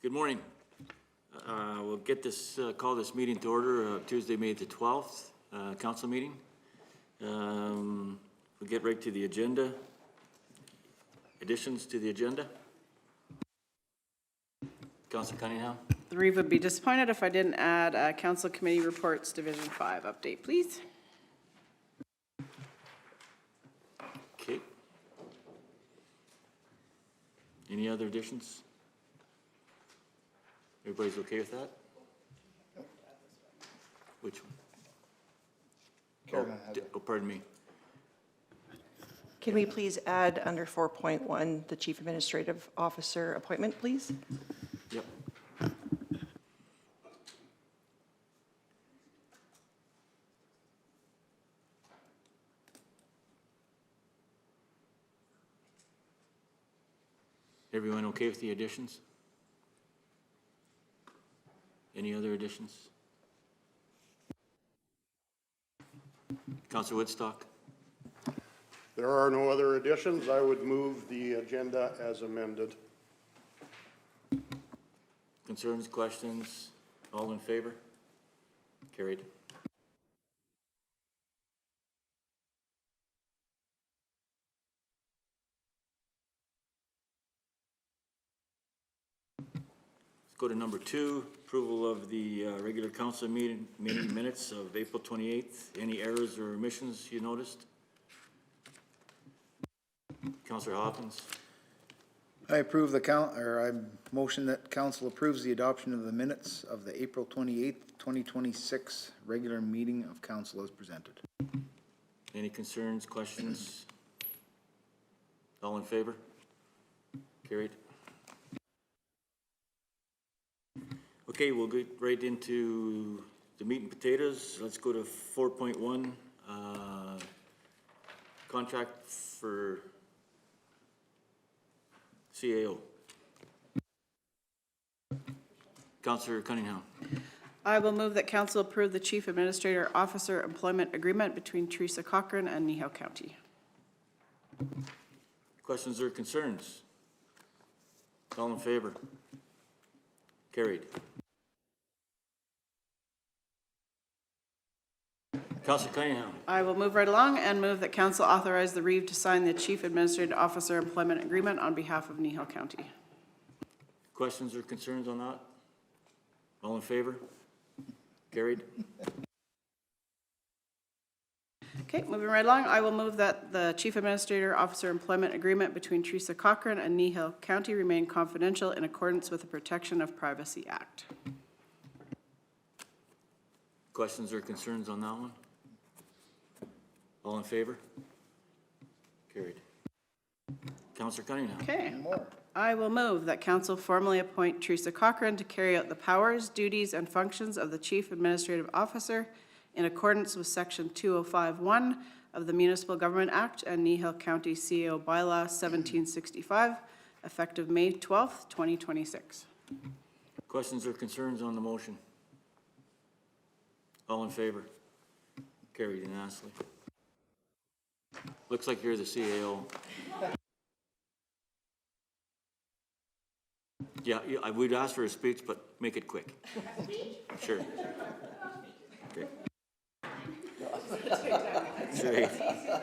Good morning. We'll get this, call this meeting to order, Tuesday, May the 12th, council meeting. We'll get right to the agenda. Additions to the agenda. Councillor Cunningham. The Reeve would be disappointed if I didn't add Council Committee Reports Division 5 update, please. Okay. Any other additions? Everybody's okay with that? Which one? Oh, pardon me. Can we please add under 4.1 the Chief Administrative Officer appointment, please? Yep. Everyone okay with the additions? Any other additions? Councillor Woodstock? There are no other additions. I would move the agenda as amended. Concerns, questions? All in favor? Carried. Let's go to number 2, approval of the regular council meeting minutes of April 28th. Any errors or omissions you noticed? Councillor Hawkins. I approve I motion that council approves the adoption of the minutes of the April 28th, 2026 regular meeting of council as presented. Any concerns, questions? All in favor? Carried. Okay, we'll get right into the meat and potatoes. Let's go to 4.1, contract for CAO. Councillor Cunningham. I will move that Council approve the Chief Administrator Officer Employment Agreement between Teresa Cochran and Kneehill County. Questions or concerns? All in favor? Carried. Councillor Cunningham. I will move right along and move that Council authorize the Reeve to sign the Chief Administrative Officer Employment Agreement on behalf of Kneehill County. Questions or concerns on that? All in favor? Carried. Okay, moving right along, I will move that the Chief Administrator Officer Employment Agreement between Teresa Cochran and Kneehill County remain confidential in accordance with the Protection of Privacy Act. Questions or concerns on that one? All in favor? Carried. Councillor Cunningham. Okay. I will move that Council formally appoint Teresa Cochran to carry out the powers, duties, and functions of the Chief Administrative Officer in accordance with Section 205(1) of the Municipal Government Act and Kneehill County CAO Bylaw 1765, effective May 12th, 2026. Questions or concerns on the motion? All in favor? Carried unanimously. Looks like you're the CAO. Yeah, I would ask for a speech, but make it quick. Sure. Okay.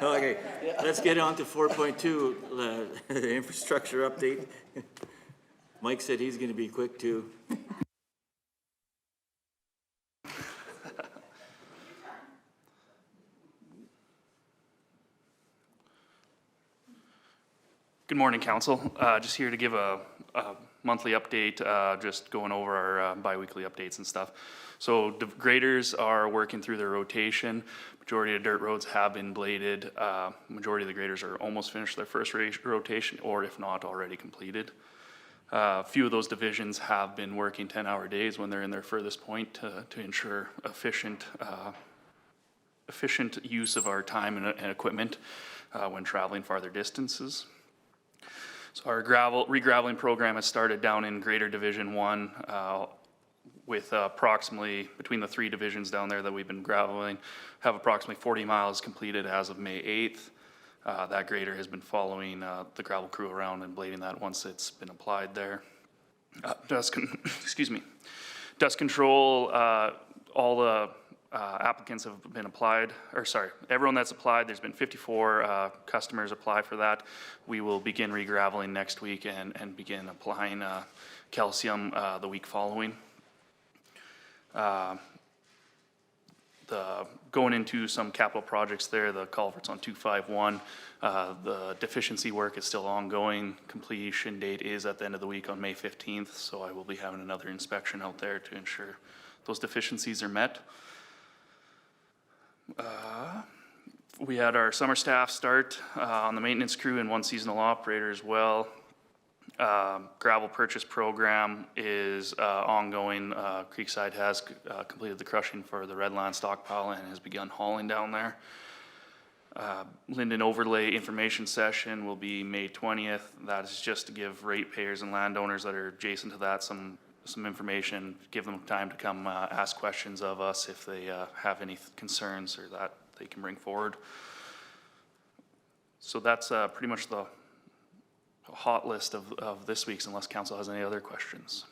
Okay, let's get on to 4.2, the infrastructure update. Mike said he's going to be quick too. Good morning, Council. Just here to give a monthly update, just going over our bi-weekly updates and stuff. So the graders are working through their rotation. Majority of dirt roads have been bladed. Majority of the graders are almost finished their first rotation, or if not, already completed. A few of those divisions have been working 10-hour days when they're in their furthest point to ensure efficient use of our time and equipment when traveling farther distances. So our re-graveling program has started down in Greater Division 1 with approximately, between the 3 divisions down there that we've been graveling, have approximately 40 miles completed as of May 8th. That grader has been following the gravel crew around and blading that once it's been applied there. Excuse me. Dust control, all the applicants have been applied, or sorry, everyone that's applied, there's been 54 customers apply for that. We will begin re-graveling next week and begin applying calcium the week following. Going into some capital projects there, the culverts on 251, the deficiency work is still ongoing. Completion date is at the end of the week on May 15th, so I will be having another inspection out there to ensure those deficiencies are met. We had our summer staff start on the maintenance crew and one seasonal operator as well. Gravel purchase program is ongoing. Creekside has completed the crushing for the Redland stockpile and has begun hauling down there. Linden overlay information session will be May 20th. That is just to give ratepayers and landowners that are adjacent to that some information, give them time to come ask questions of us if they have any concerns or that they can bring forward. So that's pretty much the hot list of this week's, unless council has any other questions.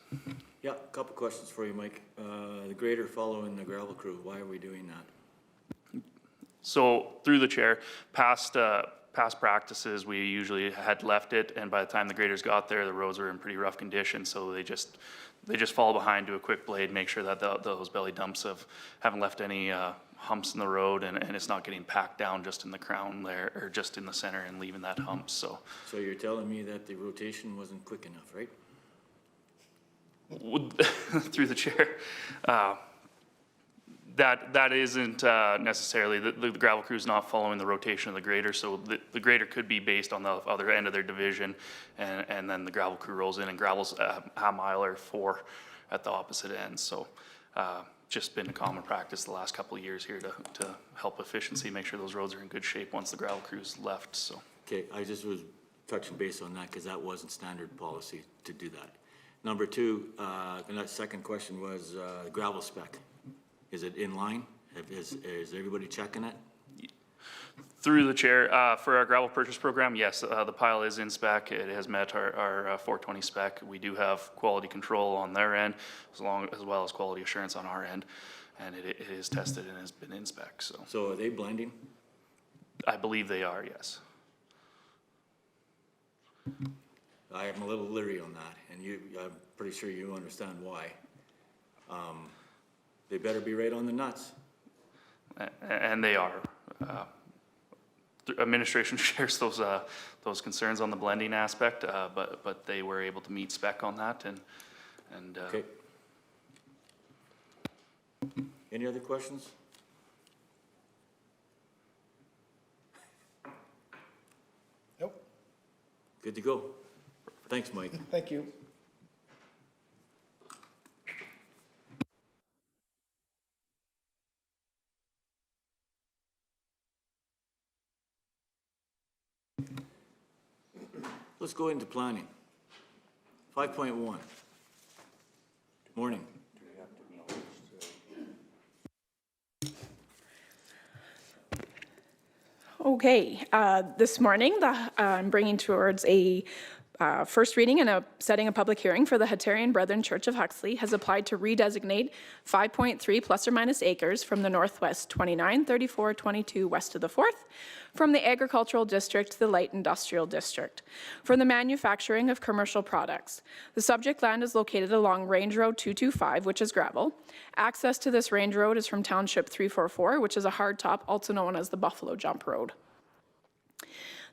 Yeah, a couple questions for you, Mike. The grader following the gravel crew, why are we doing that? So through the chair, past practices, we usually had left it, and by the time the graders got there, the roads were in pretty rough condition, so they just fall behind, do a quick blade, make sure that those belly dumps haven't left any humps in the road, and it's not getting packed down just in the crown there, or just in the center and leaving that hump, so. So you're telling me that the rotation wasn't quick enough, right? Through the chair, that isn't necessarily, the gravel crew's not following the rotation of the grader, so the grader could be based on the other end of their division, and then the gravel crew rolls in and gravels a mile or 4 at the opposite end, so just been a common practice the last couple of years here to help efficiency, make sure those roads are in good shape once the gravel crew's left, so. Okay, I just was touching base on that because that wasn't standard policy to do that. Number 2, and that second question was gravel spec. Is it in line? Is everybody checking it? Through the chair, for our gravel purchase program, yes, the pile is in spec. It has met our 420 spec. We do have quality control on their end, as well as quality assurance on our end, and it is tested and has been in spec. So are they blending? I believe they are, yes. I am a little leery on that, and I'm pretty sure you understand why. They better be right on the nuts. And they are. Administration shares those concerns on the blending aspect, but they were able to meet spec on that, and Okay. Any other questions? Nope. Good to go. Thanks, Mike. Thank you. Let's go into planning. 5.1. Morning. Okay, this morning, I'm bringing towards a first reading and setting a public hearing for the Hatarian Brethren Church of Huxley has applied to redesignate 5.3 plus or minus acres from the Northwest 29, 34, 22 west of the 4th, from the Agricultural District to the Light Industrial District, for the manufacturing of commercial products. The subject land is located along Range Road 225, which is gravel. Access to this range road is from Township 344, which is a hardtop, also known as the Buffalo Jump Road.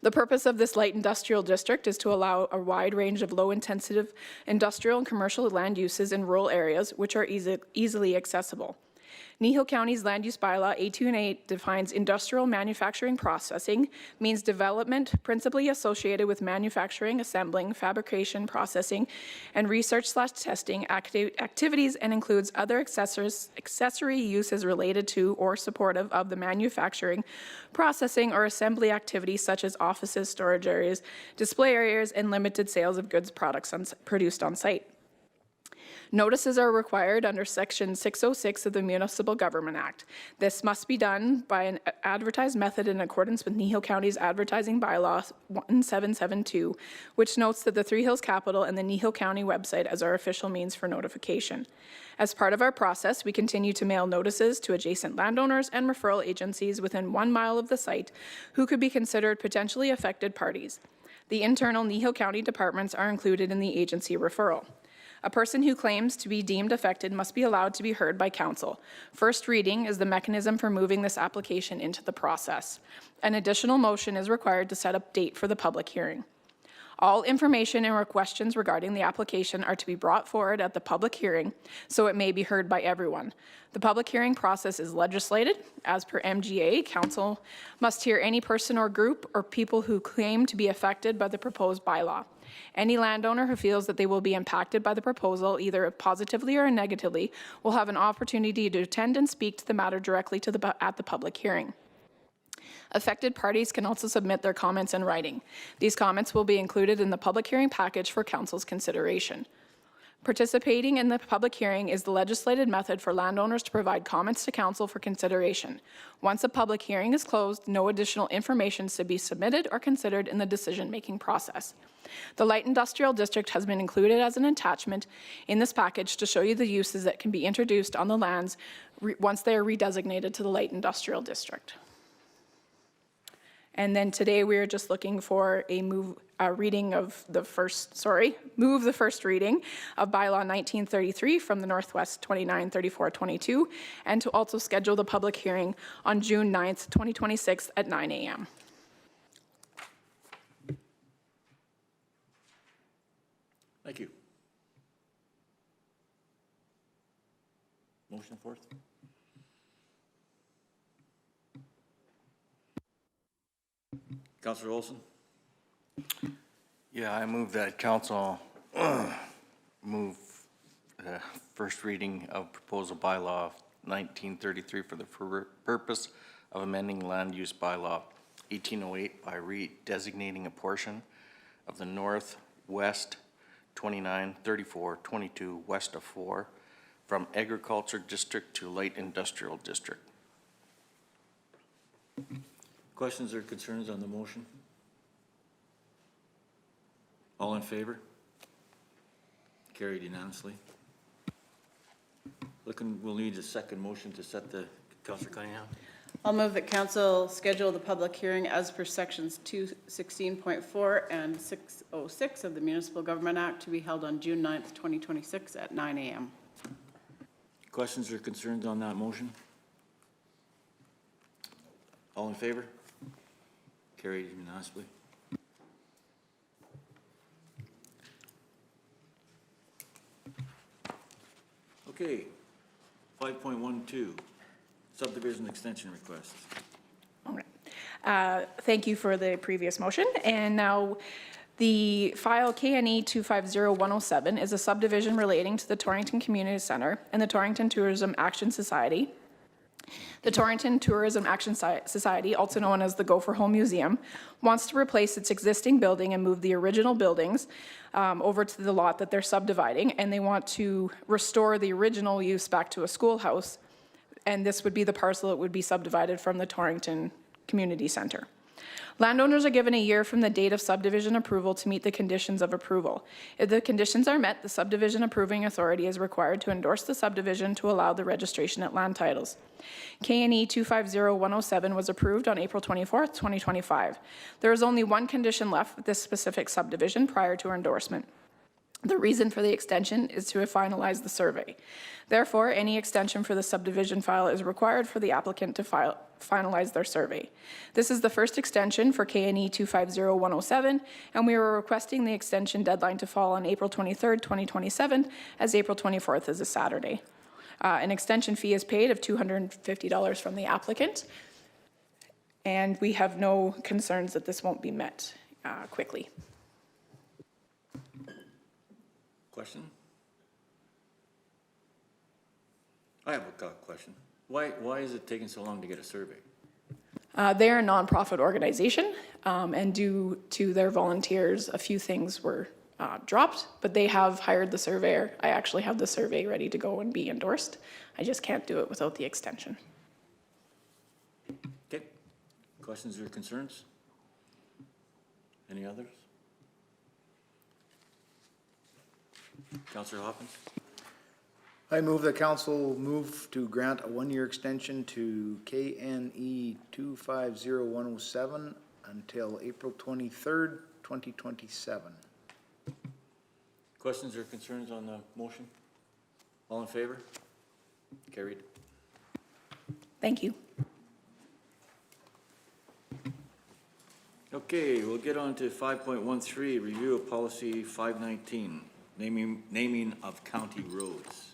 The purpose of this light industrial district is to allow a wide range of low-intensive industrial and commercial land uses in rural areas which are easily accessible. Kneehill County's land use bylaw A2 and 8 defines industrial manufacturing processing means development principally associated with manufacturing, assembling, fabrication, processing, and research/testing activities, and includes other accessory uses related to or supportive of the manufacturing, processing, or assembly activities such as offices, storage areas, display areas, and limited sales of goods products produced on site. Notices are required under Section 606 of the Municipal Government Act. This must be done by an advertised method in accordance with Kneehill County's advertising bylaw 1772, which notes that the Three Hills Capital and the Kneehill County website as our official means for notification. As part of our process, we continue to mail notices to adjacent landowners and referral agencies within 1 mile of the site who could be considered potentially affected parties. The internal Kneehill County departments are included in the agency referral. A person who claims to be deemed affected must be allowed to be heard by council. First reading is the mechanism for moving this application into the process. An additional motion is required to set a date for the public hearing. All information and questions regarding the application are to be brought forward at the public hearing so it may be heard by everyone. The public hearing process is legislated. As per MGA, council must hear any person or group or people who claim to be affected by the proposed bylaw. Any landowner who feels that they will be impacted by the proposal, either positively or negatively, will have an opportunity to attend and speak to the matter directly at the public hearing. Affected parties can also submit their comments in writing. These comments will be included in the public hearing package for council's consideration. Participating in the public hearing is the legislated method for landowners to provide comments to council for consideration. Once a public hearing is closed, no additional information should be submitted or considered in the decision-making process. The light industrial district has been included as an attachment in this package to show you the uses that can be introduced on the lands once they are redesignated to the light industrial district. And then today we are just looking for a move the first reading of Bylaw 1933 from the Northwest 293422, and to also schedule the public hearing on June 9th, 2026 at 9 a.m. Thank you. Motion forth. Councillor Olson? Yeah, I move that council move the first reading of proposal bylaw 1933 for the purpose of amending land use bylaw 1808 by redesignating a portion of the northwest 293422 west of 4 from agriculture district to light industrial district. Questions or concerns on the motion? All in favor? Carried unanimously. We'll need a second motion to set the, Councillor Cunningham? I'll move that council schedule the public hearing as per sections 216.4 and 606 of the Municipal Government Act to be held on June 9th, 2026 at 9 a.m. Questions or concerns on that motion? All in favor? Carried unanimously. Okay, 5.12, subdivision extension request. All right. Thank you for the previous motion. And now the file KNE 250107 is a subdivision relating to the Torrington Community Center and the Torrington Tourism Action Society. The Torrington Tourism Action Society, also known as the Gopher Hole Museum, wants to replace its existing building and move the original buildings over to the lot that they're subdividing, and they want to restore the original use back to a schoolhouse, and this would be the parcel that would be subdivided from the Torrington Community Center. Landowners are given a year from the date of subdivision approval to meet the conditions of approval. If the conditions are met, the subdivision approving authority is required to endorse the subdivision to allow the registration at land titles. KNE 250107 was approved on April 24th, 2025. There is only one condition left with this specific subdivision prior to endorsement. The reason for the extension is to finalize the survey. Therefore, any extension for the subdivision file is required for the applicant to finalize their survey. This is the first extension for KNE 250107, and we are requesting the extension deadline to fall on April 23rd, 2027, as April 24th is a Saturday. An extension fee is paid of $250 from the applicant, and we have no concerns that this won't be met quickly. Question? I have a question. Why is it taking so long to get a survey? They're a nonprofit organization, and due to their volunteers, a few things were dropped, but they have hired the surveyor. I actually have the survey ready to go and be endorsed. I just can't do it without the extension. Okay. Questions or concerns? Any others? Counselor Hopkins? I move the council move to grant a one-year extension to KNE 250107 until April 23rd, 2027. Questions or concerns on the motion? All in favor? Carried. Thank you. Okay, we'll get on to 5.13, review of policy 519, naming of county roads.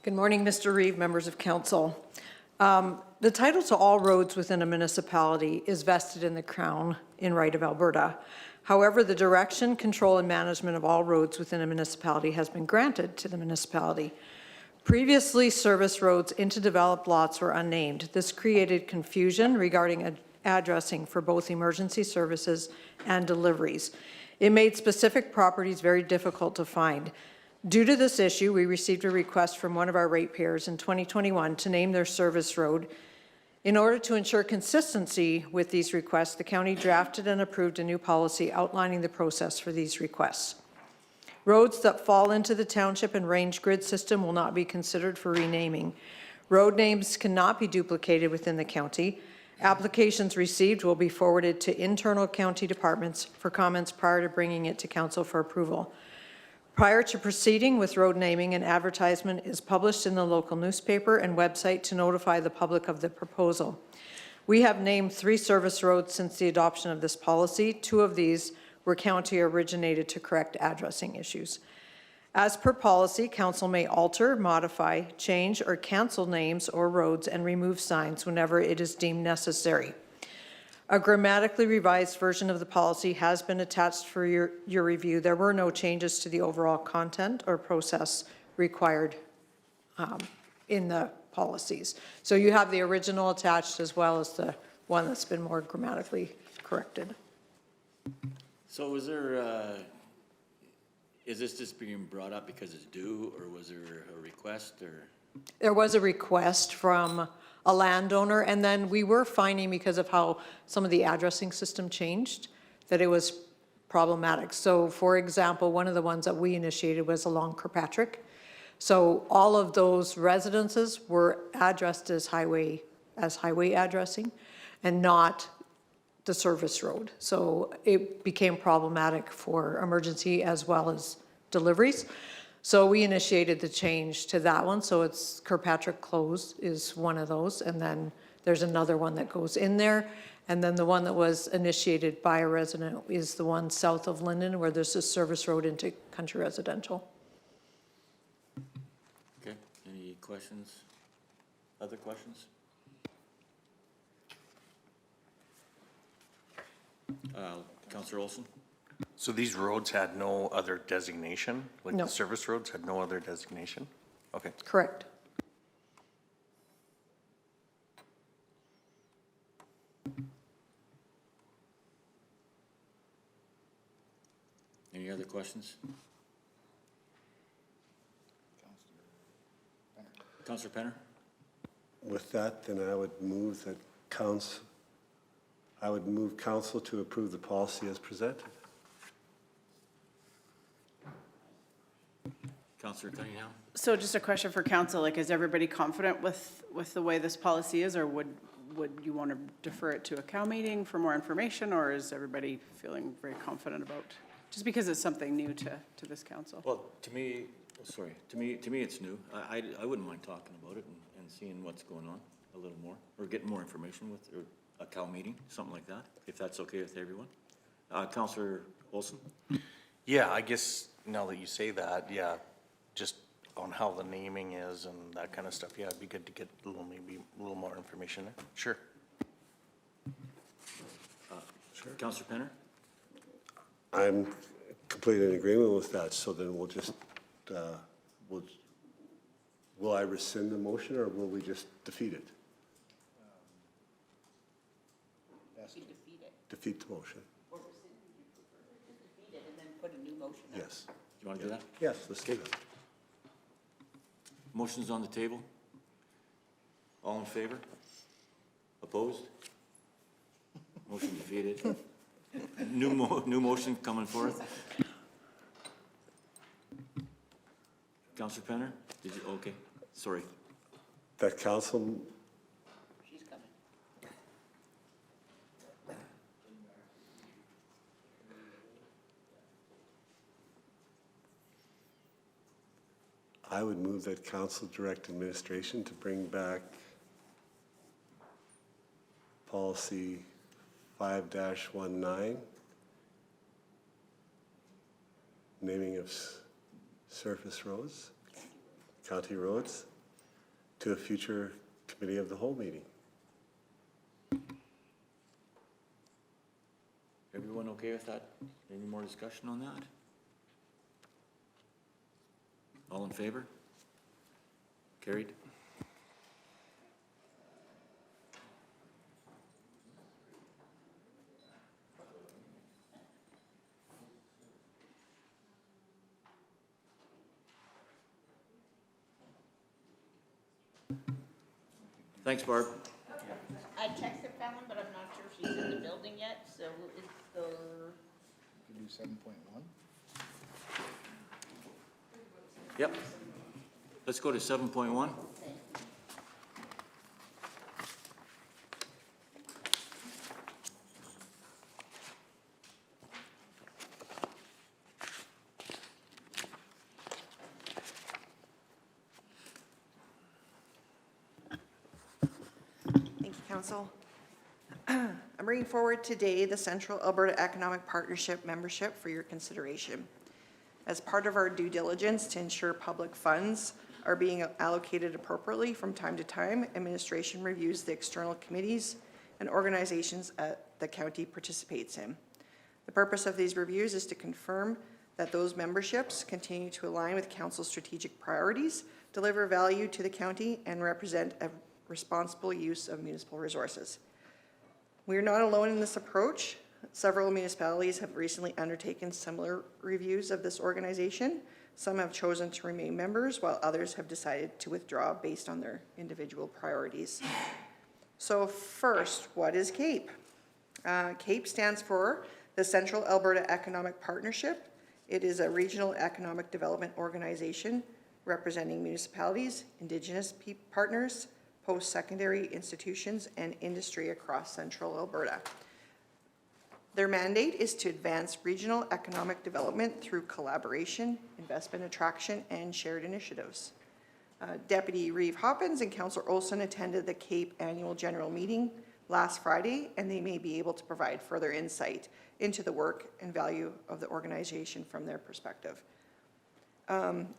Good morning, Mr. Reeve, members of council. The title to all roads within a municipality is vested in the Crown in right of Alberta. However, the direction, control, and management of all roads within a municipality has been granted to the municipality. Previously, service roads into developed lots were unnamed. This created confusion regarding addressing for both emergency services and deliveries. It made specific properties very difficult to find. Due to this issue, we received a request from one of our ratepayers in 2021 to name their service road. In order to ensure consistency with these requests, the county drafted and approved a new policy outlining the process for these requests. Roads that fall into the township and range grid system will not be considered for renaming. Road names cannot be duplicated within the county. Applications received will be forwarded to internal county departments for comments prior to bringing it to council for approval. Prior to proceeding with road naming, an advertisement is published in the local newspaper and website to notify the public of the proposal. We have named 3 service roads since the adoption of this policy. 2 of these were county originated to correct addressing issues. As per policy, council may alter, modify, change, or cancel names or roads and remove signs whenever it is deemed necessary. A grammatically revised version of the policy has been attached for your review. There were no changes to the overall content or process required in the policies. So you have the original attached as well as the one that's been more grammatically corrected. So is there, is this just being brought up because it's due, or was there a request, or? There was a request from a landowner, and then we were finding, because of how some of the addressing system changed, that it was problematic. So for example, one of the ones that we initiated was along Kirkpatrick. So all of those residences were addressed as highway addressing and not the service road. So it became problematic for emergency as well as deliveries. So we initiated the change to that one. So it's Kirkpatrick Close is one of those. And then there's another one that goes in there. And then the one that was initiated by a resident is the one south of Linden, where there's a service road into country residential. Okay, any questions? Other questions? Councillor Olson? So these roads had no other designation? Like No. the service roads had no other designation? Okay. Correct. Any other questions? Councillor Penner? With that, then I would move that council to approve the policy as presented. Councillor Cunningham? So just a question for council, like, is everybody confident with the way this policy is, or would you want to defer it to a COW meeting for more information, or is everybody feeling very confident about, just because it's something new to this council? Well, to me, it's new. I wouldn't mind talking about it and seeing what's going on a little more, or getting more information with, or a COW meeting, something like that, if that's okay with everyone. Councillor Olson? Yeah, I guess now that you say that, yeah, just on how the naming is and that kind of stuff, yeah, it'd be good to get maybe a little more information there. Sure. Councillor Penner? I'm completely in agreement with that, so then we'll just, will I rescind the motion, or will we just defeat it? Defeat the motion. Yes. You want to do that? Yes, let's do that. Motion's on the table. All in favor? Opposed? Motion defeated. New motion coming forth. Counselor Penner, did you, okay, sorry. That council, She's coming. I would move that council direct administration to bring back policy 5-19, naming of surface roads, county roads, to a future committee of the whole meeting. Everyone okay with that? Any more discussion on that? All in favor? Carried. Thanks, Barb. I texted Fallon, but I'm not sure if she's in the building yet, so is the, You do 7.1? Yep. Let's go to 7.1. Thank you, Council. I'm bringing forward today the Central Alberta Economic Partnership membership for your consideration. As part of our due diligence to ensure public funds are being allocated appropriately from time to time, administration reviews the external committees and organizations the county participates in. The purpose of these reviews is to confirm that those memberships continue to align with council's strategic priorities, deliver value to the county, and represent a responsible use of municipal resources. We are not alone in this approach. Several municipalities have recently undertaken similar reviews of this organization. Some have chosen to remain members, while others have decided to withdraw based on their individual priorities. So first, what is CAPE? CAPE stands for the Central Alberta Economic Partnership. It is a regional economic development organization representing municipalities, Indigenous partners, post-secondary institutions, and industry across Central Alberta. Their mandate is to advance regional economic development through collaboration, investment attraction, and shared initiatives. Deputy Reeve Hoppins and Councillor Olson attended the CAPE annual general meeting last Friday, and they may be able to provide further insight into the work and value of the organization from their perspective.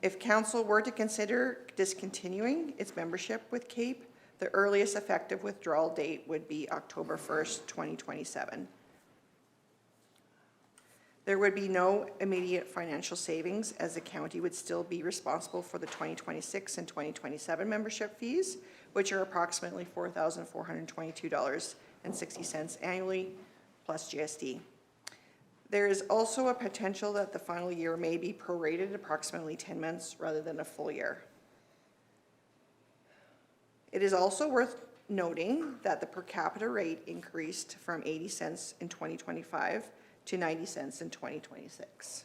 If council were to consider discontinuing its membership with CAPE, the earliest effective withdrawal date would be October 1st, 2027. There would be no immediate financial savings, as the county would still be responsible for the 2026 and 2027 membership fees, which are approximately $4,422.60 annually, plus GST. There is also a potential that the final year may be prorated approximately 10 months rather than a full year. It is also worth noting that the per capita rate increased from 80 cents in 2025 to 90 cents in 2026.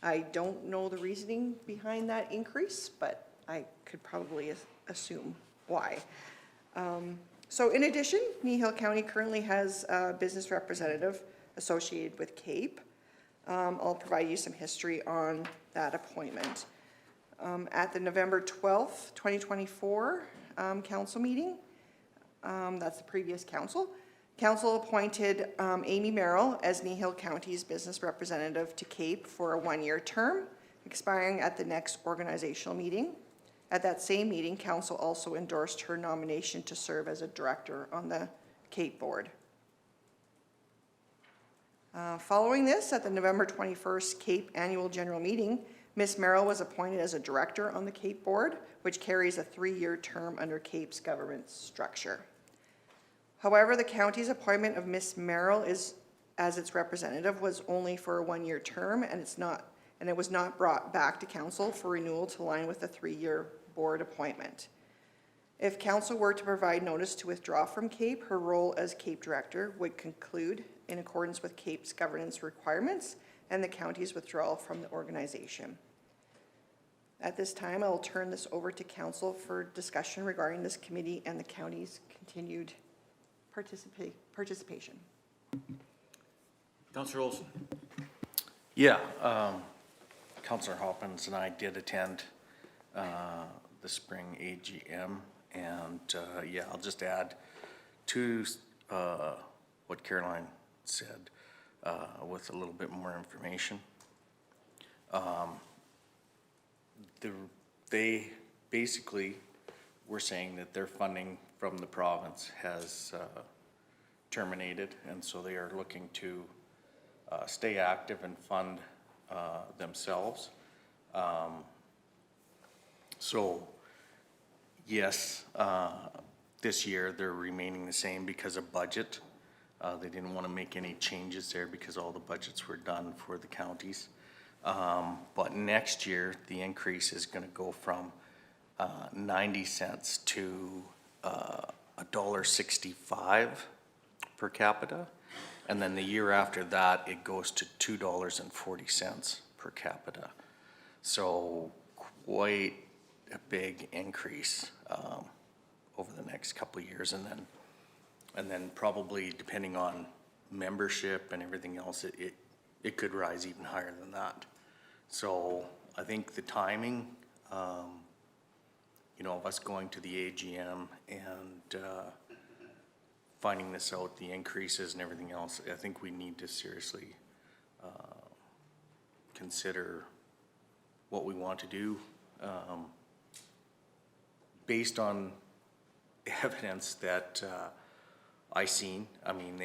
I don't know the reasoning behind that increase, but I could probably assume why. So in addition, Kneehill County currently has a business representative associated with CAPE. I'll provide you some history on that appointment. At the November 12th, 2024 council meeting, that's the previous council, council appointed Amy Merrill as Kneehill County's business representative to CAPE for a one-year term, expiring at the next organizational meeting. At that same meeting, council also endorsed her nomination to serve as a director on the CAPE board. Following this, at the November 21st CAPE annual general meeting, Ms. Merrill was appointed as a director on the CAPE board, which carries a 3-year term under CAPE's government structure. However, the county's appointment of Ms. Merrill as its representative was only for a one-year term, and and it was not brought back to council for renewal to align with the 3-year board appointment. If council were to provide notice to withdraw from CAPE, her role as CAPE director would conclude in accordance with CAPE's governance requirements and the county's withdrawal from the organization. At this time, I will turn this over to council for discussion regarding this committee and the county's continued participation. Councillor Olson. Yeah, Councillor Hoppins and I did attend the spring AGM, and yeah, I'll just add to what Caroline said with a little bit more information. They basically were saying that their funding from the province has terminated, and so they are looking to stay active and fund themselves. So yes, this year they're remaining the same because of budget. They didn't want to make any changes there because all the budgets were done for the counties. But next year, the increase is going to go from 90 cents to $1.65 per capita. And then the year after that, it goes to $2.40 per capita. So quite a big increase over the next couple of years. And then probably depending on membership and everything else, it could rise even higher than that. So I think the timing, you know, of us going to the AGM and finding this out, the increases and everything else, I think we need to seriously consider what we want to do based on evidence that I seen. I mean,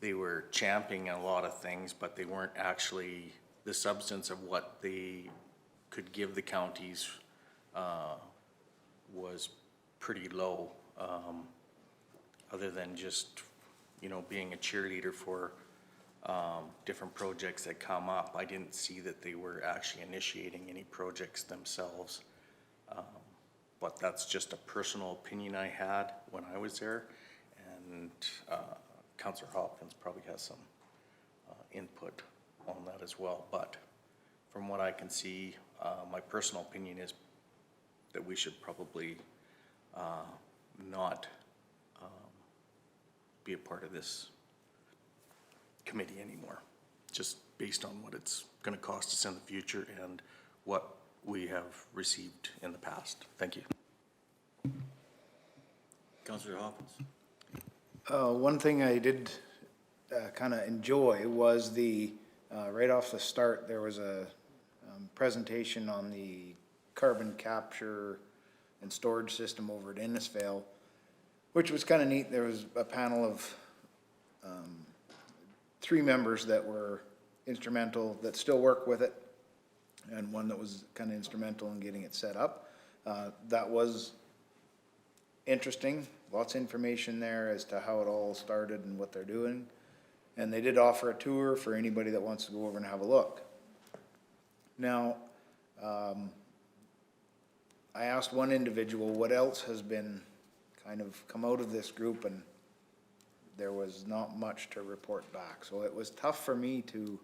they were championing a lot of things, but they weren't actually, the substance of what they could give the counties was pretty low, other than just, you know, being a cheerleader for different projects that come up. I didn't see that they were actually initiating any projects themselves. But that's just a personal opinion I had when I was there, and Councillor Hopkins probably has some input on that as well. But from what I can see, my personal opinion is that we should probably not be a part of this committee anymore, just based on what it's going to cost us in the future and what we have received in the past. Thank you. Councillor Hopkins. One thing I did kind of enjoy was right off the start, there was a presentation on the carbon capture and storage system over at Innisfail, which was kind of neat. There was a panel of 3 members that were instrumental, that still work with it, and one that was kind of instrumental in getting it set up. That was interesting, lots of information there as to how it all started and what they're doing. And they did offer a tour for anybody that wants to go over and have a look. Now, I asked one individual what else has been kind of come out of this group, and there was not much to report back. So it was tough for me to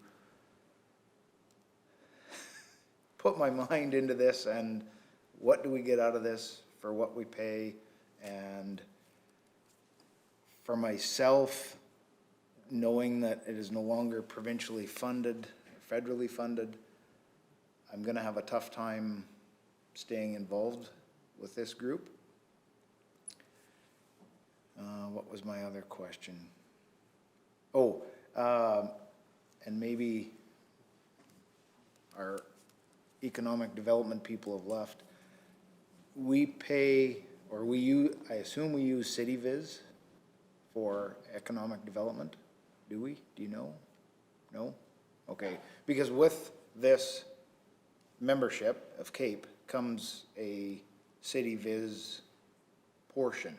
put my mind into this and what do we get out of this for what we pay. And for myself, knowing that it is no longer provincially funded, or federally funded, I'm gonna have a tough time staying involved with this group. What was my other question? Oh, and maybe our economic development people have left. We pay, or we use, I assume we use CityViz for economic development. Do we? Do you know? No? Okay, because with this membership of CAPE comes a CityViz portion.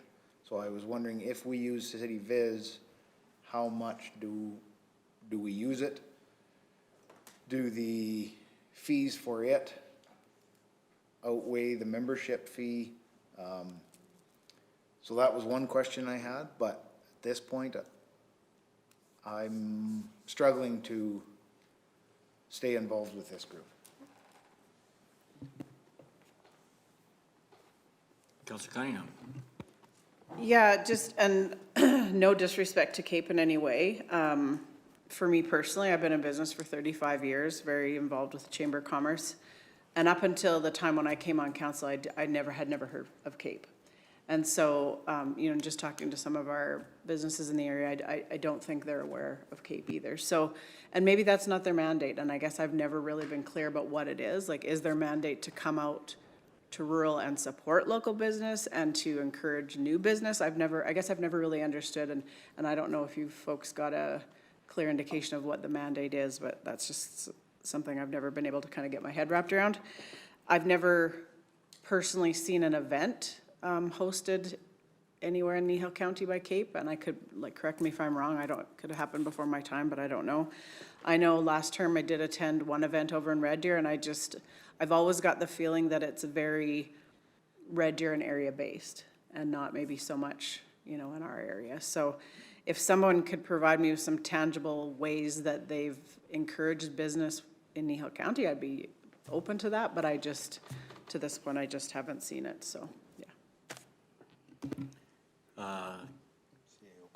So I was wondering if we use CityViz, how much do we use it? do the fees for it outweigh the membership fee? So that was one question I had, but at this point, I'm struggling to stay involved with this group. Councillor Cunningham? Yeah, just, and no disrespect to Cape in any way. For me personally, I've been in business for 35 years, very involved with the Chamber of Commerce. And up until the time when I came on council, I had never heard of Cape. And so, you know, just talking to some of our businesses in the area, I don't think they're aware of Cape either. So, and maybe that's not their mandate, and I guess I've never really been clear about what it is. Like, is their mandate to come out to rural and support local business and to encourage new business? I guess I've never really understood, and I don't know if you folks got a clear indication of what the mandate is, but that's just something I've never been able to kind of get my head wrapped around. I've never personally seen an event hosted anywhere in Kneehill County by Cape, and I could, like, correct me if I'm wrong, could have happened before my time, but I don't know. I know last term I did attend one event over in Red Deer, and I've always got the feeling that it's very Red Deer and area based and not maybe so much, you know, in our area. So if someone could provide me with some tangible ways that they've encouraged business in Kneehill County, I'd be open to that, but to this point, I just haven't seen it, so, yeah.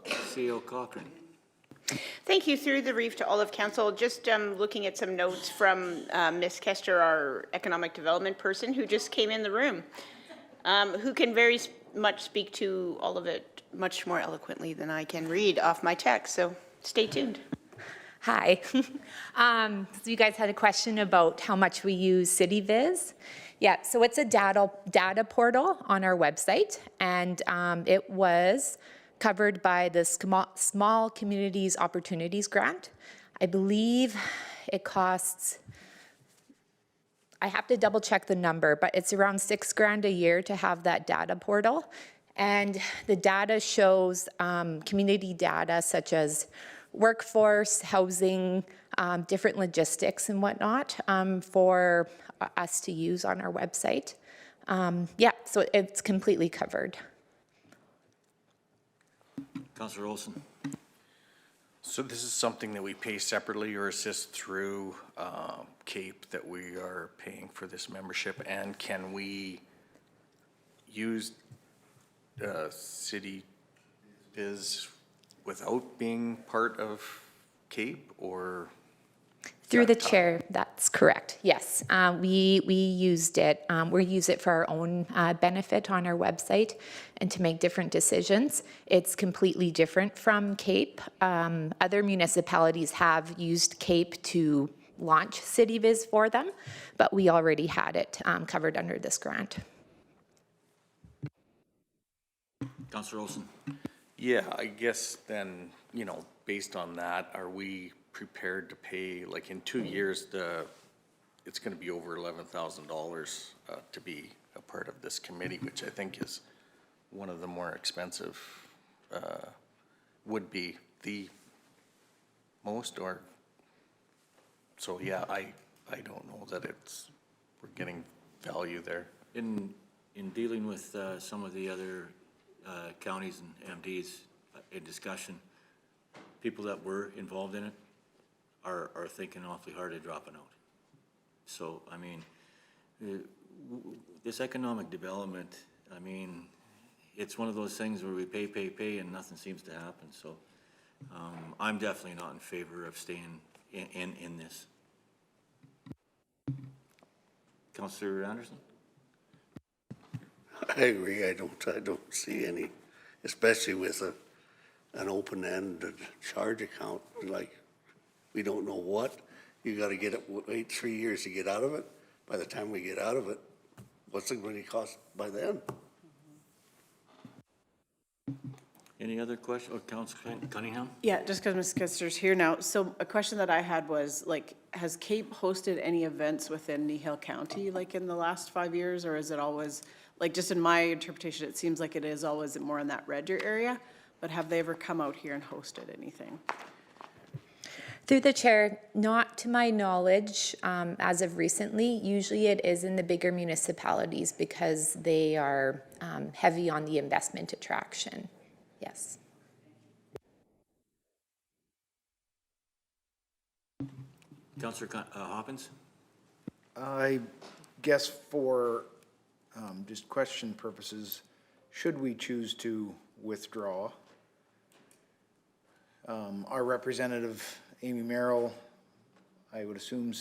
CEO Cochran. Thank you. Through the reef to all of council, just looking at some notes from Ms. Kester, our economic development person, who just came in the room, who can very much speak to all of it much more eloquently than I can read off my text, so stay tuned. Hi. So you guys had a question about how much we use CityViz. Yeah, so it's a data portal on our website, and it was covered by the Small Communities Opportunities Grant. I believe it costs, I have to double check the number, but it's around $6,000 a year to have that data portal. And the data shows community data such as workforce, housing, different logistics and whatnot for us to use on our website. Yeah, so it's completely covered. Councillor Olson? So this is something that we pay separately, or is this through CAPE that we are paying for this membership? And can we use CityViz without being part of CAPE, or? Through the chair, that's correct, yes. We used it, we use it for our own benefit on our website and to make different decisions. It's completely different from CAPE. Other municipalities have used CAPE to launch CityViz for them, but we already had it covered under this grant. Councillor Olson? Yeah, I guess then, you know, based on that, are we prepared to pay, like in 2 years, it's going to be over $11,000 to be a part of this committee, which I think is one of the more expensive, would be the most, or, so yeah, I don't know that we're getting value there. In dealing with some of the other counties and MDs in discussion, people that were involved in it are thinking awfully hard at dropping out. So, I mean, this economic development, I mean, it's one of those things where we pay, and nothing seems to happen. So I'm definitely not in favor of staying in this. Councillor Anderson? I agree. I don't see any, especially with an open-ended charge account. Like, we don't know what. You got to wait 3 years to get out of it. By the time we get out of it, what's it going to cost by then? Any other question? Or Councillor Cunningham? Yeah, just because Ms. Kister's here now. So a question that I had was, like, has CAPE hosted any events within Kneehill County, like, in the last 5 years? Or is it always, like, just in my interpretation, it seems like it is always more in that Red Deer area. But have they ever come out here and hosted anything? Through the chair, not to my knowledge, as of recently. Usually it is in the bigger municipalities because they are heavy on the investment attraction. Yes. Councillor Hoppins? I guess for just question purposes, should we choose to withdraw, our representative, Amy Merrill, I would assume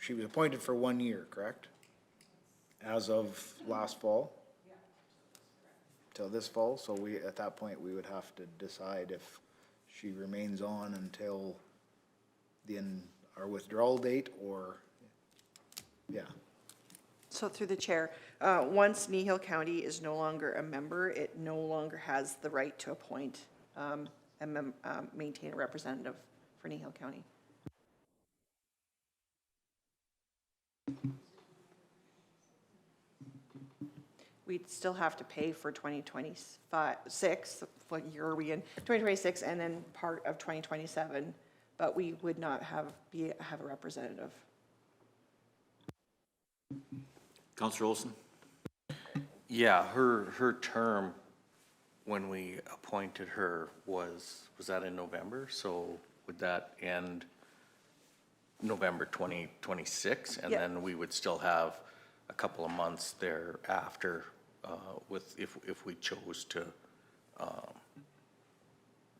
she was appointed for 1 year, correct? As of last fall? Till this fall, so we, at that point, we would have to decide if she remains on until our withdrawal date, or, yeah. So through the chair, once Kneehill County is no longer a member, it no longer has the right to appoint and maintain a representative for Kneehill County. We'd still have to pay for 2026, what year are we in? 2026, and then part of 2027, but we would not have a representative. Councillor Olson? Yeah, her term, when we appointed her, was that in November? So would that end November 2026? And Yeah. then we would still have a couple of months thereafter if we chose to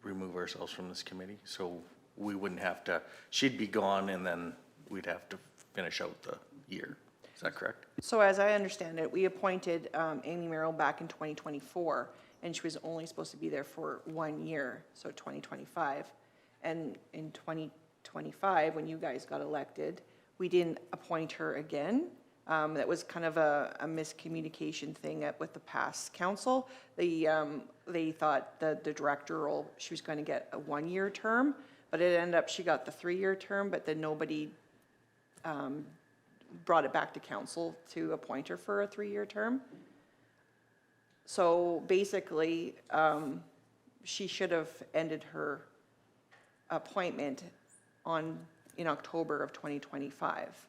remove ourselves from this committee. So we wouldn't have to, she'd be gone and then we'd have to finish out the year. Is that correct? So as I understand it, we appointed Amy Merrill back in 2024, and she was only supposed to be there for 1 year, so 2025. And in 2025, when you guys got elected, we didn't appoint her again. That was kind of a miscommunication thing with the past council. They thought that the director role, she was going to get a 1 year term, but it ended up she got the 3 year term, but then nobody brought it back to council to appoint her for a 3 year term. So basically, she should have ended her appointment in October of 2025.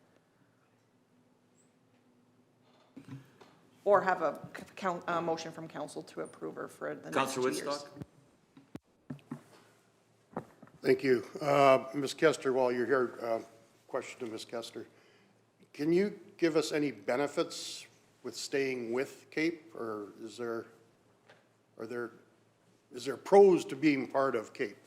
Or have a motion from council to approve her for the next 2 Councillor years. Woodstock? Thank you. Ms. Kester, while you're here, question to Ms. Kester. Can you give us any benefits with staying with CAPE, or is there pros to being part of CAPE?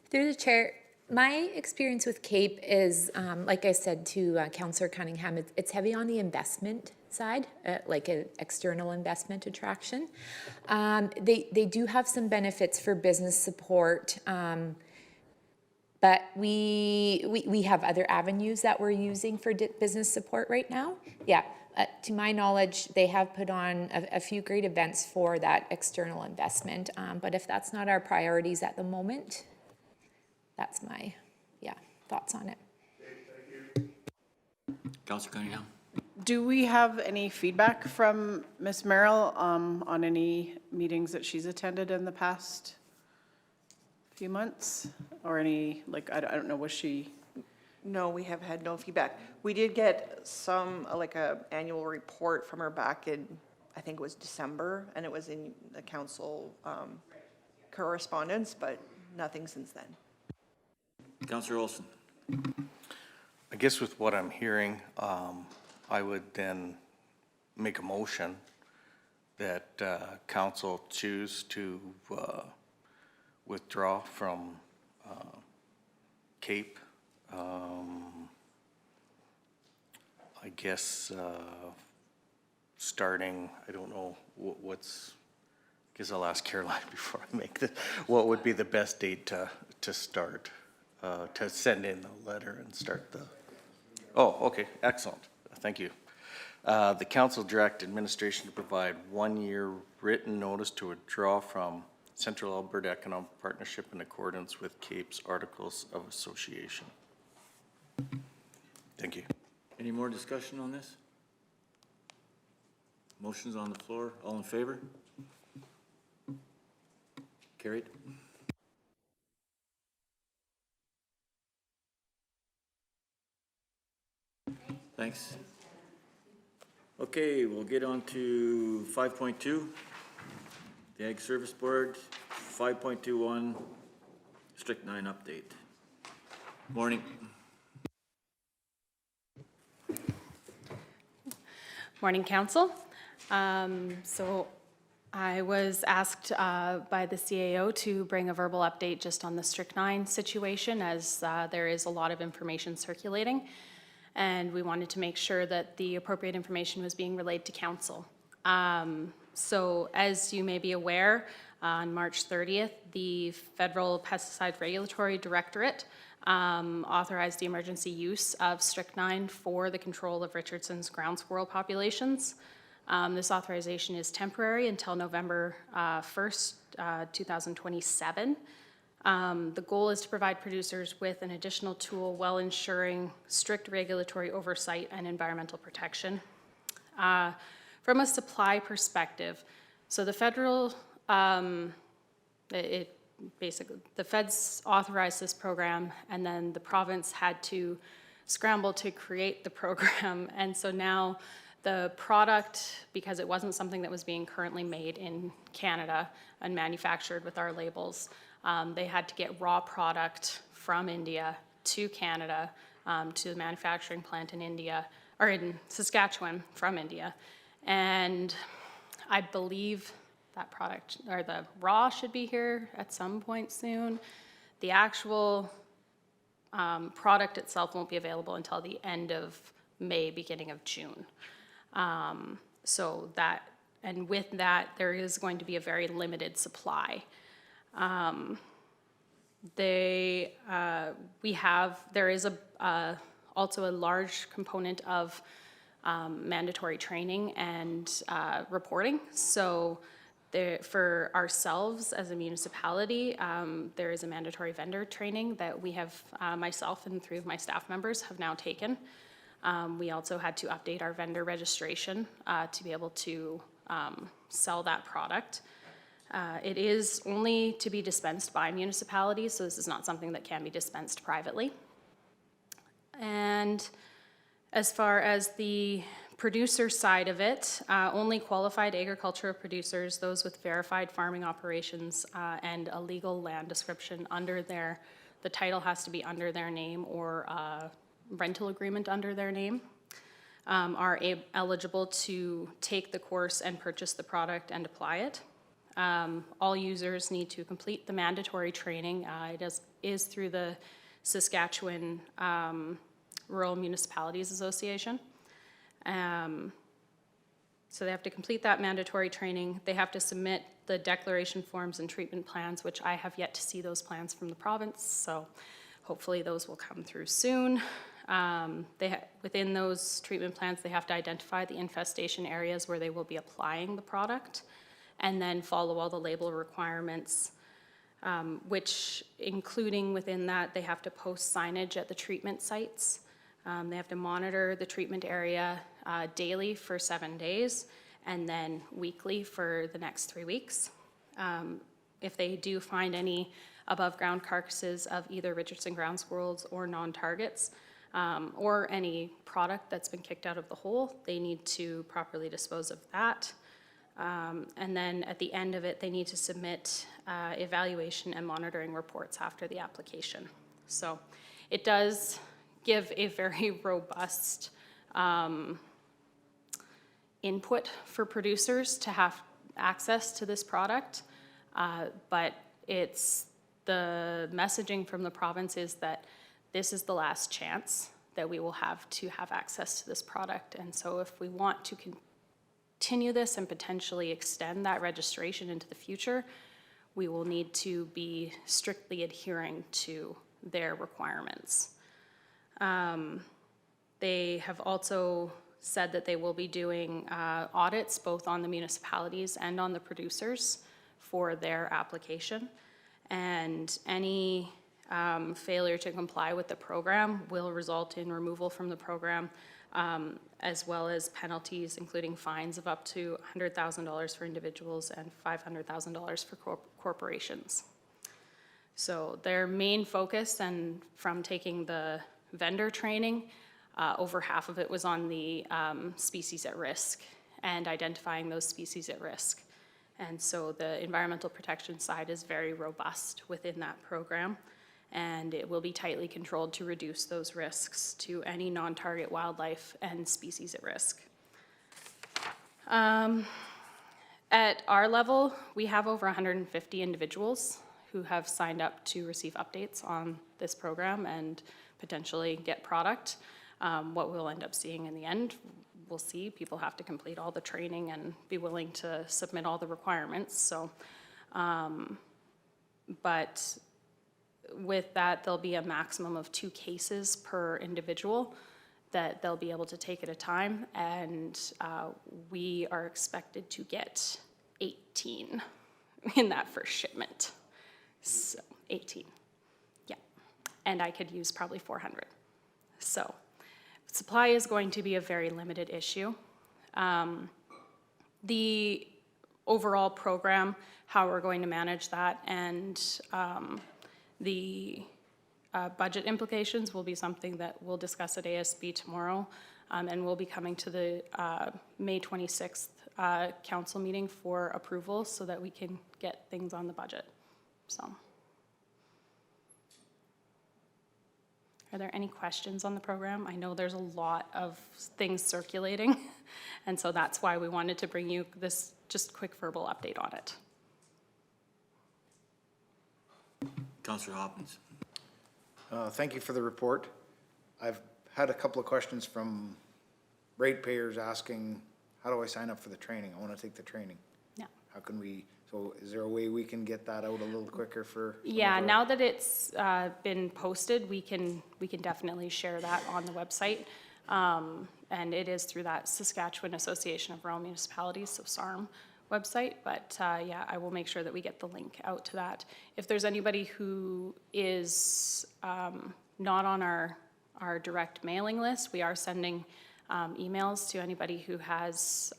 Through the chair, my experience with CAPE is, like I said to Councillor Cunningham, it's heavy on the investment side, like an external investment attraction. They do have some benefits for business support, but we have other avenues that we're using for business support right now. Yeah, to my knowledge, they have put on a few great events for that external investment, but if that's not our priorities at the moment, that's my, thoughts on it. Councillor Cunningham? Do we have any feedback from Ms. Merrill on any meetings that she's attended in the past few months? Or any, like, I don't know, was she? No, we have had no feedback. We did get some, like a annual report from her back in, I think it was December, and it was in the council correspondence, but nothing since then. Councillor Olson? I guess with what I'm hearing, I would then make a motion that council choose to withdraw from CAPE. I guess starting, I don't know what's, I guess I'll ask Caroline before I make this, what would be the best date to start, to send in the letter and start the, oh, okay, excellent, thank you. The council direct administration to provide 1 year written notice to withdraw from Central Alberta Economic Partnership in accordance with CAPE's Articles of Association. Thank you. Any more discussion on this? Motion's on the floor. All in favor? Carried. Thanks. Okay, we'll get on to 5.2, the Ag Service Board, 5.21, Strychnine update. Morning. Morning, Council. So I was asked by the CAO to bring a verbal update just on the Strychnine situation, as there is a lot of information circulating, and we wanted to make sure that the appropriate information was being relayed to Council. So as you may be aware, on March 30th, the Federal Pesticide Regulatory Directorate authorized the emergency use of strychnine for the control of Richardson's ground squirrel populations. This authorization is temporary until November 1st, 2027. The goal is to provide producers with an additional tool while ensuring strict regulatory oversight and environmental protection. From a supply perspective, so the federal, basically, the feds authorized this program, and then the province had to scramble to create the program. And so now the product, because it wasn't something that was being currently made in Canada and manufactured with our labels, they had to get raw product from India to Canada, to the manufacturing plant in India, or in Saskatchewan from India. And I believe that product, or the raw, should be here at some point soon. The actual product itself won't be available until the end of May, beginning of June. So that, and with that, there is going to be a very limited supply. There is also a large component of mandatory training and reporting. So for ourselves as a municipality, there is a mandatory vendor training that we have, myself and 3 of my staff members have now taken. We also had to update our vendor registration to be able to sell that product. It is only to be dispensed by municipalities, so this is not something that can be dispensed privately. And as far as the producer side of it, only qualified agricultural producers, those with verified farming operations and a legal land description under the title has to be under their name, or rental agreement under their name, are eligible to take the course and purchase the product and apply it. All users need to complete the mandatory training. It is through the Saskatchewan Rural Municipalities Association. So they have to complete that mandatory training. They have to submit the declaration forms and treatment plans, which I have yet to see those plans from the province, so hopefully those will come through soon. Within those treatment plans, they have to identify the infestation areas where they will be applying the product, and then follow all the label requirements, which including within that, they have to post signage at the treatment sites. They have to monitor the treatment area daily for 7 days, and then weekly for the next 3 weeks. If they do find any above ground carcasses of either Richardson ground squirrels or non-targets, or any product that's been kicked out of the hole, they need to properly dispose of that. And then at the end of it, they need to submit evaluation and monitoring reports after the application. So it does give a very robust input for producers to have access to this product, but it's the messaging from the province is that this is the last chance that we will have to have access to this product. And so if we want to continue this and potentially extend that registration into the future, we will need to be strictly adhering to their requirements. They have also said that they will be doing audits both on the municipalities and on the producers for their application. And any failure to comply with the program will result in removal from the program, as well as penalties, including fines of up to $100,000 for individuals and $500,000 for corporations. So their main focus, and from taking the vendor training, Over half of it was on the species at risk and identifying those species at risk. And so the environmental protection side is very robust within that program, and it will be tightly controlled to reduce those risks to any non-target wildlife and species at risk. At our level, we have over 150 individuals who have signed up to receive updates on this program and potentially get product. What we'll end up seeing in the end, we'll see. People have to complete all the training and be willing to submit all the requirements. So, but with that, there'll be a maximum of 2 cases per individual that they'll be able to take at a time, and we are expected to get 18 in that first shipment. So 18, yeah. And I could use probably 400. So supply is going to be a very limited issue. The overall program, how we're going to manage that, and the budget implications will be something that we'll discuss at ASB tomorrow, and we'll be coming to the May 26th council meeting for approval so that we can get things on the budget. So, are there any questions on the program? I know there's a lot of things circulating, and so that's why we wanted to bring you this just quick verbal update on it. Councillor Hopkins. Thank you for the report. I've had a couple of questions from ratepayers asking, how do I sign up for the training? I want to take the training. Yeah. How can we, so is there a way we can get that out a little quicker for? Yeah, now that it's been posted, we can definitely share that on the website. And it is through that Saskatchewan Association of Rural Municipalities, so SARM website, but yeah, I will make sure that we get the link out to that. If there's anybody who is not on our direct mailing list, we are sending emails to anybody who has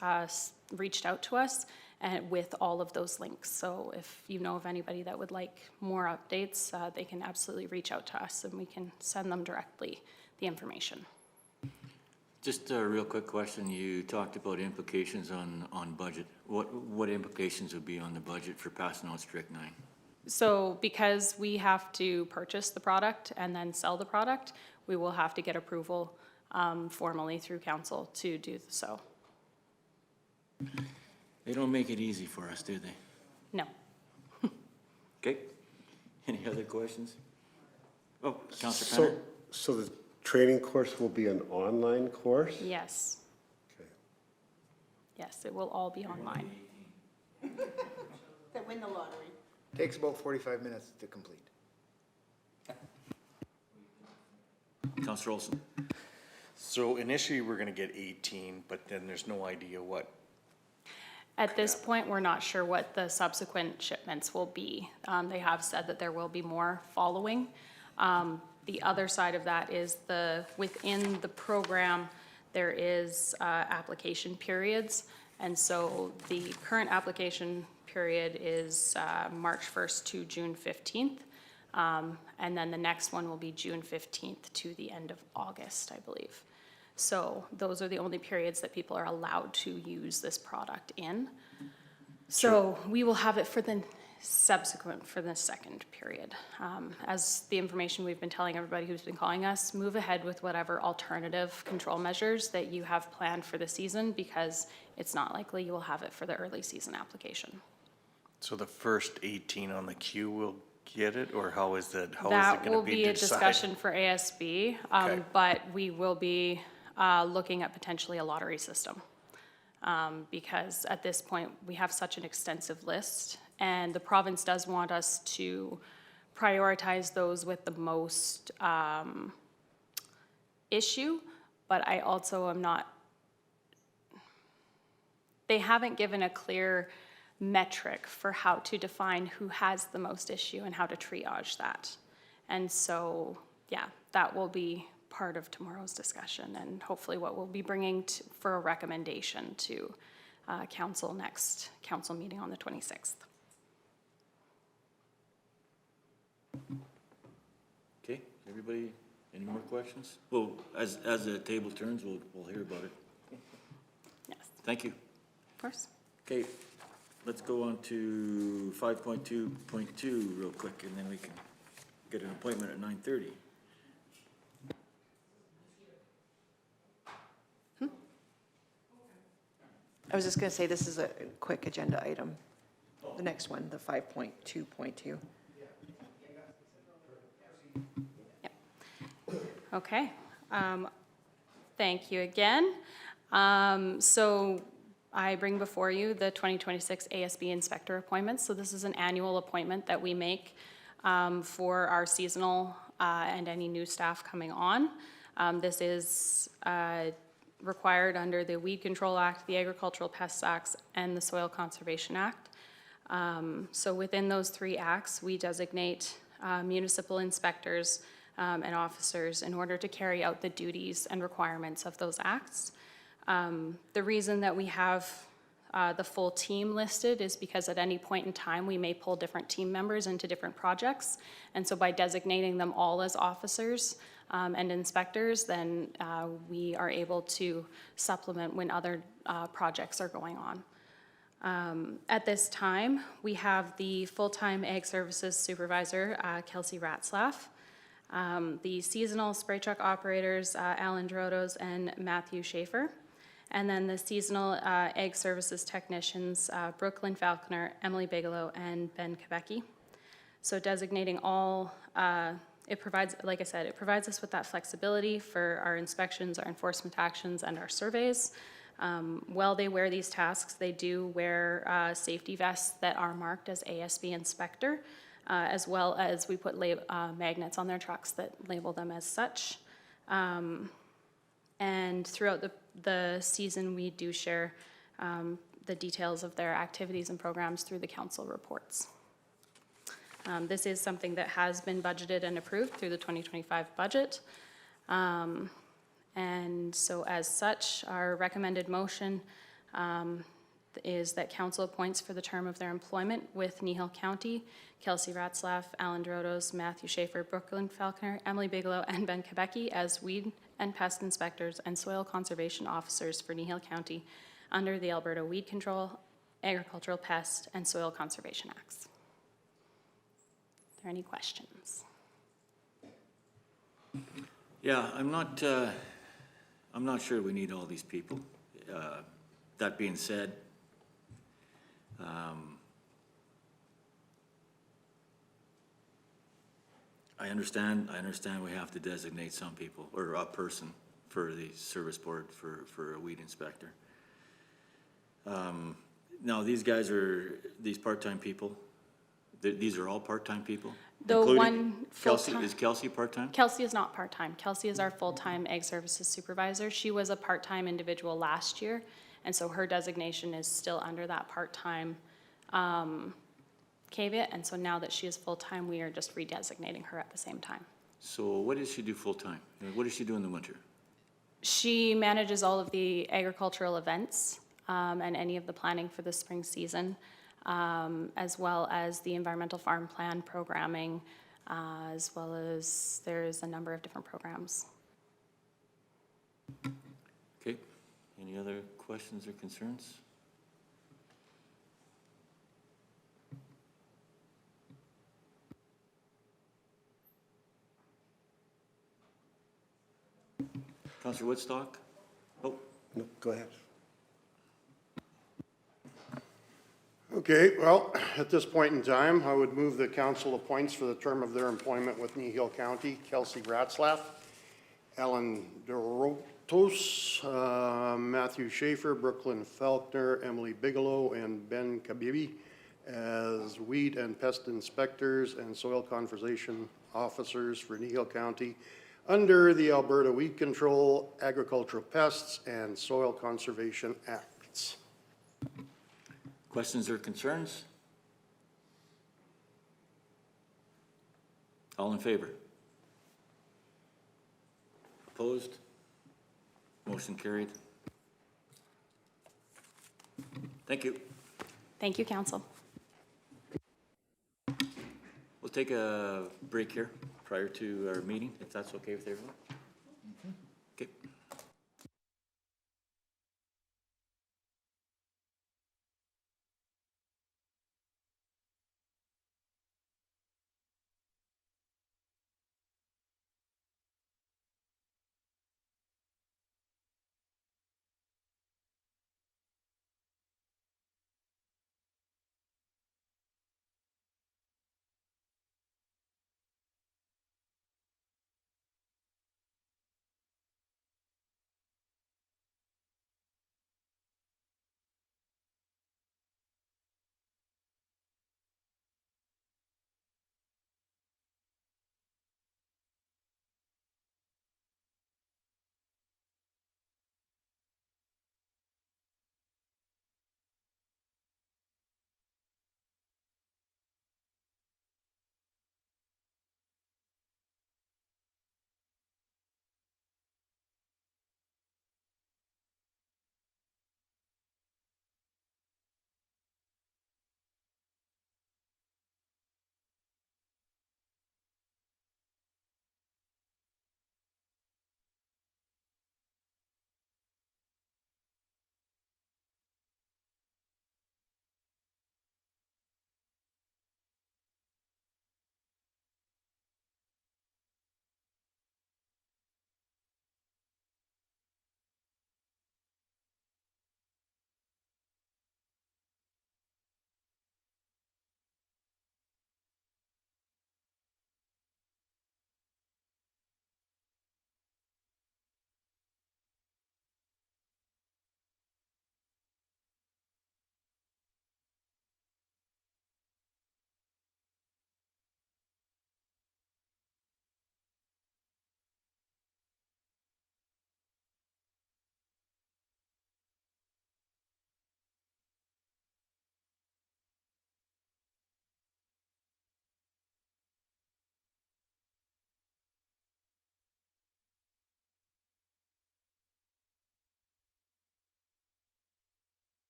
reached out to us and with all of those links. So if you know of anybody that would like more updates, they can absolutely reach out to us and we can send them directly the information. Just a real quick question. You talked about implications on budget. What implications would be on the budget for passing out strychnine? So because we have to purchase the product and then sell the product, we will have to get approval formally through council to do so. They don't make it easy for us, do they? No. Okay. Any other questions? Oh, Councillor Penner. So the training course will be an online course? Yes. Okay. Yes, it will all be online. That win the lottery. Takes about 45 minutes to complete. Councillor Olson. So initially, we're gonna get 18, but then there's no idea what. At this point, we're not sure what the subsequent shipments will be. They have said that there will be more following. The other side of that is within the program, there is application periods. And so the current application period is March 1st to June 15th. And then the next one will be June 15th to the end of August, I believe. So those are the only periods that people are allowed to use this product in. So we will have it for the second period. As the information we've been telling everybody who's been calling us, move ahead with whatever alternative control measures that you have planned for the season, because it's not likely you will have it for the early season application. So the first 18 on the queue will get it, or how is that? How is it That going to will be be a decided? discussion for ASB, Okay. but we will be looking at potentially a lottery system. Because at this point, we have such an extensive list, and the province does want us to prioritize those with the most issue, but I also am not, they haven't given a clear metric for how to define who has the most issue and how to triage that. And so, yeah, that will be part of tomorrow's discussion and hopefully what we'll be bringing for a recommendation to council next council meeting on the 26th. Okay, everybody Any more questions? Well, as the table turns, we'll hear about it. Yes, Thank you. of course. Okay, let's go on to 5.2.2 real quick, and then we can get an appointment at 9:30. I was just going to say, this is a quick agenda item. The next one, the 5.2.2. Okay, thank you again. So I bring before you the 2026 ASB Inspector Appointments. So this is an annual appointment that we make for our seasonal and any new staff coming on. This is required under the Weed Control Act, the Agricultural Pests Acts, and the Soil Conservation Act. So within those three acts, we designate municipal inspectors and officers in order to carry out the duties and requirements of those acts. The reason that we have the full team listed is because at any point in time, we may pull different team members into different projects. And so by designating them all as officers and inspectors, then we are able to supplement when other projects are going on. At this time, we have the full-time Ag Services Supervisor, Kelsey Ratzlaff, the seasonal spray truck operators, Alan Drodos and Matthew Schaefer, and then the seasonal Ag Services technicians, Brooklyn Falconer, Emily Bigelow, and Ben Kvecki. So designating all, it provides, like I said, it provides us with that flexibility for our inspections, our enforcement actions, and our surveys. While they wear these tasks, they do wear safety vests that are marked as ASB Inspector, as well as we put magnets on their trucks that label them as such. And throughout the season, we do share the details of their activities and programs through the council reports. This is something that has been budgeted and approved through the 2025 budget. And so as such, our recommended motion is that council appoints for the term of their employment with Kneehill County, Kelsey Ratzlaff, Alan Drodos, Matthew Schaefer, Brooklyn Falconer, Emily Bigelow, and Ben Kvecki as weed and pest inspectors and soil conservation officers for Kneehill County under the Alberta Weed Control, Agricultural Pest, and Soil Conservation Acts. Are there any questions? Yeah, I'm not sure we need all these people. That being said, I understand we have to designate some people, or a person for the service board for a weed inspector. Now, these guys are, these part-time people, these are all part-time people? The including one Kelsey, full-time- is Kelsey part-time? Kelsey is not part-time. Kelsey is our full-time Ag Services Supervisor. She was a part-time individual last year, and so her designation is still under that part-time caveat, and so now that she is full-time, we are just redesignating her at the same time. So what does she do full-time? What does she do in the winter? She manages all of the agricultural events and any of the planning for the spring season, as well as the environmental farm plan programming, as well as there's a number of different programs. Okay, any other questions or concerns? Councillor Woodstock? Oh, No, go ahead. Okay, well, at this point in time, I would move the council appoints for the term of their employment with Kneehill County, Kelsey Ratzlaff, Alan Dorotos, Matthew Schaefer, Brooklyn Falconer, Emily Bigelow, and Ben Kabibi as weed and pest inspectors and soil conservation officers for Kneehill County under the Alberta Weed Control, Agricultural Pests, and Soil Conservation Acts. questions or concerns? All in favor? Opposed? Motion carried. Thank you. Thank you, Council. We'll take a break here. prior to our meeting, if that's okay with everyone? Okay.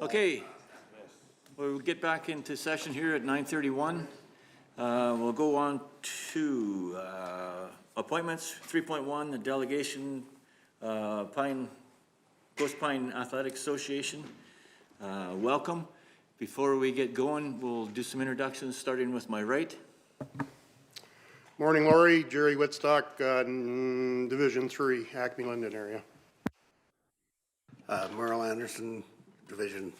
Okay, we'll get back into session here at 9:31. We'll go on to appointments, 3.1, the delegation, Ghost Pine Athletic Association. Welcome. Before we get going, we'll do some introductions, starting with my right. Morning, Lori. Jerry Whitstock, Division 3, Acme, Linden area. Merle Anderson, Division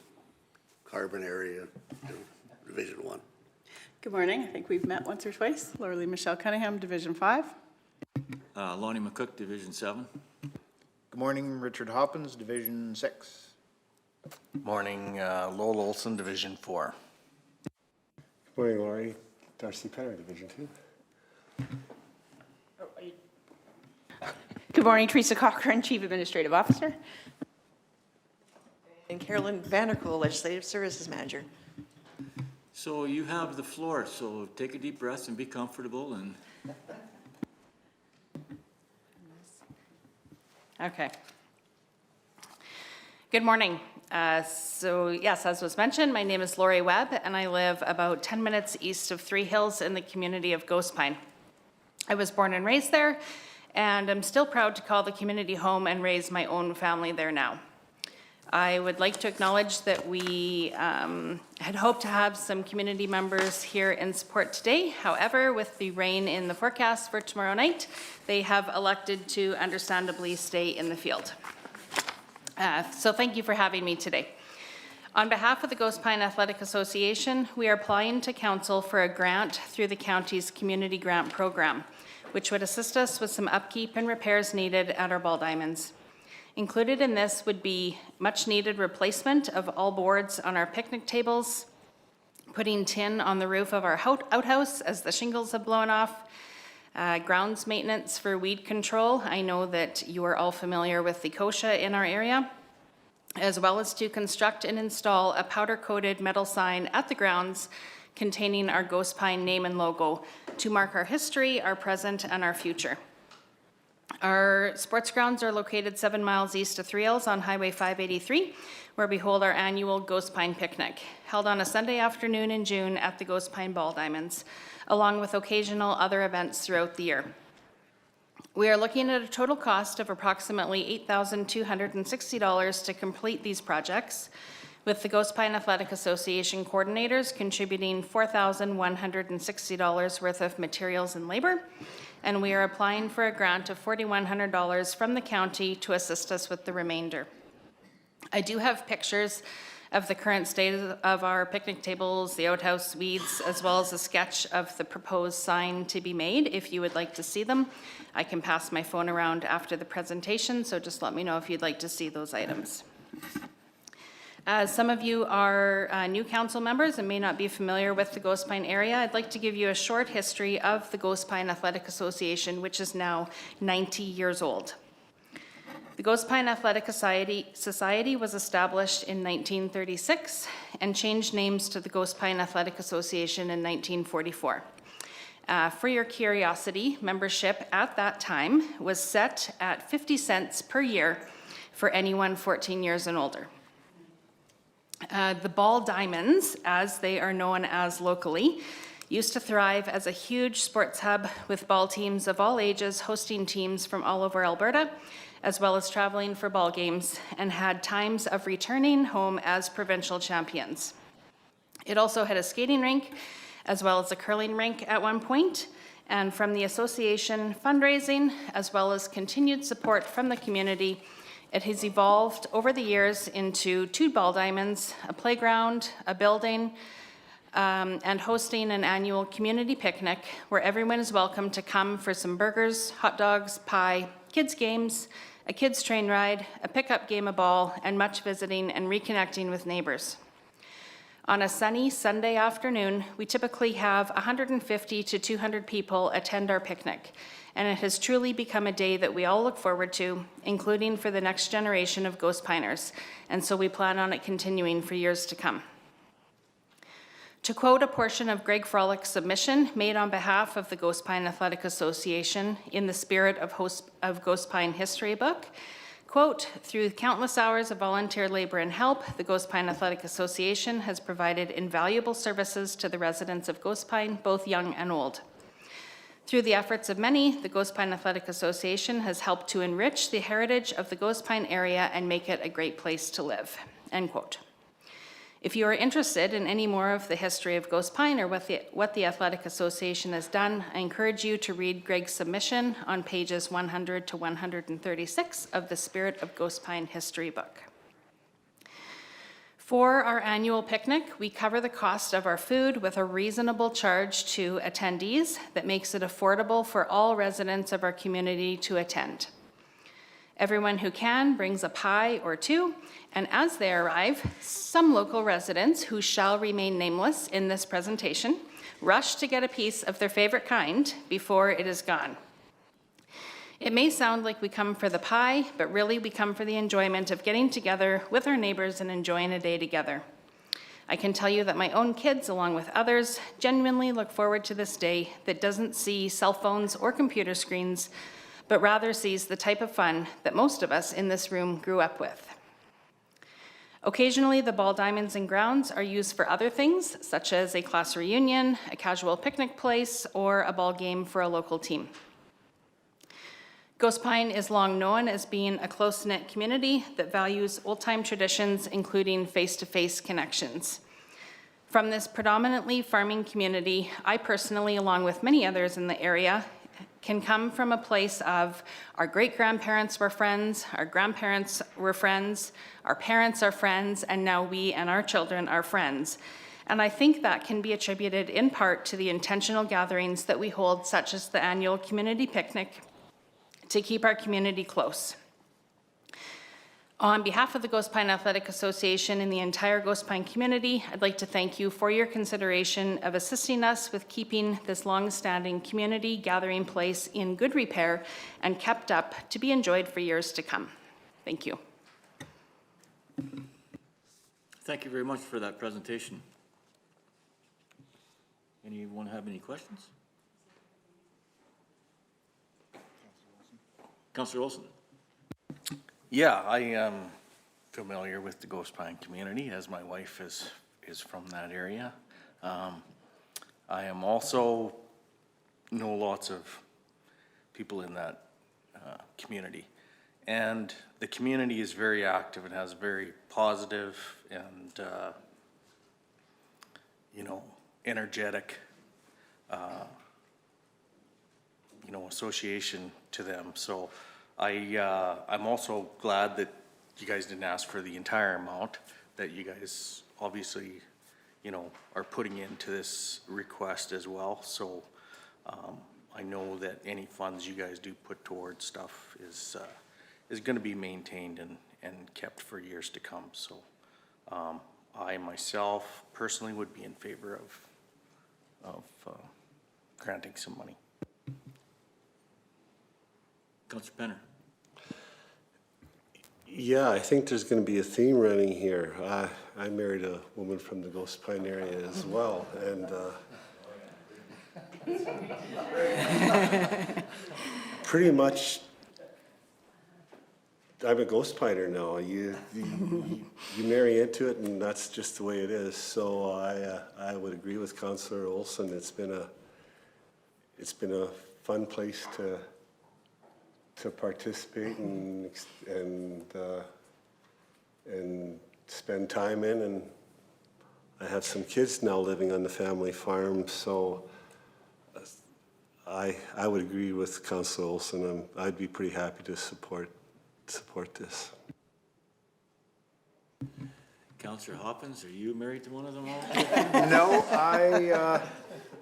Carbon area, Division 1. Good morning. I think we've met once or twice. Laura Michelle Cunningham, Division 5. Lonnie McCook, Division 7. Good morning, Richard Hoppins, Division 6. Morning, Lowell Olson, Division 4. Morning, Laurie. Darcy Penner, Division 2. Good morning, Teresa Cochran, Chief Administrative Officer. And Carolyn Vanderkool, Legislative Services Manager. So you have the floor, so take a deep breath and be comfortable and Okay. Good morning. So yes, as was mentioned, my name is Lori Webb, and I live about 10 minutes east of Three Hills in the community of Ghost Pine. I was born and raised there, and I'm still proud to call the community home and raise my own family there now. I would like to acknowledge that we had hoped to have some community members here in support today. However, with the rain in the forecast for tomorrow night, they have elected to understandably stay in the field. So thank you for having me today. On behalf of the Ghost Pine Athletic Association, we are applying to Council for a grant through the county's Community Grant Program, which would assist us with some upkeep and repairs needed at our ball diamonds. Included in this would be much needed replacement of all boards on our picnic tables, putting tin on the roof of our outhouse as the shingles have blown off, grounds maintenance for weed control. I know that you are all familiar with the kochia in our area, as well as to construct and install a powder-coated metal sign at the grounds containing our Ghost Pine name and logo to mark our history, our present, and our future. Our sports grounds are located 7 miles east of Three Hills on Highway 583, where we hold our annual Ghost Pine Picnic, held on a Sunday afternoon in June at the Ghost Pine Ball Diamonds, along with occasional other events throughout the year. We are looking at a total cost of approximately $8,260 to complete these projects, with the Ghost Pine Athletic Association coordinators contributing $4,160 worth of materials and labor, and we are applying for a grant of $4,100 from the county to assist us with the remainder. I do have pictures of the current state of our picnic tables, the outhouse weeds, as well as a sketch of the proposed sign to be made. If you would like to see them, I can pass my phone around after the presentation, so just let me know if you'd like to see those items. As some of you are new council members and may not be familiar with the Ghost Pine area, I'd like to give you a short history of the Ghost Pine Athletic Association, which is now 90 years old. The Ghost Pine Athletic Society was established in 1936 and changed names to the Ghost Pine Athletic Association in 1944. For your curiosity, membership at that time was set at 50 cents per year for anyone 14 years and older. The Ball Diamonds, as they are known as locally, used to thrive as a huge sports hub with ball teams of all ages hosting teams from all over Alberta, as well as traveling for ball games, and had times of returning home as provincial champions. It also had a skating rink, as well as a curling rink at one point, and from the association fundraising, as well as continued support from the community, it has evolved over the years into 2 ball diamonds, a playground, a building, and hosting an annual community picnic where everyone is welcome to come for some burgers, hot dogs, pie, kids' games, a kids' train ride, a pickup game of ball, and much visiting and reconnecting with neighbors. On a sunny Sunday afternoon, we typically have 150 to 200 people attend our picnic, and it has truly become a day that we all look forward to, including for the next generation of Ghost Piners, and so we plan on it continuing for years to come. To quote a portion of Greg Frolick's submission made on behalf of the Ghost Pine Athletic Association in the spirit of Ghost Pine History Book, quote, Quote, "Through countless hours of volunteer labor and help, the Ghost Pine Athletic Association has provided invaluable services to the residents of Ghost Pine, both young and old. Through the efforts of many, the Ghost Pine Athletic Association has helped to enrich the heritage of the Ghost Pine area and make it a great place to live." End quote. If you are interested in any more of the history of Ghost Pine or what the Athletic Association has done, I encourage you to read Greg's submission on pages 100 to 136 of the Spirit of Ghost Pine history book. For our annual picnic, we cover the cost of our food with a reasonable charge to attendees that makes it affordable for all residents of our community to attend. Everyone who can brings a pie or two, and as they arrive, some local residents, who shall remain nameless in this presentation, rush to get a piece of their favorite kind before it is gone. It may sound like we come for the pie, but really we come for the enjoyment of getting together with our neighbors and enjoying a day together. I can tell you that my own kids, along with others, genuinely look forward to this day that doesn't see cell phones or computer screens, but rather sees the type of fun that most of us in this room grew up with. Occasionally, the ball diamonds and grounds are used for other things, such as a class reunion, a casual picnic place, or a ball game for a local team. Ghost Pine is long known as being a close-knit community that values old-time traditions, including face-to-face connections. From this predominantly farming community, I personally, along with many others in the area, can come from a place of our great-grandparents were friends, our grandparents were friends, our parents are friends, and now we and our children are friends. And I think that can be attributed in part to the intentional gatherings that we hold, such as the annual community picnic, to keep our community close. On behalf of the Ghost Pine Athletic Association and the entire Ghost Pine community, I'd like to thank you for your consideration of assisting us with keeping this long-standing community gathering place in good repair and kept up to be enjoyed for years to come. Thank you. Thank you very much for that presentation. Anyone have any questions? Councillor Olson. Yeah, I am familiar with the Ghost Pine community, as my wife is from that area. I am also know lots of people in that community. And the community is very active and has very positive and, energetic, association to them. So I'm also glad that you guys didn't ask for the entire amount that you guys obviously, are putting into this request as well. So I know that any funds you guys do put towards stuff is going to be maintained and kept for years to come. So I myself personally would be in favor of granting some money. Councillor Penner. Yeah, I think there's going to be a theme running here. I married a woman from the Ghost Pine area as well, and pretty much I'm a Ghost Piner now. You marry into it, and that's just the way it is. So I would agree with Councillor Olson. It's been a fun place to participate and spend time in, and I have some kids now living on the family farm, so I would agree with Councillor Olson. I'd be pretty happy to support this. Councillor Hoppins, are you married to one of them all? No,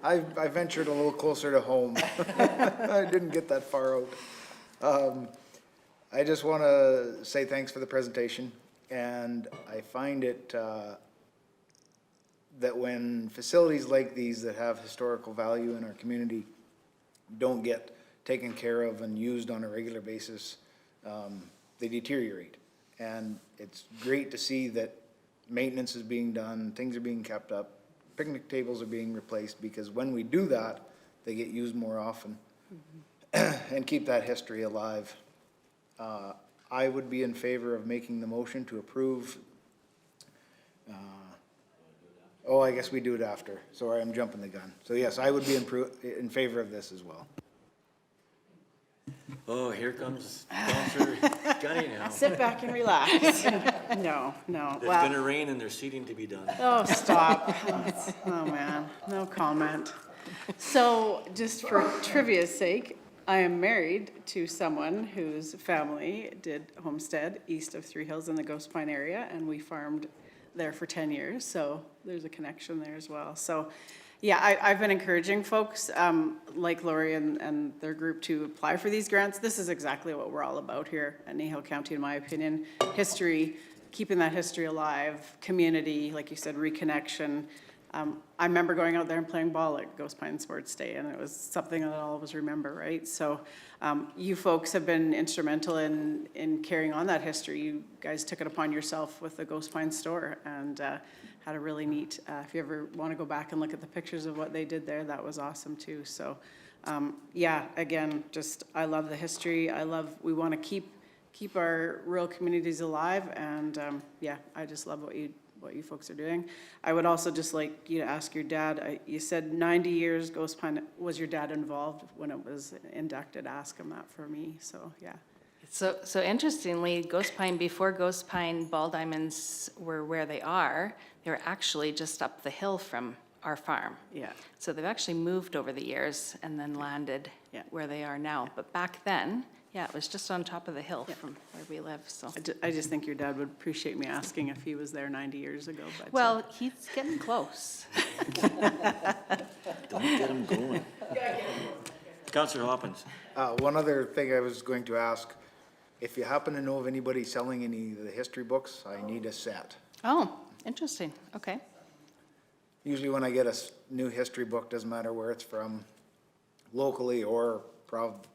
I ventured a little closer to home. I didn't get that far out. I just want to say thanks for the presentation, and I find it that when facilities like these that have historical value in our community don't get taken care of and used on a regular basis, they deteriorate. And it's great to see that maintenance is being done, things are being kept up, picnic tables are being replaced, because when we do that, they get used more often and keep that history alive. I would be in favor of making the motion to approve. Oh, I guess we do it after. Sorry, I'm jumping the gun. So yes, I would be in favor of this as well. Oh, here comes Counselor Gunny now. Sit back and relax. No. It's Well, gonna rain and there's seating to be done. oh, stop. Oh, man, no comment. So just for trivia's sake, I am married to someone whose family did homestead east of Three Hills in the Ghost Pine area, and we farmed there for 10 years, so there's a connection there as well. So, yeah, I've been encouraging folks, like Lori and their group, to apply for these grants. This is exactly what we're all about here at Kneehill County, in my opinion. History, keeping that history alive, community, like you said, reconnection. I remember going out there and playing ball at Ghost Pine Sports Day, and it was something that I'll always remember, right? So you folks have been instrumental in carrying on that history. You guys took it upon yourself with the Ghost Pine store, and had a really neat, if you ever want to go back and look at the pictures of what they did there, that was awesome too. So yeah, again, just I love the history. We want to keep our rural communities alive, and yeah, I just love what you folks are doing. I would also just like you to ask your dad, you said 90 years Ghost Pine, was your dad involved when it was inducted? Ask him that for me, so yeah. So interestingly, Ghost Pine, before Ghost Pine ball diamonds were where they were actually just up the hill from our farm. Yeah. So they've actually moved over the years and then landed where they are now. But back then, yeah, it was just on top of the hill from where we live, so. I just think your dad would appreciate me asking if he was there 90 years ago, but. Well, he's getting close. Don't get him going. Counselor Hoppins. One other thing I was going to ask, if you happen to know of anybody selling any of the history books, I need a set. Oh, interesting, okay. Usually when I get a new history book, doesn't matter where it's from, locally or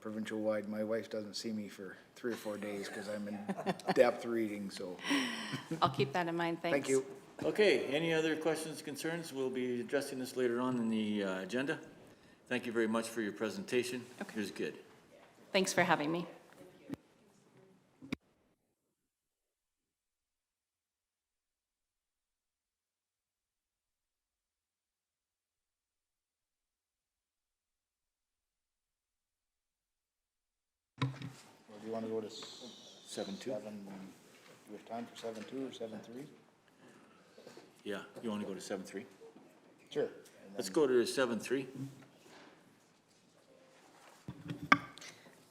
provincial wide, my wife doesn't see me for 3 or 4 days because I'm in depth reading, so. I'll keep that in mind, thanks. Thank you. Okay, any other questions, concerns? We'll be addressing this later on in the agenda. Thank you very much for your presentation. Okay. It was good. Thanks for having me. Or do you want to go to 7-2? do we have time for 7-2 or 7-3? Yeah, you want to go to 7-3? Sure. Let's go to 7-3.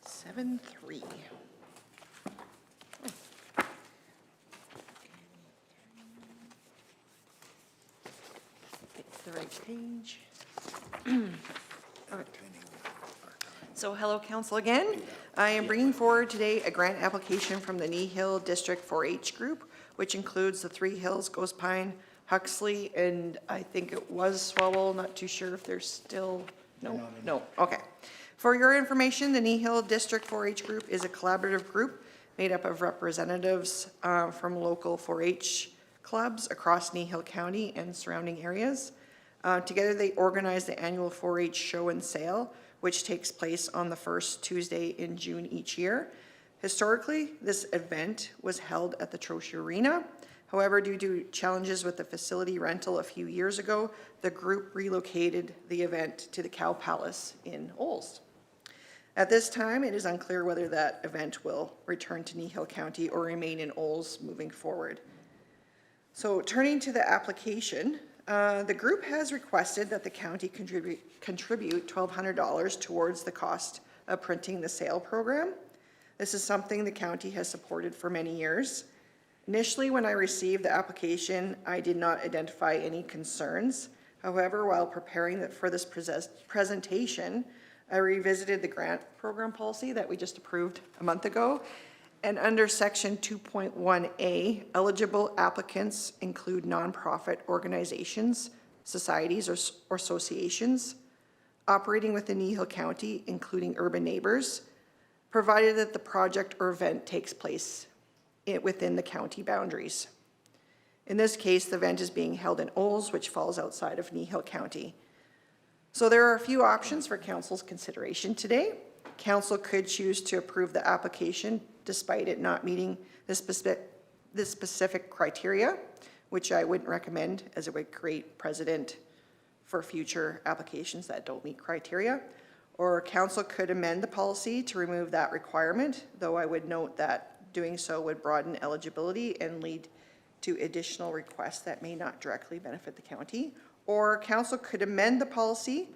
7-3. Pick the right page. All right. So hello, council again. I am bringing forward today a grant application from the Kneehill District 4-H group, which includes the Three Hills, Ghost Pine, Huxley, and I think it was Swalwell, not too sure if there's still, no, okay. For your information, the Kneehill District 4-H group is a collaborative group made up of representatives from local 4-H clubs across Kneehill County and surrounding areas. Together they organize the annual 4-H show and sale, which takes place on the first Tuesday in June each year. Historically, this event was held at the Troche Arena. However, due to challenges with the facility rental a few years ago, the group relocated the event to the Cow Palace in Olds. At this time, it is unclear whether that event will return to Kneehill County or remain in Olds moving forward. So turning to the application, the group has requested that the county contribute $1,200 towards the cost of printing the sale program. This is something the county has supported for many years. Initially, when I received the application, I did not identify any concerns. However, while preparing for this presentation, I revisited the grant program policy that we just approved a month ago. And under section 2.1A, eligible applicants include nonprofit organizations, societies or associations operating within Kneehill County, including urban neighbors, provided that the project or event takes place within the county boundaries. In this case, the event is being held in Olds, which falls outside of Kneehill County. So there are a few options for council's consideration today. Council could choose to approve the application despite it not meeting this specific criteria, which I wouldn't recommend, as it would create precedent for future applications that don't meet criteria. Or council could amend the policy to remove that requirement, though I would note that doing so would broaden eligibility and lead to additional requests that may not directly benefit the county. Or council could amend the policy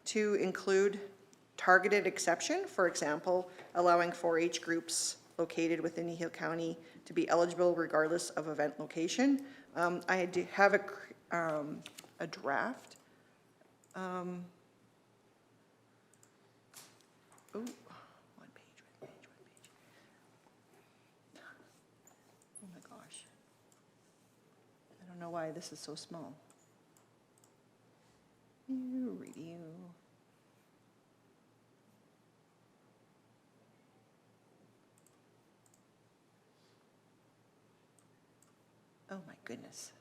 to include targeted exception, for example, allowing 4-H groups located within Kneehill County to be eligible regardless of event location. I do have a draft. Oh, one page. Oh my gosh. I don't know why this is so small. Review. Oh my goodness.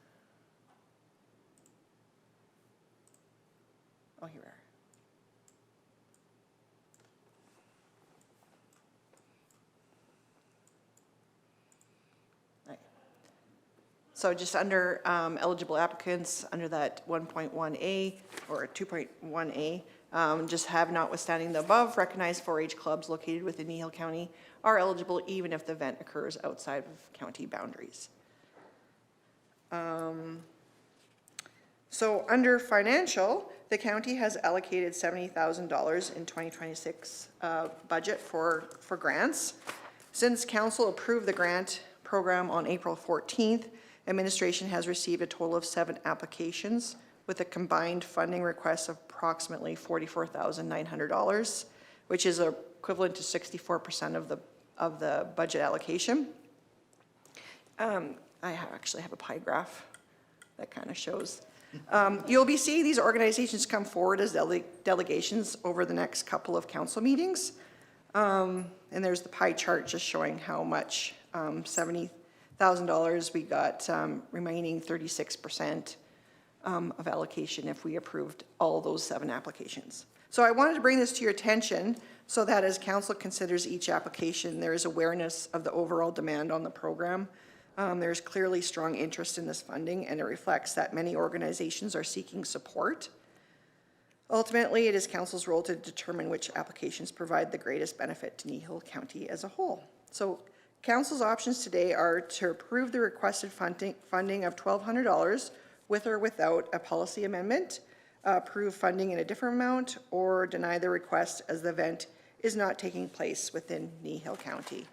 Oh, here we are. Right. So just under eligible applicants, under that 1.1A or 2.1A, just have notwithstanding the above, recognized 4-H clubs located within Kneehill County are eligible even if the event occurs outside of county boundaries. So under financial, the county has allocated $70,000 in 2026 budget for grants. Since council approved the grant program on April 14th, administration has received a total of 7 applications with a combined funding request of approximately $44,900, which is equivalent to 64% of the budget allocation. I actually have a pie graph that kind of shows. You'll be seeing these organizations come forward as delegations over the next couple of council meetings. And there's the pie chart just showing how much, $70,000 we got, remaining 36% of allocation if we approved all those 7 applications. So I wanted to bring this to your attention so that as council considers each application, there is awareness of the overall demand on the program. There's clearly strong interest in this funding, and it reflects that many organizations are seeking support. Ultimately, it is council's role to determine which applications provide the greatest benefit to Kneehill County as a whole. So council's options today are to approve the requested funding of $1,200 with or without a policy amendment, approve funding in a different amount, or deny the request as the event is not taking place within Kneehill County.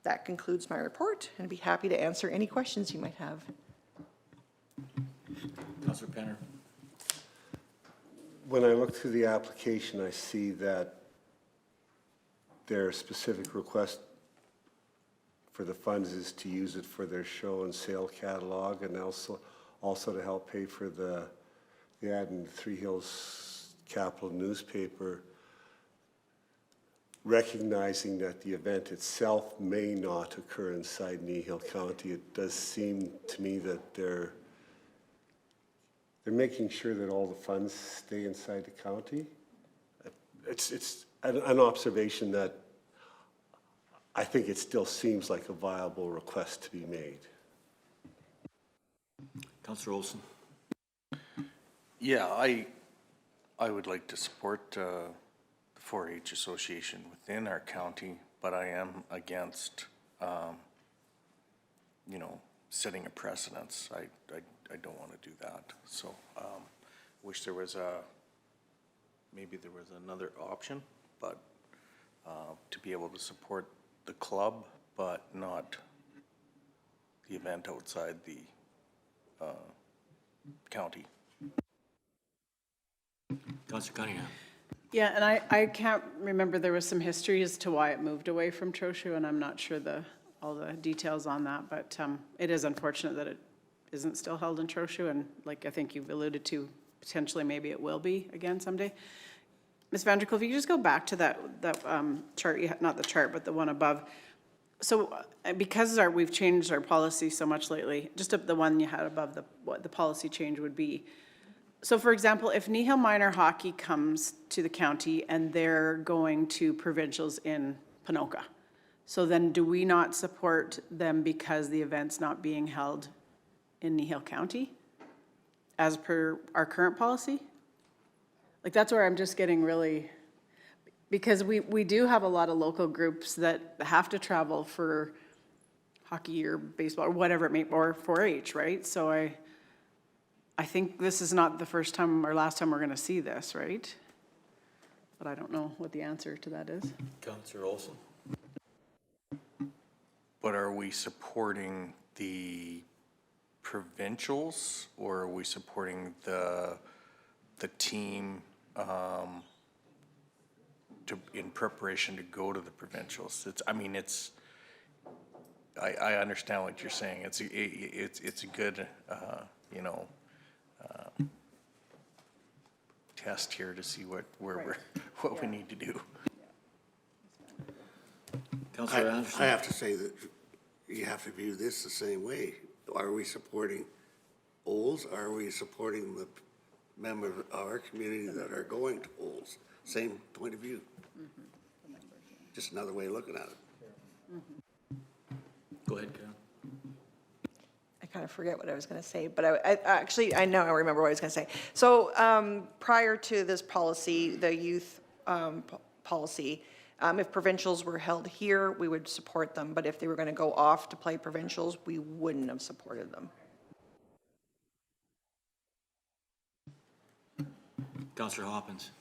That concludes my report, and I'd be happy to answer any questions you might have. Councillor Penner. When I look through the application, I see that their specific request for the funds is to use it for their show and sale catalog, and also to help pay for the ad in the Three Hills Capital newspaper, recognizing that the event itself may not occur inside Kneehill County. It does seem to me that they're making sure that all the funds stay inside the county. It's an observation that I think it still seems like a viable request to be made. Councillor Olson. Yeah, I would like to support the 4-H association within our county, but I am against, setting a precedence. I don't want to do that. So, wish there was maybe there was another option, but to be able to support the club, but not the event outside the county. Councillor Cunningham. Yeah, and I can't remember, there was some history as to why it moved away from Trochu, and I'm not sure all the details on that, but it is unfortunate that it isn't still held in Trochu, and like I think you've alluded to, potentially maybe it will be again someday. Ms. Vanderkool, if you could just go back to that chart, not the chart, but the one above. So because we've changed our policy so much lately, just the one you had above what the policy change would be. So for example, if Kneehill Minor Hockey comes to the county and they're going to provincials in Ponoka, So then do we not support them because the event's not being held in Kneehill County as per our current policy? Like, that's where I'm just getting really, because we do have a lot of local groups that have to travel for hockey or baseball or whatever it may, or 4-H, right? So I think this is not the first time or last time we're gonna see this, right? But I don't know what the answer to that is. Councillor Olson? But are we supporting the provincials, or are we supporting the team in preparation to go to the provincials? I understand what you're saying. It's a good, test here to see what we need to do. Councillor Anderson? I have to say that you have to view this the same way. Are we supporting Olds? Are we supporting the members of our community that are going to Olds? Same point of view. Just another way of looking at it. Go ahead, Karen. I kind of forget what I was going to say, but I know I remember what I was going to say. So prior to this policy, the youth policy, if provincials were held here, we would support them, but if they were going to go off to play provincials, we wouldn't have supported them. Councillor Hoppins?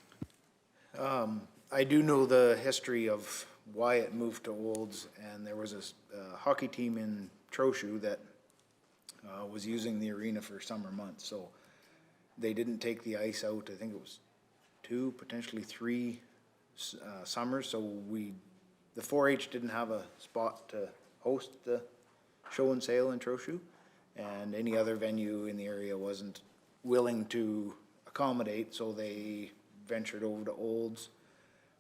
I do know the history of why it moved to Olds, and there was a hockey team in Trochu that was using the arena for summer months, so they didn't take the ice out. I think it was 2, potentially 3 summers, so the 4-H didn't have a spot to host the show and sale in Trochu, and any other venue in the area wasn't willing to accommodate, so they ventured over to Olds.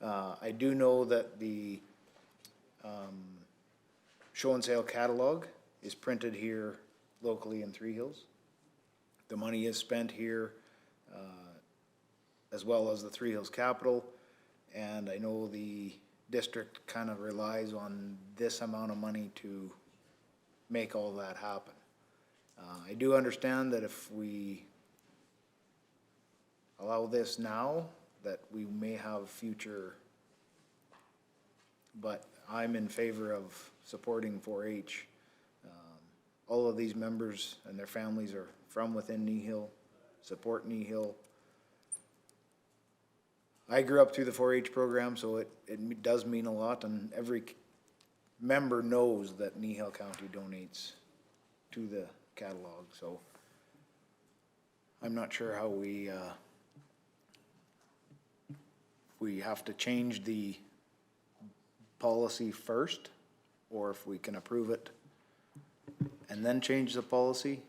I do know that the show and sale catalog is printed here locally in Three Hills. The money is spent here, as well as the Three Hills Capital, and I know the district kind of relies on this amount of money to make all that happen. I do understand that if we allow this now, that we may have future, but I'm in favor of supporting 4-H. All of these members and their families are from within Kneehill, support Kneehill. I grew up through the 4-H program, so it does mean a lot, and every member knows that Kneehill County donates to the catalog, so I'm not sure how we have to change the policy first, or if we can approve it and then change the policy.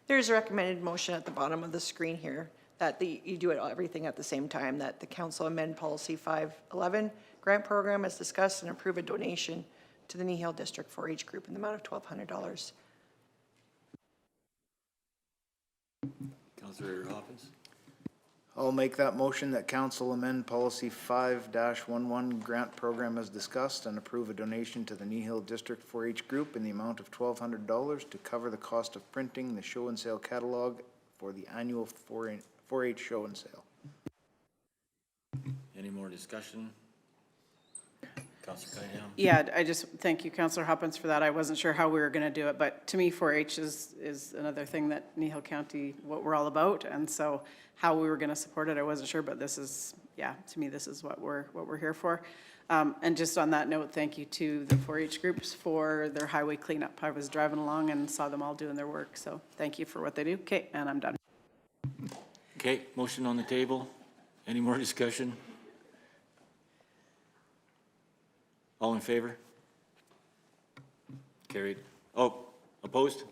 There's a recommended motion at the bottom of the screen here that you do everything at the same time, that the council amend policy 511 grant program as discussed and approve a donation to the Kneehill District 4-H group in the amount of $1,200. Councillor Hoppins? I'll make that motion that council amend policy 5-11 grant program as discussed and approve a donation to the Kneehill District 4-H group in the amount of $1,200 to cover the cost of printing the show and sale catalog for the annual 4-H show and sale. Any more discussion? Councillor Cunningham? Yeah, I just, thank you, Councillor Hoppins, for that. I wasn't sure how we were gonna do it, but to me, 4-H is another thing that Kneehill County, what we're all about, and so how we were gonna support it, I wasn't sure, but this is, yeah, to me, this is what we're here for. And just on that note, thank you to the 4-H groups for their highway cleanup. I was driving along and saw them all doing their work, so thank you for what they do. Okay, and I'm done. Okay, motion on the table. Any more discussion? All in favor? Carried. Oh, opposed?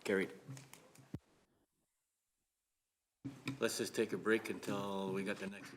Carried. Let's just take a break until we got the next.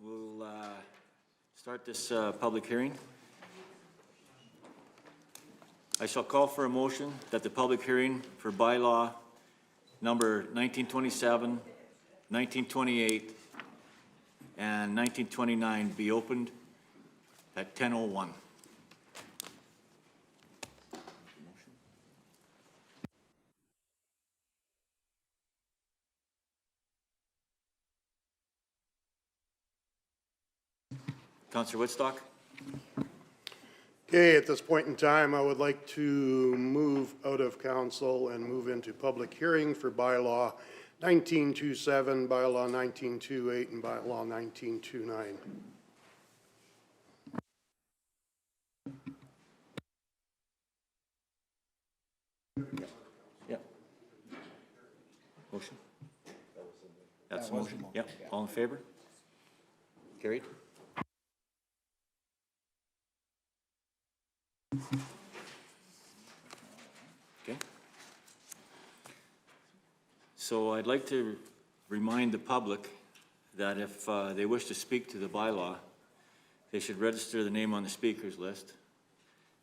we'll start this public hearing. I shall call for a motion that the public hearing for bylaw number 1927, 1928, and 1929 be opened at 10:01. Councillor Woodstock? Okay, at this point in time, I would like to move out of council and move into public hearing for bylaw 1927, bylaw 1928, and bylaw 1929. Yep. Motion? That's the motion? Yep. All in favor? Carried? Okay. So I'd like to remind the public that if they wish to speak to the bylaw, they should register the name on the speakers list.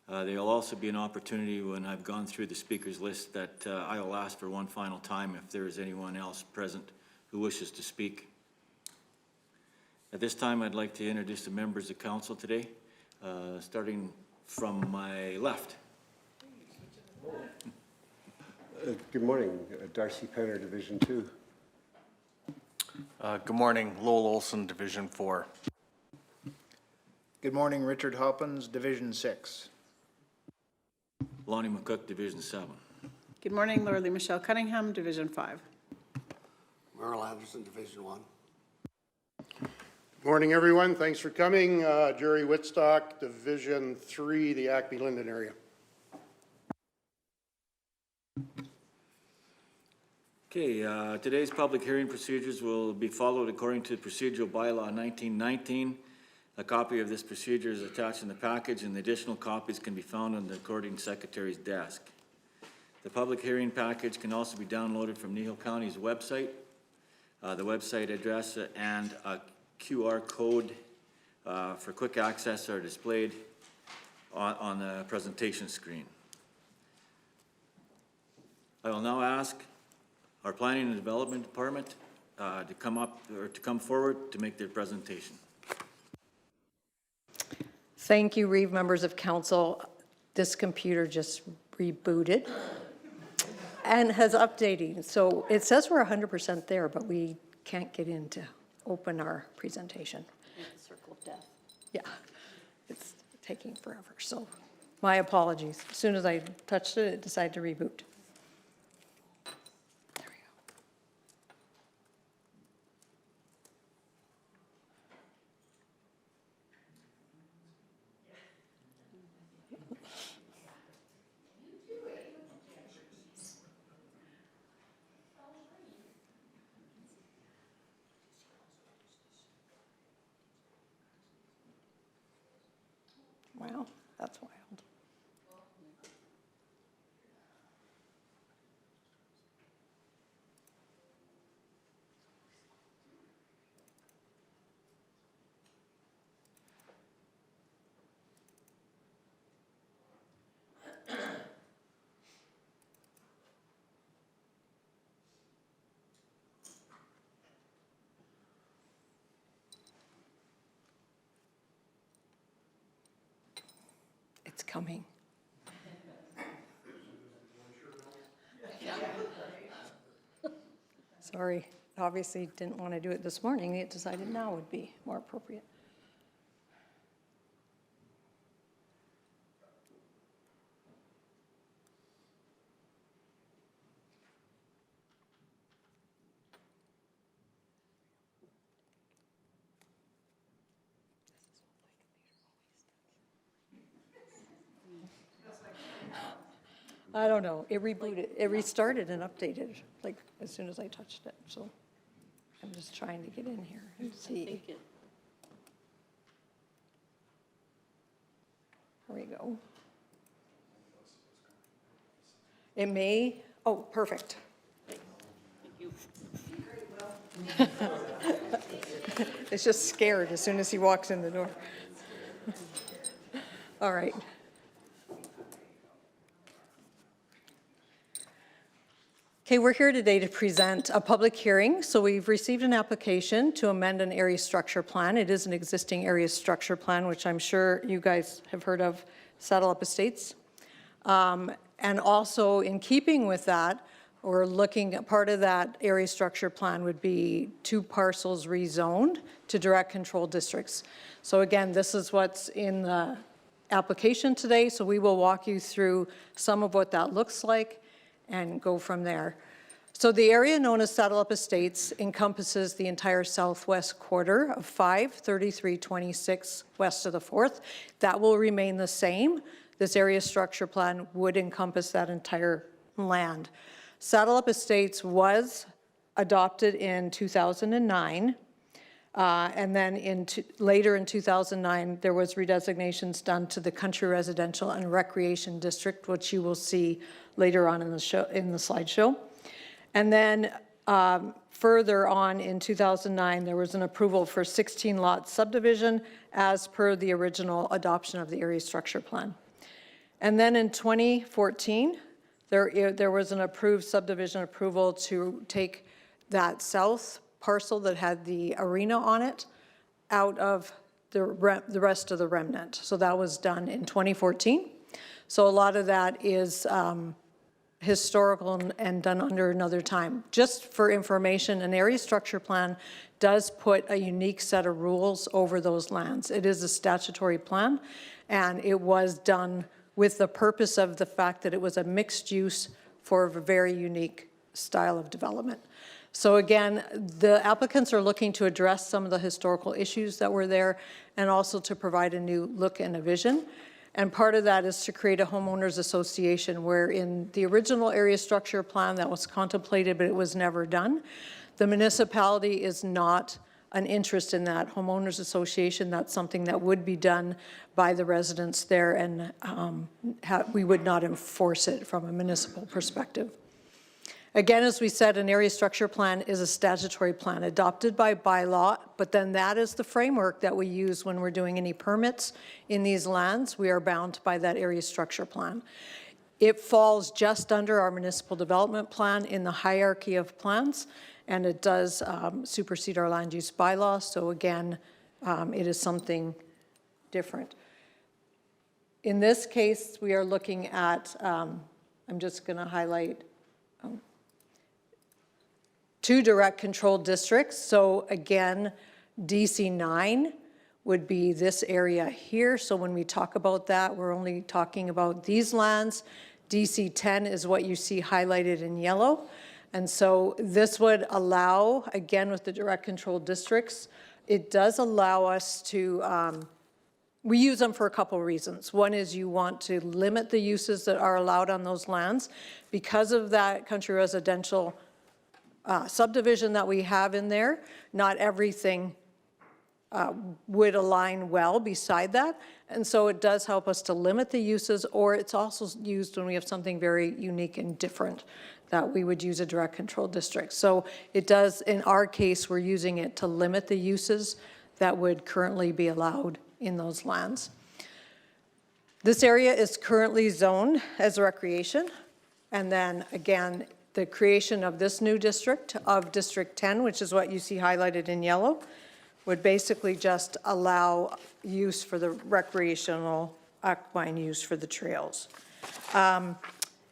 There'll also be an opportunity when I've gone through the speakers list that I will ask for one final time if there is anyone else present who wishes to speak. At this time, I'd like to introduce the members of council today, starting from my left. Good morning, Darcy Penner, Division 2. Good morning, Lowell Olson, Division 4. Good morning, Richard Hoppins, Division 6. Lonnie McCook, Division 7. Good morning, Lorelei Michelle Cunningham, Division 5. Merle Anderson, Division 1. Morning, everyone. Thanks for coming. Jerry Whitstock, Division 3, the Acme-Linden area. Okay, today's public hearing procedures will be followed according to procedural bylaw 1919. A copy of this procedure is attached in the package, and the additional copies can be found on the recording secretary's desk. The public hearing package can also be downloaded from Kneehill County's website. The website address and a QR code for quick access are displayed on the presentation screen. I will now ask our Planning and Development Department to come forward to make their presentation. Thank you, Reeve, members of council. This computer just rebooted and has updated. So it says we're 100% there, but we can't get in to open our presentation. Circle of death. Yeah, it's taking forever. So my apologies. As soon as I touched it, it decided to reboot. There we go. Wow, that's wild. It's coming. Sorry, obviously didn't want to do it this morning. It decided now would be more appropriate. I don't know. It rebooted, it restarted and updated, like, as soon as I touched it, so I'm just trying to get in here and see. There we go. It may, oh, perfect. Thank you. It's just scared as soon as he walks in the door. All right. Okay, we're here today to present a public hearing. So we've received an application to amend an area structure plan. It is an existing area structure plan, which I'm sure you guys have heard of, Saddle Up Estates. And also in keeping with that, we're looking at part of that area structure plan would be 2 parcels rezoned to direct control districts. So again, this is what's in the application today. So we will walk you through some of what that looks like and go from there. So the area known as Saddle Up Estates encompasses the entire southwest quarter of 53326 west of the 4th. That will remain the same. This area structure plan would encompass that entire land. Saddle Up Estates was adopted in 2009. And then later in 2009, there was redesignations done to the Country Residential and Recreation District, which you will see later on in the slideshow. And then further on in 2009, there was an approval for 16-lot subdivision as per the original adoption of the area structure plan. And then in 2014, there was an approved subdivision approval to take that south parcel that had the arena on it out of the rest of the remnant. So that was done in 2014. So a lot of that is historical and done under another time. Just for information, an area structure plan does put a unique set of rules over those lands. It is a statutory plan, and it was done with the purpose of the fact that it was a mixed use for a very unique style of development. So again, the applicants are looking to address some of the historical issues that were there and also to provide a new look and a vision. And part of that is to create a homeowners association where in the original area structure plan that was contemplated, but it was never done. The municipality is not an interest in that homeowners association. That's something that would be done by the residents there, and we would not enforce it from a municipal perspective. Again, as we said, an area structure plan is a statutory plan adopted by bylaw, but then that is the framework that we use when we're doing any permits in these lands. We are bound by that area structure plan. It falls just under our municipal development plan in the hierarchy of plans, and it does supersede our land use bylaw. So again, it is something different. In this case, we are looking at, I'm just going to highlight 2 direct control districts. So again, DC 9 would be this area here. So when we talk about that, we're only talking about these lands. DC 10 is what you see highlighted in yellow. And so this would allow, again, with the direct control districts, it does allow us to, we use them for a couple of reasons. One is you want to limit the uses that are allowed on those lands. Because of that country residential subdivision that we have in there, not everything would align well beside that. And so it does help us to limit the uses, or it's also used when we have something very unique and different that we would use a direct control district. So it does, in our case, we're using it to limit the uses that would currently be allowed in those lands. This area is currently zoned as recreation. And then again, the creation of this new district of District 10, which is what you see highlighted in yellow, would basically just allow use for the recreational equine use for the trails.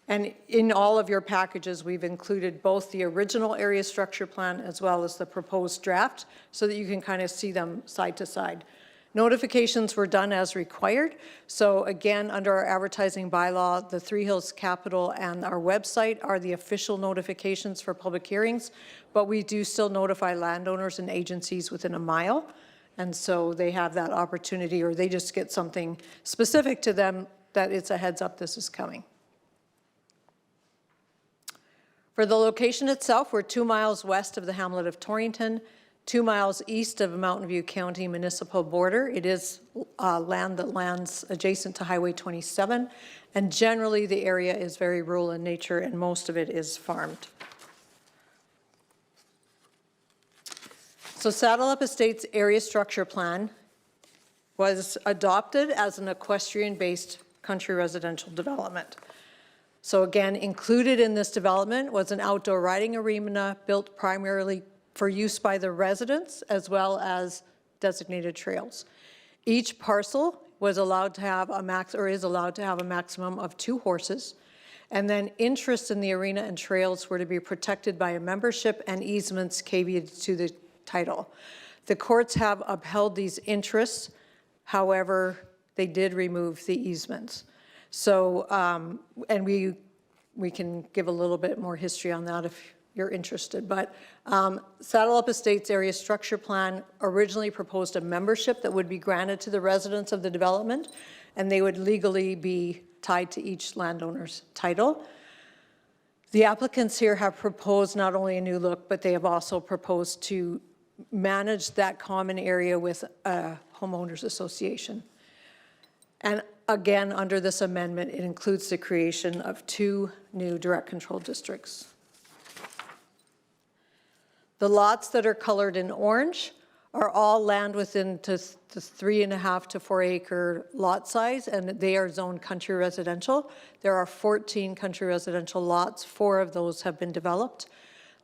And in all of your packages, we've included both the original area structure plan as well as the proposed draft so that you can kind of see them side to side. Notifications were done as required. So again, under our advertising bylaw, the Three Hills Capital and our website are the official notifications for public hearings, but we do still notify landowners and agencies within a mile. And so they have that opportunity, or they just get something specific to them that it's a heads up this is coming. For the location itself, we're 2 miles west of the hamlet of Torrington, 2 miles east of Mountain View County municipal border. It is land that lands adjacent to Highway 27, and generally the area is very rural in nature and most of it is farmed. So Saddle Up Estates Area Structure Plan was adopted as an equestrian-based country residential development. So again, included in this development was an outdoor riding arena built primarily for use by the residents as well as designated trails. Each parcel was allowed to have is allowed to have a maximum of 2 horses. And then interest in the arena and trails were to be protected by a membership and easements caveated to the title. The courts have upheld these interests. However, they did remove the easements. So, and we can give a little bit more history on that if you're interested. But Saddle Up Estates Area Structure Plan originally proposed a membership that would be granted to the residents of the development, and they would legally be tied to each landowner's title. The applicants here have proposed not only a new look, but they have also proposed to manage that common area with a homeowners association. And again, under this amendment, it includes the creation of 2 new direct control districts. The lots that are colored in orange are all land within the 3.5 to 4 acre lot size, and they are zoned country residential. There are 14 country residential lots. 4 of those have been developed.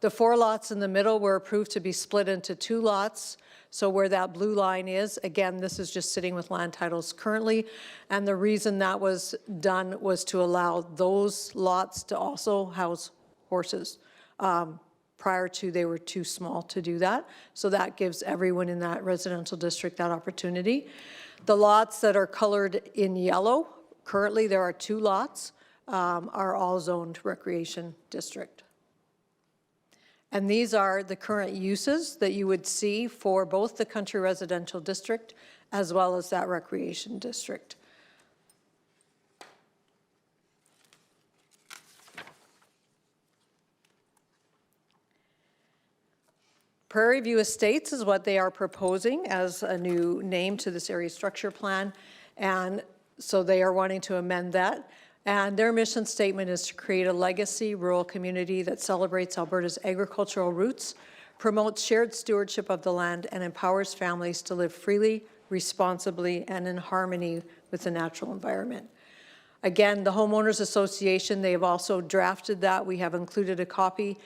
The 4 lots in the middle were approved to be split into 2 lots. So where that blue line is, again, this is just sitting with land titles currently. And the reason that was done was to allow those lots to also house horses. Prior to, they were too small to do that. So that gives everyone in that residential district that opportunity. The lots that are colored in yellow, currently there are 2 lots, are all zoned recreation district. And these are the current uses that you would see for both the country residential district as well as that recreation district. Prairie View Estates is what they are proposing as a new name to this area structure plan. And so they are wanting to amend that. And their mission statement is to create a legacy rural community that celebrates Alberta's agricultural roots, promotes shared stewardship of the land, and empowers families to live freely, responsibly, and in harmony with the natural environment. Again, the Homeowners Association, they have also drafted that. We have included a copy,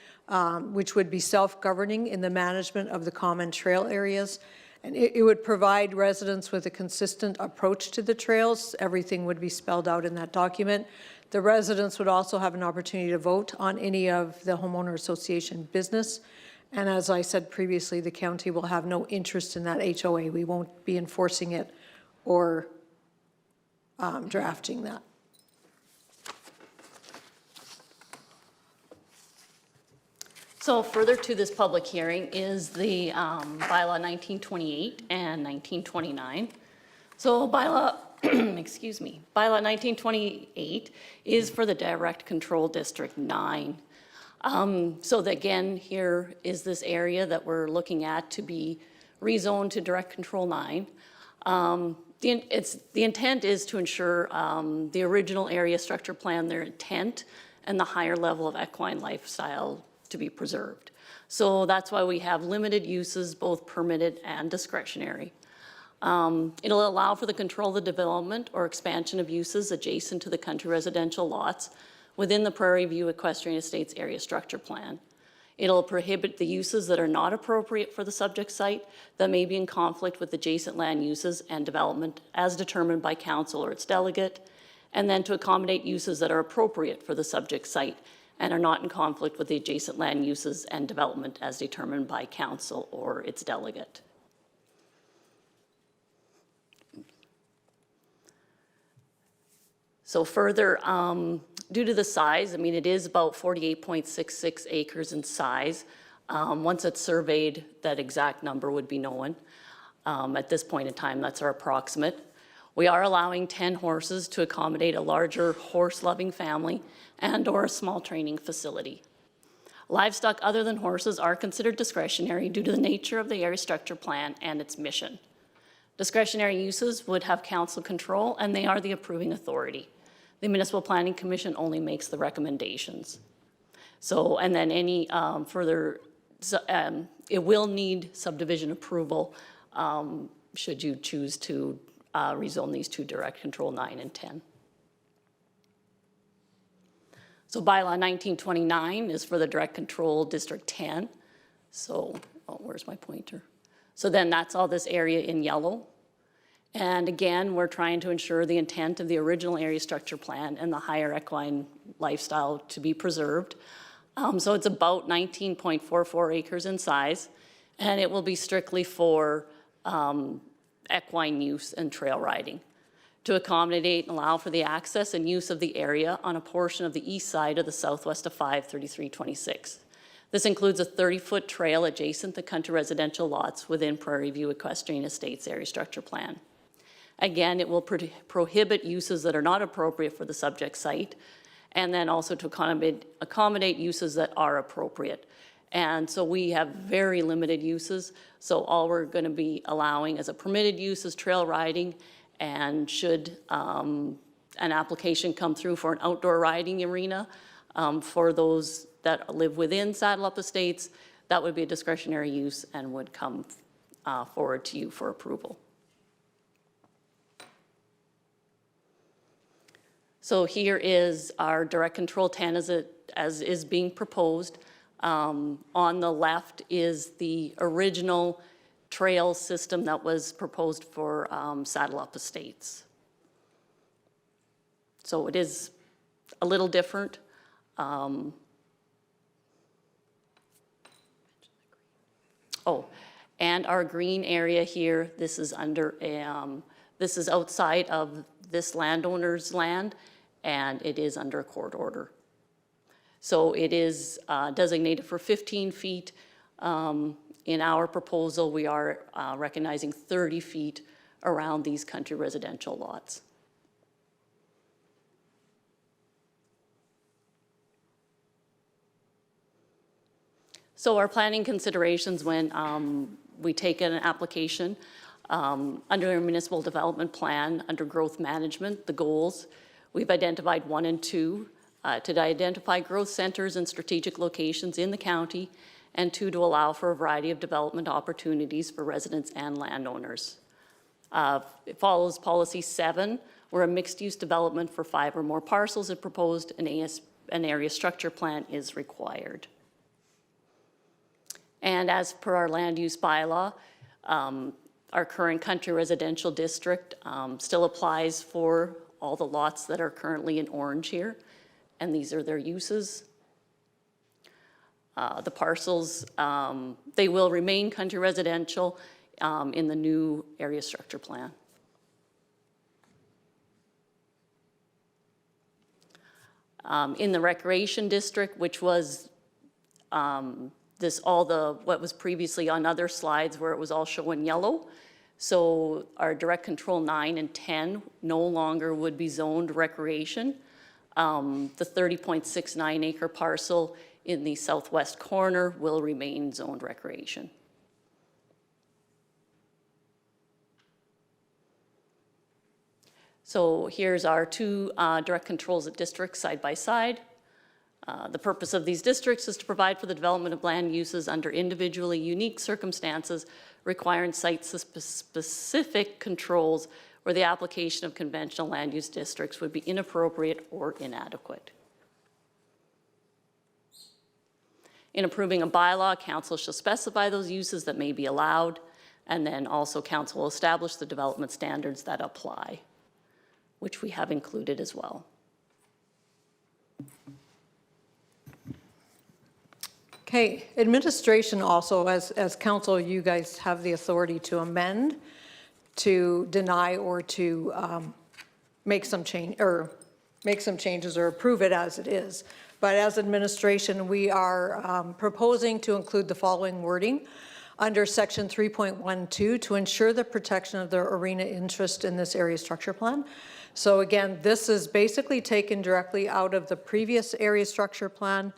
which would be self-governing in the management of the common trail areas. And it would provide residents with a consistent approach to the trails. Everything would be spelled out in that document. The residents would also have an opportunity to vote on any of the Homeowner Association business. And as I said previously, the county will have no interest in that HOA. We won't be enforcing it or drafting that. So further to this public hearing is the Bylaw 1928 and 1929. So Bylaw, excuse me, Bylaw 1928 is for the Direct Control District 9. So again, here is this area that we're looking at to be rezoned to Direct Control 9. The intent is to ensure the original area structure plan, their intent, and the higher level of equine lifestyle to be preserved. So that's why we have limited uses, both permitted and discretionary. It'll allow for the control of the development or expansion of uses adjacent to the country residential lots within the Prairie View Equestrian Estates Area Structure Plan. It'll prohibit the uses that are not appropriate for the subject site that may be in conflict with adjacent land uses and development as determined by council or its delegate, and then to accommodate uses that are appropriate for the subject site and are not in conflict with the adjacent land uses and development as determined by council or its delegate. So further, due to the size, I mean, it is about 48.66 acres in size. Once it's surveyed, that exact number would be known. At this point in time, that's our approximate. We are allowing 10 horses to accommodate a larger horse-loving family and or a small training facility. Livestock other than horses are considered discretionary due to the nature of the area structure plan and its mission. Discretionary uses would have council control and they are the approving authority. The Municipal Planning Commission only makes the recommendations. So, and then any further it will need subdivision approval should you choose to rezone these to direct control 9 and 10. So bylaw 1929 is for the direct control District 10. So, oh, where's my pointer? So then that's all this area in yellow. And again, we're trying to ensure the intent of the original area structure plan and the higher equine lifestyle to be preserved. So it's about 19.44 acres in size, and it will be strictly for equine use and trail riding to accommodate and allow for the access and use of the area on a portion of the east side of the southwest of 53326. This includes a 30-foot trail adjacent to country residential lots within Prairie View Equestrian Estates area structure plan. Again, it will prohibit uses that are not appropriate for the subject site, and then also to accommodate uses that are appropriate. And so we have very limited uses, so all we're going to be allowing as a permitted use is trail riding, and should an application come through for an outdoor riding arena for those that live within Saddle Up Estates, that would be a discretionary use and would come forward to you for approval. So here is our direct control 10 as is being proposed. On the left is the original trail system that was proposed for Saddle Up Estates. So it is a little different. And our green area here, this is under this is outside of this landowner's land, and it is under a court order. So it is designated for 15 feet. In our proposal, we are recognizing 30 feet around these country residential lots. So our planning considerations when we take an application under a municipal development plan, under growth management, the goals, we've identified 1 and 2 to identify growth centers and strategic locations in the county, and 2, to allow for a variety of development opportunities for residents and landowners. It follows policy 7, where a mixed-use development for 5 or more parcels is proposed, an area structure plan is required. And as per our land use bylaw, our current country residential district still applies for all the lots that are currently in orange here, and these are their uses. The parcels, they will remain country residential in the new area structure plan. In the recreation district, which was what was previously on other slides where it was all shown yellow. So our direct control 9 and 10 no longer would be zoned recreation. The 30.69 acre parcel in the southwest corner will remain zoned recreation. So here's our 2 direct controls districts side by side. The purpose of these districts is to provide for the development of land uses under individually unique circumstances requiring site-specific controls where the application of conventional land use districts would be inappropriate or inadequate. In approving a bylaw, council shall specify those uses that may be allowed, and then also council will establish the development standards that apply, which we have included as well. Okay, administration also, as council, you guys have the authority to amend, to deny, or to make some changes or approve it as it is. But as administration, we are proposing to include the following wording under section 3.12 to ensure the protection of the arena interest in this area structure plan. So again, this is basically taken directly out of the previous area structure plan.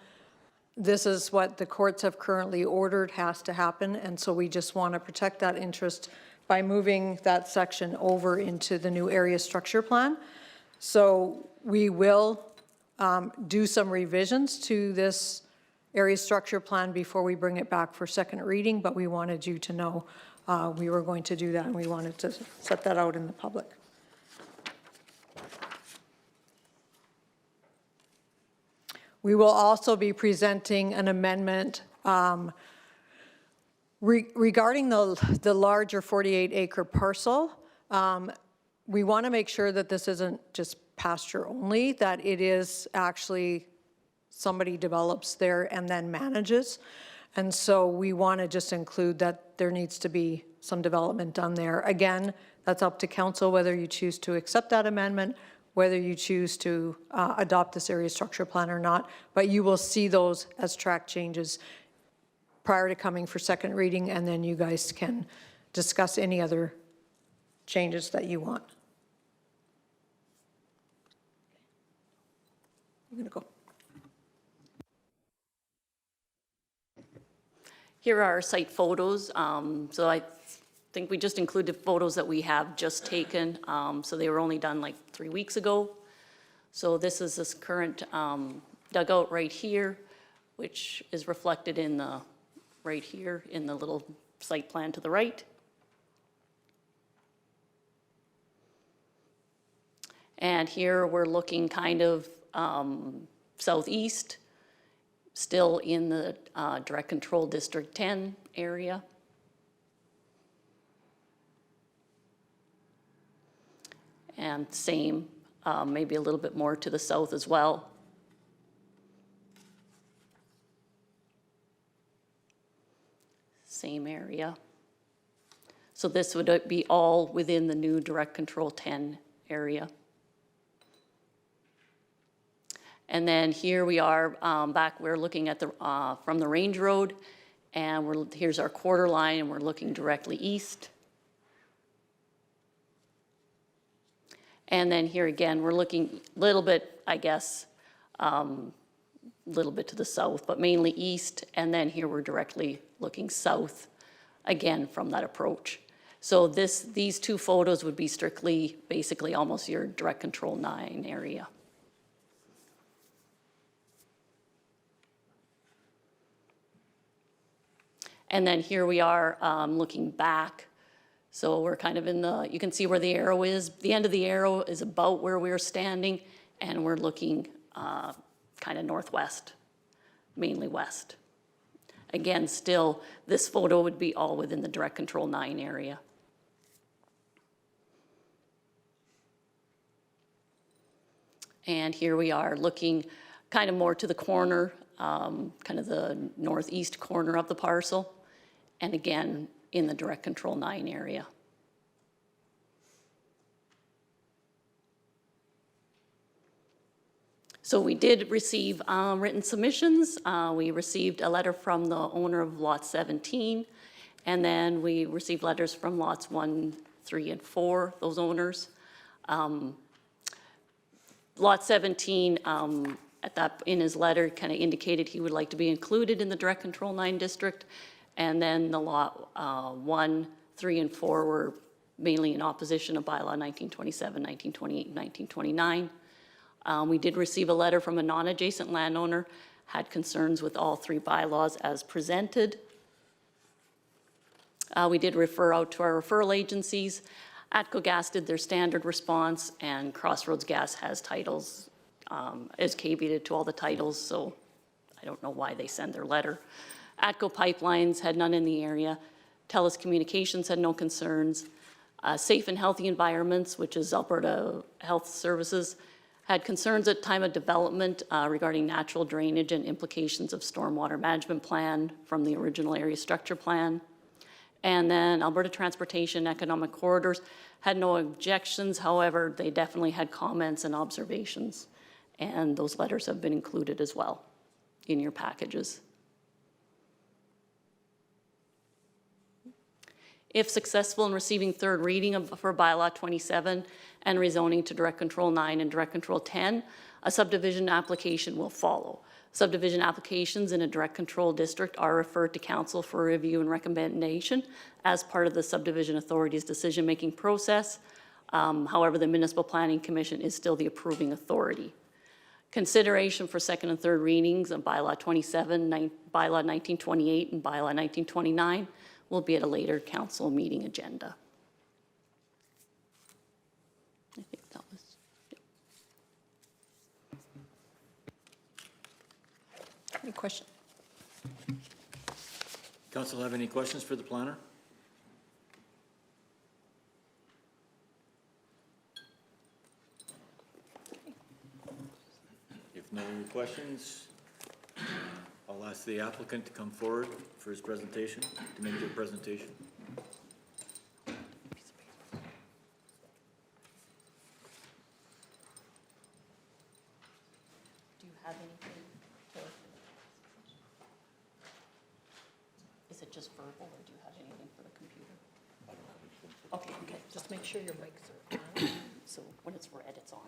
This is what the courts have currently ordered has to happen, and so we just want to protect that interest by moving that section over into the new area structure plan. So we will do some revisions to this area structure plan before we bring it back for second reading, but we wanted you to know we were going to do that, and we wanted to set that out in the public. We will also be presenting an amendment regarding the larger 48-acre parcel. We want to make sure that this isn't just pasture only, that it is actually somebody develops there and then manages. And so we want to just include that there needs to be some development done there. Again, that's up to council whether you choose to accept that amendment, whether you choose to adopt this area structure plan or not, but you will see those as track changes prior to coming for second reading, and then you guys can discuss any other changes that you want. I'm going to go. Here are our site photos. So I think we just included photos that we have just taken. So they were only done like 3 weeks ago. So this is this current dugout right here, which is reflected in the right here in the little site plan to the right. And here we're looking kind of southeast, still in the direct control District 10 area. And same, maybe a little bit more to the south as well. Same area. So this would be all within the new direct control 10 area. And then here we are back, we're looking at the, from the Range Road, and here's our quarter line, and we're looking directly east. And then here again, we're looking a little bit, I guess, a little bit to the south, but mainly east. And then here we're directly looking south again from that approach. So these two photos would be strictly, basically almost your direct control 9 area. And then here we are looking back. So we're kind of in the, you can see where the arrow is. The end of the arrow is about where we're standing, and we're looking kind of northwest, mainly west. Again, still, this photo would be all within the direct control 9 area. And here we are looking kind of more to the corner, kind of the northeast corner of the parcel. And again, in the direct control 9 area. So we did receive written submissions. We received a letter from the owner of lot 17, and then we received letters from lots 1, 3, and 4, those owners. Lot 17, in his letter, kind of indicated he would like to be included in the direct control 9 district. And then the lot 1, 3, and 4 were mainly in opposition of bylaw 1927, 1928, and 1929. We did receive a letter from a non-adjacent landowner, had concerns with all 3 bylaws as presented. We did refer out to our referral agencies. ATCO Gas did their standard response, and Crossroads Gas has titles, is caveated to all the titles, so I don't know why they send their letter. ATCO Pipelines had none in the area. TELUS Communications had no concerns. Safe and Healthy Environments, which is Alberta Health Services, had concerns at time of development regarding natural drainage and implications of stormwater management plan from the original area structure plan. And then Alberta Transportation Economic Corridors had no objections. However, they definitely had comments and observations. And those letters have been included as well in your packages. If successful in receiving third reading for bylaw 27 and rezoning to direct control 9 and direct control 10, a subdivision application will follow. Subdivision applications in a direct control district are referred to council for review and recommendation as part of the subdivision authority's decision-making process. However, the Municipal Planning Commission is still the approving authority. Consideration for second and third readings of Bylaw 27, Bylaw 1928, and Bylaw 1929 will be at a later council meeting agenda. I think that was, Any question? Council have any questions for the planner? If no questions, I'll ask the applicant to come forward for his presentation, to make their presentation. do you have anything to, is it just verbal or do you have anything for the computer? Okay, okay, just make sure your mics are on, so when it's read, it's on.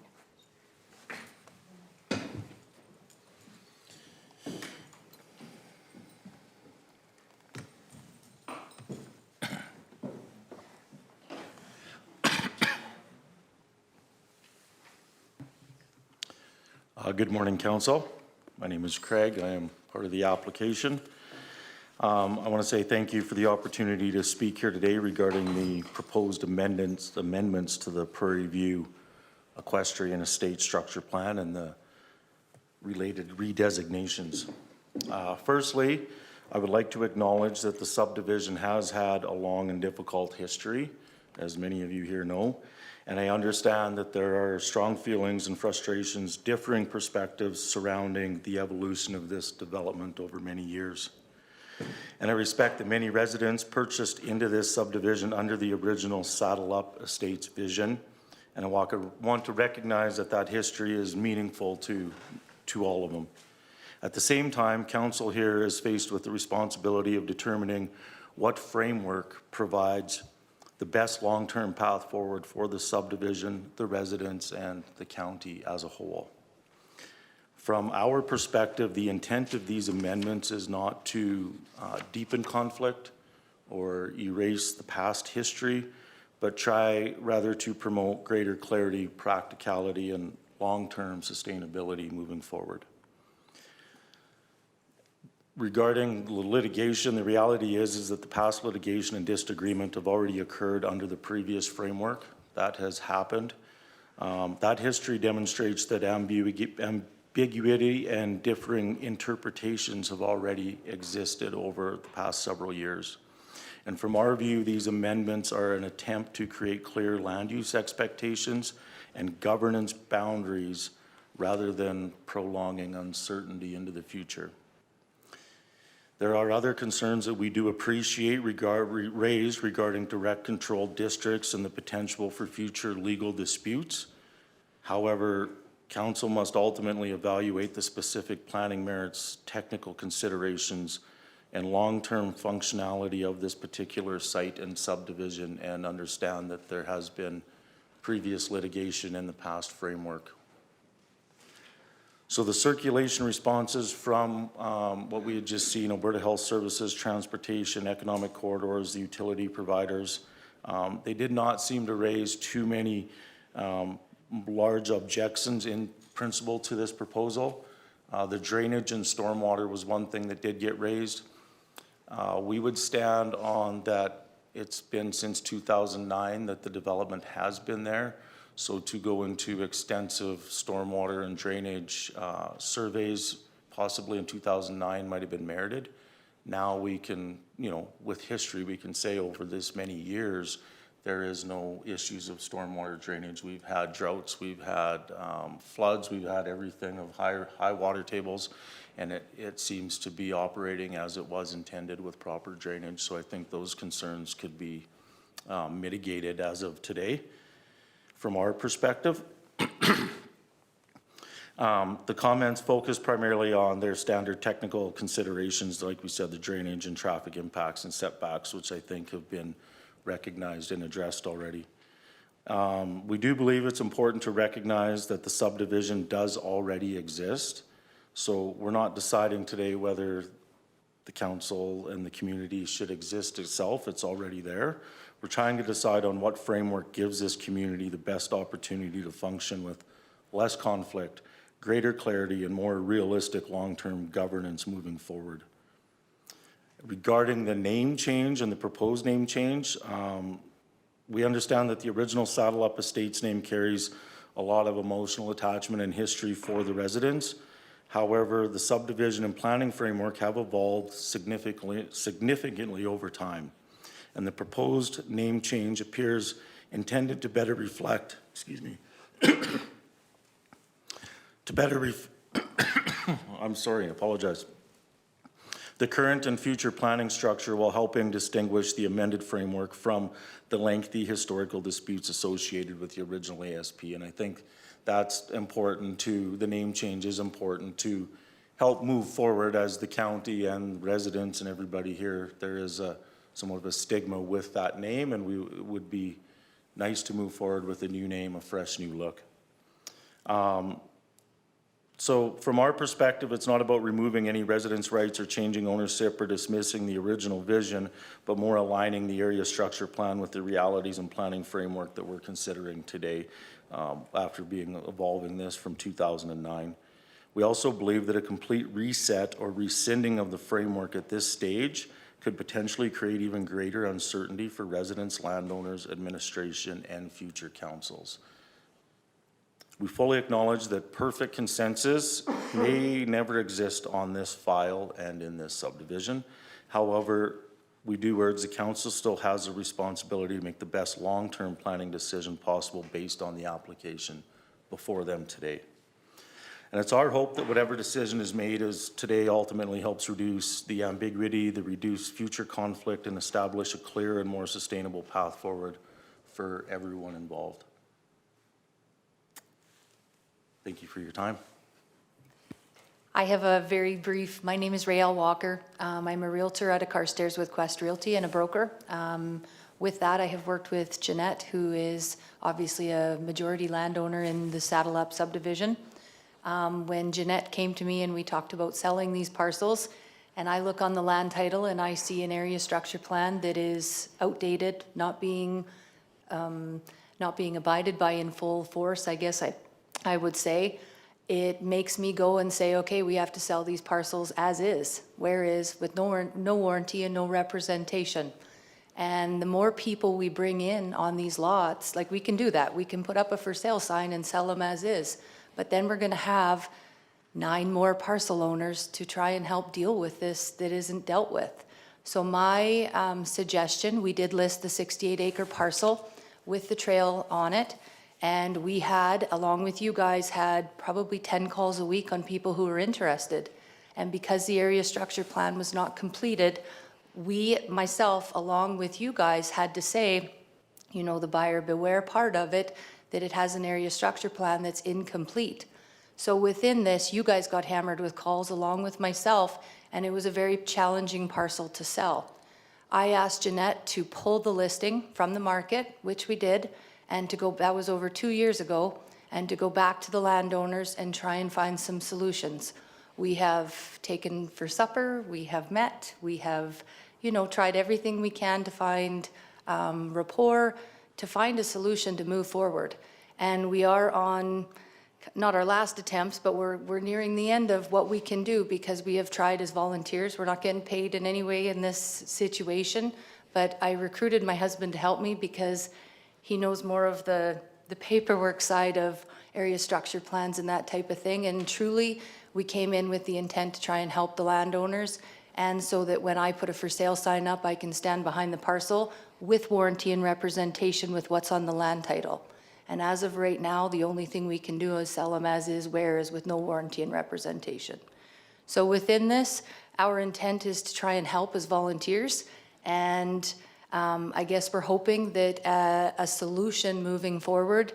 Good morning, Council. My name is Craig. I am part of the application. I want to say thank you for the opportunity to speak here today regarding the proposed amendments to the Prairie View Equestrian Estate Structure Plan and the related redesignations. Firstly, I would like to acknowledge that the subdivision has had a long and difficult history, as many of you here know. And I understand that there are strong feelings and frustrations, differing perspectives surrounding the evolution of this development over many years. And I respect that many residents purchased into this subdivision under the original Saddle Up Estates vision. And I want to recognize that that history is meaningful to all of them. At the same time, council here is faced with the responsibility of determining what framework provides the best long-term path forward for the subdivision, the residents, and the county as a whole. From our perspective, the intent of these amendments is not to deepen conflict or erase the past history, but try rather to promote greater clarity, practicality, and long-term sustainability moving forward. Regarding the litigation, the reality is that the past litigation and disagreement have already occurred under the previous framework. That has happened. That history demonstrates that ambiguity and differing interpretations have already existed over the past several years. And from our view, these amendments are an attempt to create clear land use expectations and governance boundaries rather than prolonging uncertainty into the future. There are other concerns that we do appreciate raised regarding direct control districts and the potential for future legal disputes. However, council must ultimately evaluate the specific planning merits, technical considerations, and long-term functionality of this particular site and subdivision, and understand that there has been previous litigation in the past framework. So the circulation responses from what we had just seen, Alberta Health Services, Transportation, Economic Corridors, the utility providers, they did not seem to raise too many large objections in principle to this proposal. The drainage and stormwater was one thing that did get raised. We would stand on that it's been since 2009 that the development has been there. So to go into extensive stormwater and drainage surveys, possibly in 2009, might have been merited. Now we can, with history, we can say over this many years, there is no issues of stormwater drainage. We've had droughts, we've had floods, we've had everything of high water tables, and it seems to be operating as it was intended with proper drainage. So I think those concerns could be mitigated as of today. From our perspective, the comments focus primarily on their standard technical considerations, like we said, the drainage and traffic impacts and setbacks, which I think have been recognized and addressed already. We do believe it's important to recognize that the subdivision does already exist. So we're not deciding today whether the council and the community should exist itself. It's already there. We're trying to decide on what framework gives this community the best opportunity to function with less conflict, greater clarity, and more realistic long-term governance moving forward. Regarding the name change and the proposed name change, we understand that the original Saddle Up Estates name carries a lot of emotional attachment and history for the residents. However, the subdivision and planning framework have evolved significantly over time. And the proposed name change appears intended to better reflect, I'm sorry, I apologize. The current and future planning structure while helping distinguish the amended framework from the lengthy historical disputes associated with the original ASP. And I think that's important too. The name change is important to help move forward as the county and residents and everybody here. There is somewhat of a stigma with that name, and it would be nice to move forward with a new name, a fresh new look. So from our perspective, it's not about removing any residents' rights or changing ownership or dismissing the original vision, but more aligning the area structure plan with the realities and planning framework that we're considering today after evolving this from 2009. We also believe that a complete reset or rescinding of the framework at this stage could potentially create even greater uncertainty for residents, landowners, administration, and future councils. We fully acknowledge that perfect consensus may never exist on this file and in this subdivision. However, we do urge the council still has a responsibility to make the best long-term planning decision possible based on the application before them today. And it's our hope that whatever decision is made today ultimately helps reduce the ambiguity, the reduce future conflict, and establish a clear and more sustainable path forward for everyone involved. Thank you for your time. I have a very brief, my name is Raelle Walker. I'm a realtor out of Carstairs with Quest Realty and a broker. With that, I have worked with Jeanette, who is obviously a majority landowner in the Saddle Up subdivision. When Jeanette came to me and we talked about selling these parcels, and I look on the land title and I see an area structure plan that is outdated, not being abided by in full force, I guess I would say, it makes me go and say, okay, we have to sell these parcels as is, whereas with no warranty and no representation. And the more people we bring in on these lots, like we can do that. We can put up a for sale sign and sell them as is. But then we're going to have 9 more parcel owners to try and help deal with this that isn't dealt with. So my suggestion, we did list the 68-acre parcel with the trail on it. And we had, along with you guys, had probably 10 calls a week on people who were interested. And because the area structure plan was not completed, myself, along with you guys, had to say, you know, the buyer beware part of it, that it has an area structure plan that's incomplete. So within this, you guys got hammered with calls along with myself, and it was a very challenging parcel to sell. I asked Jeanette to pull the listing from the market, which we did, and to go, that was over 2 years ago, and to go back to the landowners and try and find some solutions. We have taken for supper, we have met, we have, you know, tried everything we can to find rapport, to find a solution to move forward. And we are on, not our last attempts, but we're nearing the end of what we can do because we have tried as volunteers. We're not getting paid in any way in this situation, but I recruited my husband to help me because he knows more of the paperwork side of area structure plans and that type of thing. And truly, we came in with the intent to try and help the landowners. And so that when I put a for sale sign up, I can stand behind the parcel with warranty and representation with what's on the land title. And as of right now, the only thing we can do is sell them as is, where is, with no warranty and representation. So within this, our intent is to try and help as volunteers. And I guess we're hoping that a solution moving forward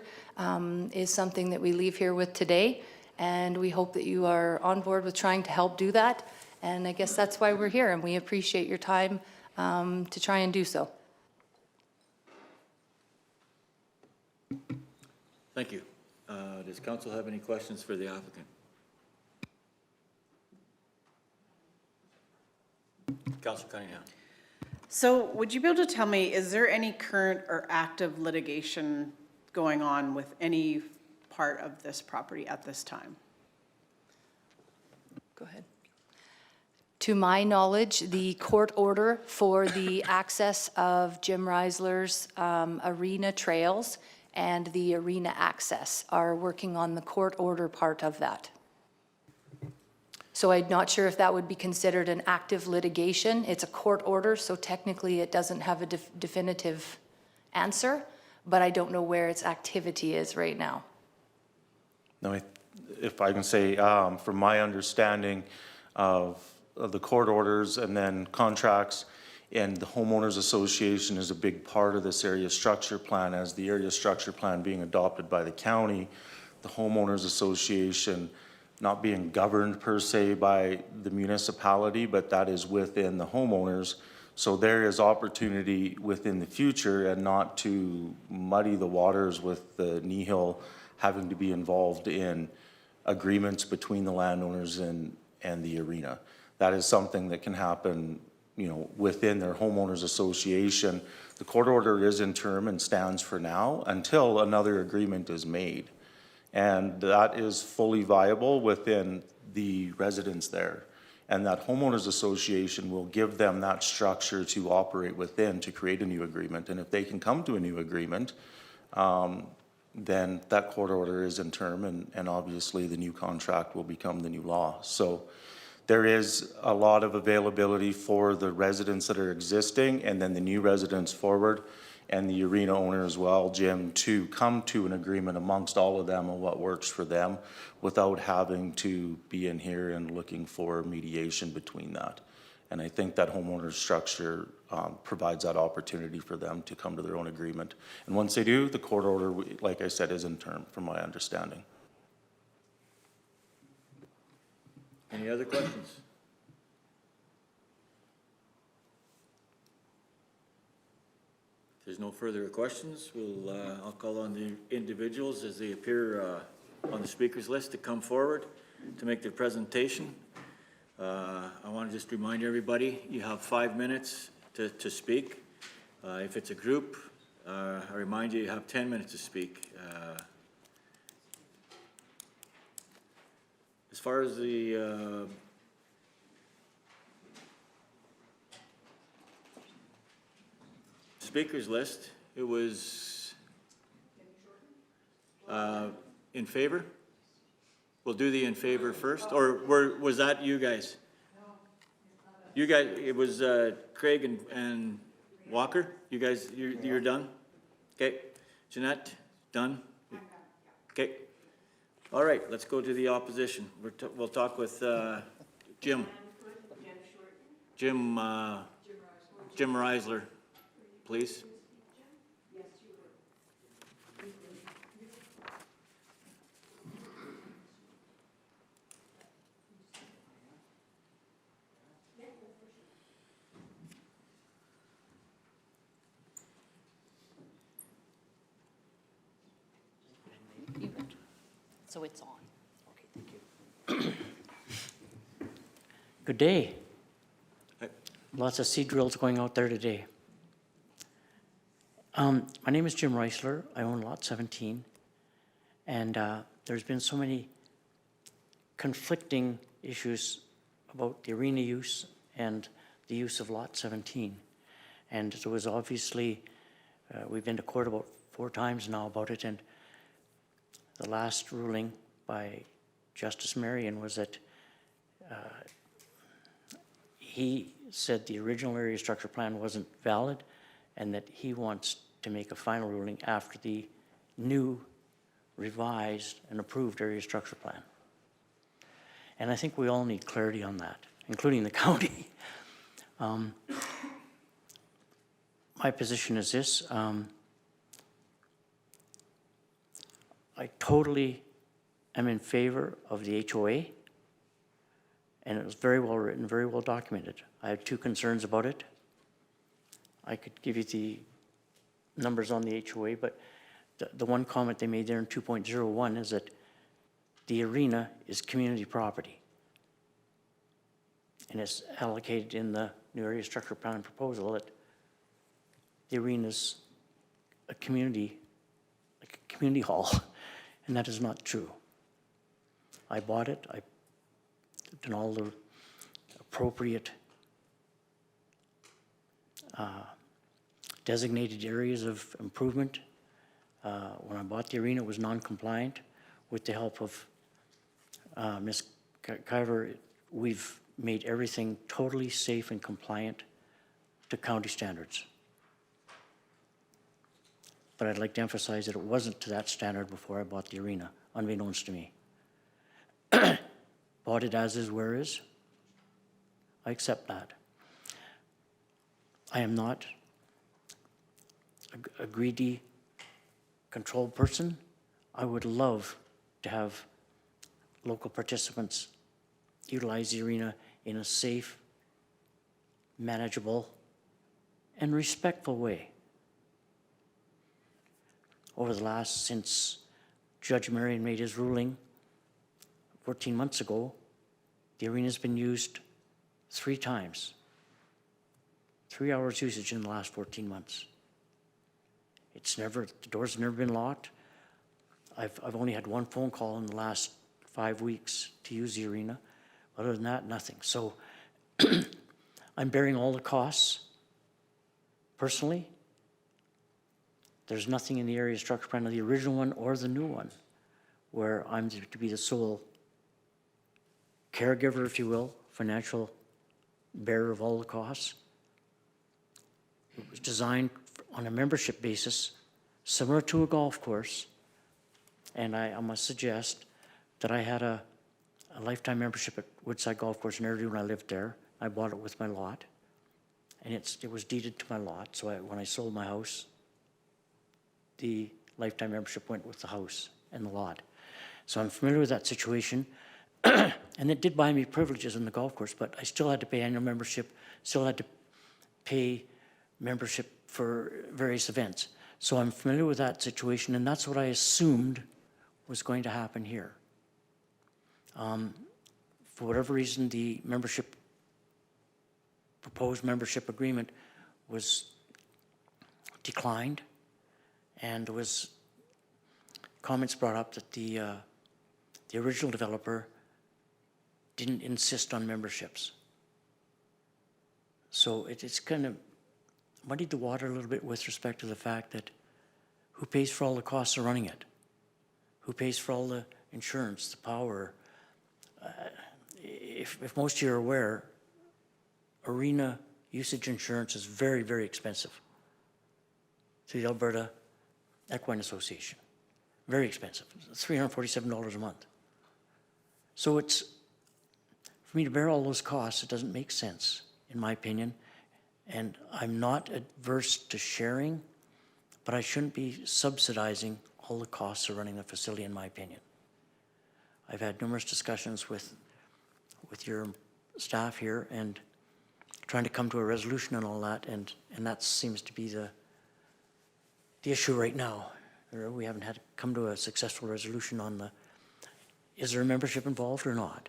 is something that we leave here with today. And we hope that you are on board with trying to help do that. And I guess that's why we're here, and we appreciate your time to try and do so. Thank you. Does council have any questions for the applicant? Councilor Cunningham. So would you be able to tell me, is there any current or active litigation going on with any part of this property at this time? Go ahead. To my knowledge, the court order for the access of Jim Reisler's arena trails and the arena access are working on the court order part of that. So I'm not sure if that would be considered an active litigation. It's a court order, so technically it doesn't have a definitive answer, but I don't know where its activity is right now. No, if I can say, from my understanding of the court orders and then contracts, and the homeowners association is a big part of this area structure plan. As the area structure plan being adopted by the county, the homeowners association not being governed per se by the municipality, but that is within the homeowners. So there is opportunity within the future, and not to muddy the waters with the Kneehill having to be involved in agreements between the landowners and the arena. That is something that can happen, you know, within their homeowners association. The court order is interim and stands for now until another agreement is made. And that is fully viable within the residents there. And that homeowners association will give them that structure to operate within to create a new agreement. And if they can come to a new agreement, then that court order is interim, and obviously the new contract will become the new law. So there is a lot of availability for the residents that are existing, and then the new residents forward, and the arena owner as well, Jim, to come to an agreement amongst all of them on what works for them without having to be in here and looking for mediation between that. And I think that homeowner structure provides that opportunity for them to come to their own agreement. And once they do, the court order, like I said, is interim, from my understanding. Any other questions? If there's no further questions, I'll call on the individuals as they appear on the speakers list to come forward to make their presentation. I want to just remind everybody, you have 5 minutes to speak. If it's a group, I remind you, you have 10 minutes to speak. As far as the speakers list, it was in favor? We'll do the in favor first, or was that you guys? You guys, it was Craig and Walker? You guys, you're done? Okay. Jeanette, done? Okay. All right, let's go to the opposition. We'll talk with Jim. Jim Reisler, please. So it's on. Okay, thank you. Good day. Hi. Lots of seed drills going out there today. My name is Jim Reisler. I own lot 17. And there's been so many conflicting issues about the arena use and the use of lot 17. And so it was obviously, we've been to court about 4 times now about it, and the last ruling by Justice Marion was that he said the original area structure plan wasn't valid, and that he wants to make a final ruling after the new revised and approved area structure plan. And I think we all need clarity on that, including the county. My position is this. I totally am in favor of the HOA, and it was very well written, very well documented. I have 2 concerns about it. I could give you the numbers on the HOA, but the one comment they made there in 2.01 is that the arena is community property, and it's allocated in the new area structure plan proposal that the arena's a community, like a community hall. And that is not true. I bought it. in all the appropriate designated areas of improvement. When I bought the arena, it was non-compliant. With the help of Ms. Kiver, we've made everything totally safe and compliant to county standards. But I'd like to emphasize that it wasn't to that standard before I bought the arena, unbeknownst to me. Bought it as is, where is. I accept that. I am not a greedy, controlled person. I would love to have local participants utilize the arena in a safe, manageable, and respectful way. Over the last, since Judge Marion made his ruling 14 months ago, the arena's been used 3 times. 3 hours usage in the last 14 months. The doors have never been locked. I've only had 1 phone call in the last 5 weeks to use the arena. Other than that, nothing. So I'm bearing all the costs personally. There's nothing in the area structure plan of the original one or the new one where I'm to be the sole caregiver, if you will, financial bearer of all the costs. It was designed on a membership basis, similar to a golf course. And I must suggest that I had a lifetime membership at Woodside Golf Course in Airdrie when I lived there. I bought it with my lot. And it was deeded to my lot. So when I sold my house, the lifetime membership went with the house and the lot. So I'm familiar with that situation. And it did buy me privileges in the golf course, but I still had to pay annual membership, still had to pay membership for various events. So I'm familiar with that situation, and that's what I assumed was going to happen here. For whatever reason, the proposed membership agreement was declined, and there was comments brought up that the original developer didn't insist on memberships. So it's kind of muddied the water a little bit with respect to the fact that who pays for all the costs of running it? Who pays for all the insurance, the power? If most of you are aware, arena usage insurance is very, very expensive to the Alberta Equine Association. Very expensive, $347 a month. So it's, for me to bear all those costs, it doesn't make sense, in my opinion. And I'm not adverse to sharing, but I shouldn't be subsidizing all the costs of running the facility, in my opinion. I've had numerous discussions with your staff here and trying to come to a resolution and all that, and that seems to be the issue right now. We haven't had to come to a successful resolution on is there a membership involved or not?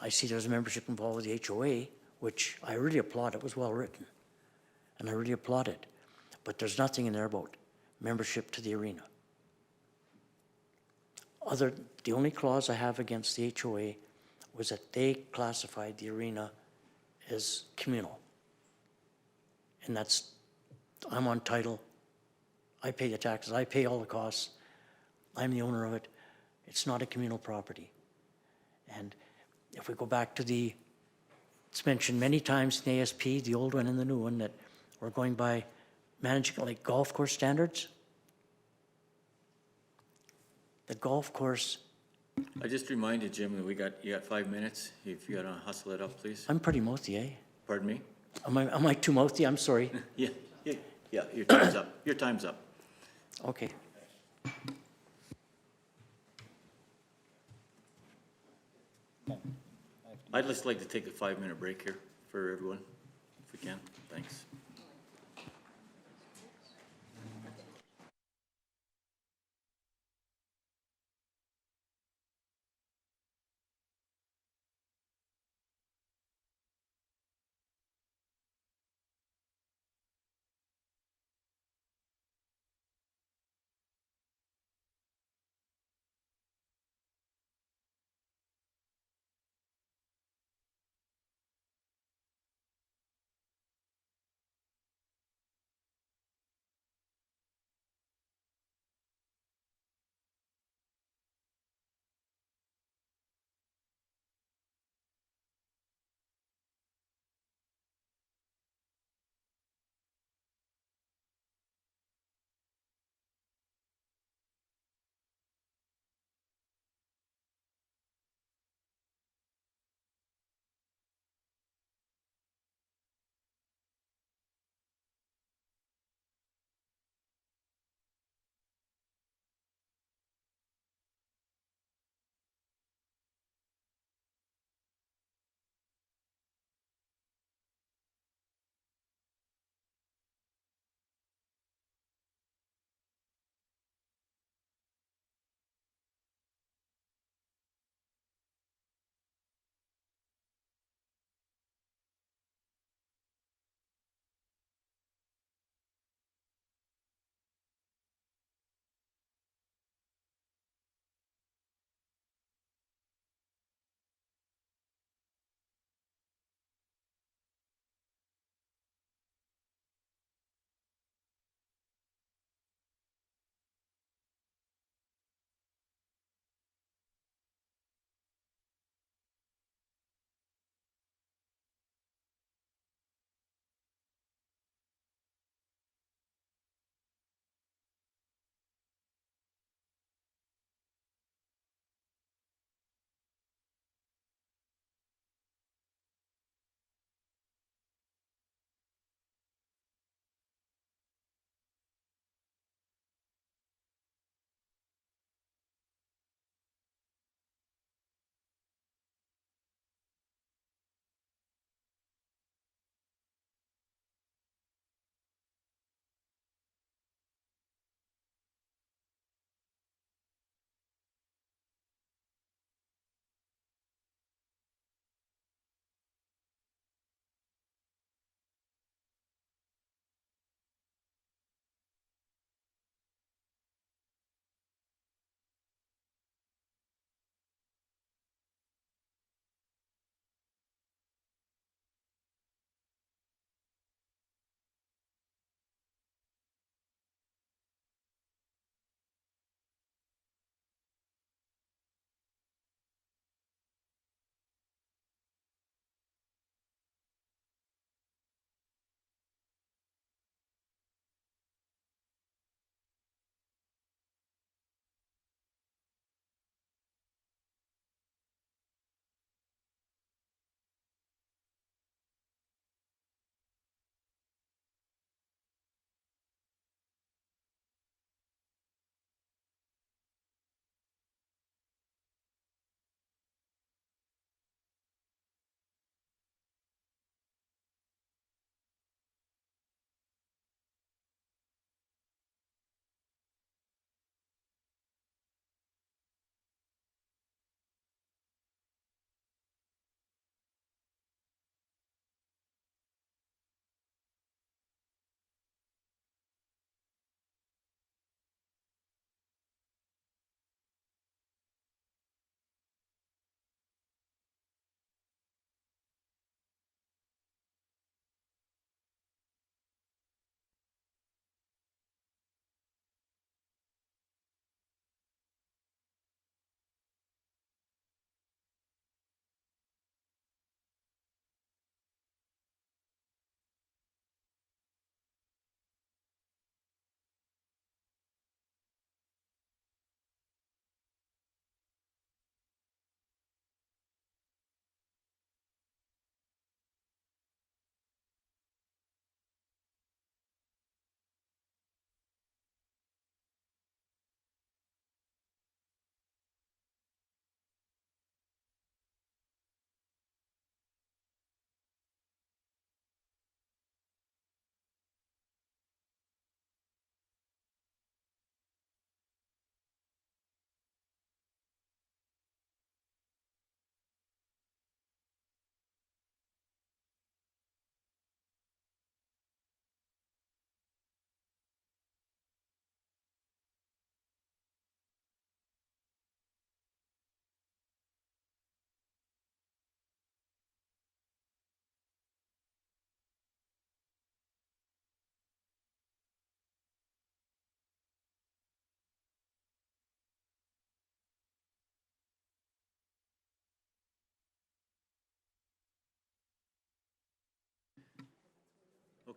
I see there's a membership involved with the HOA, which I really applaud. It was well written, and I really applaud it. But there's nothing in there about membership to the arena. The only clause I have against the HOA was that they classified the arena as communal. And I'm on title, I pay the taxes, I pay all the costs, I'm the owner of it. It's not a communal property. And if we go back to it's mentioned many times in the ASP, the old one and the new one, that we're going by managing like golf course standards. The golf course. I just reminded Jim that you got 5 minutes. If you gotta hustle it up, please. I'm pretty mouthy, eh? Pardon me? Am I too mouthy? I'm sorry. Yeah, your time's up. Your time's up. Okay. I'd just like to take a 5-minute break here for everyone, if we can. Thanks.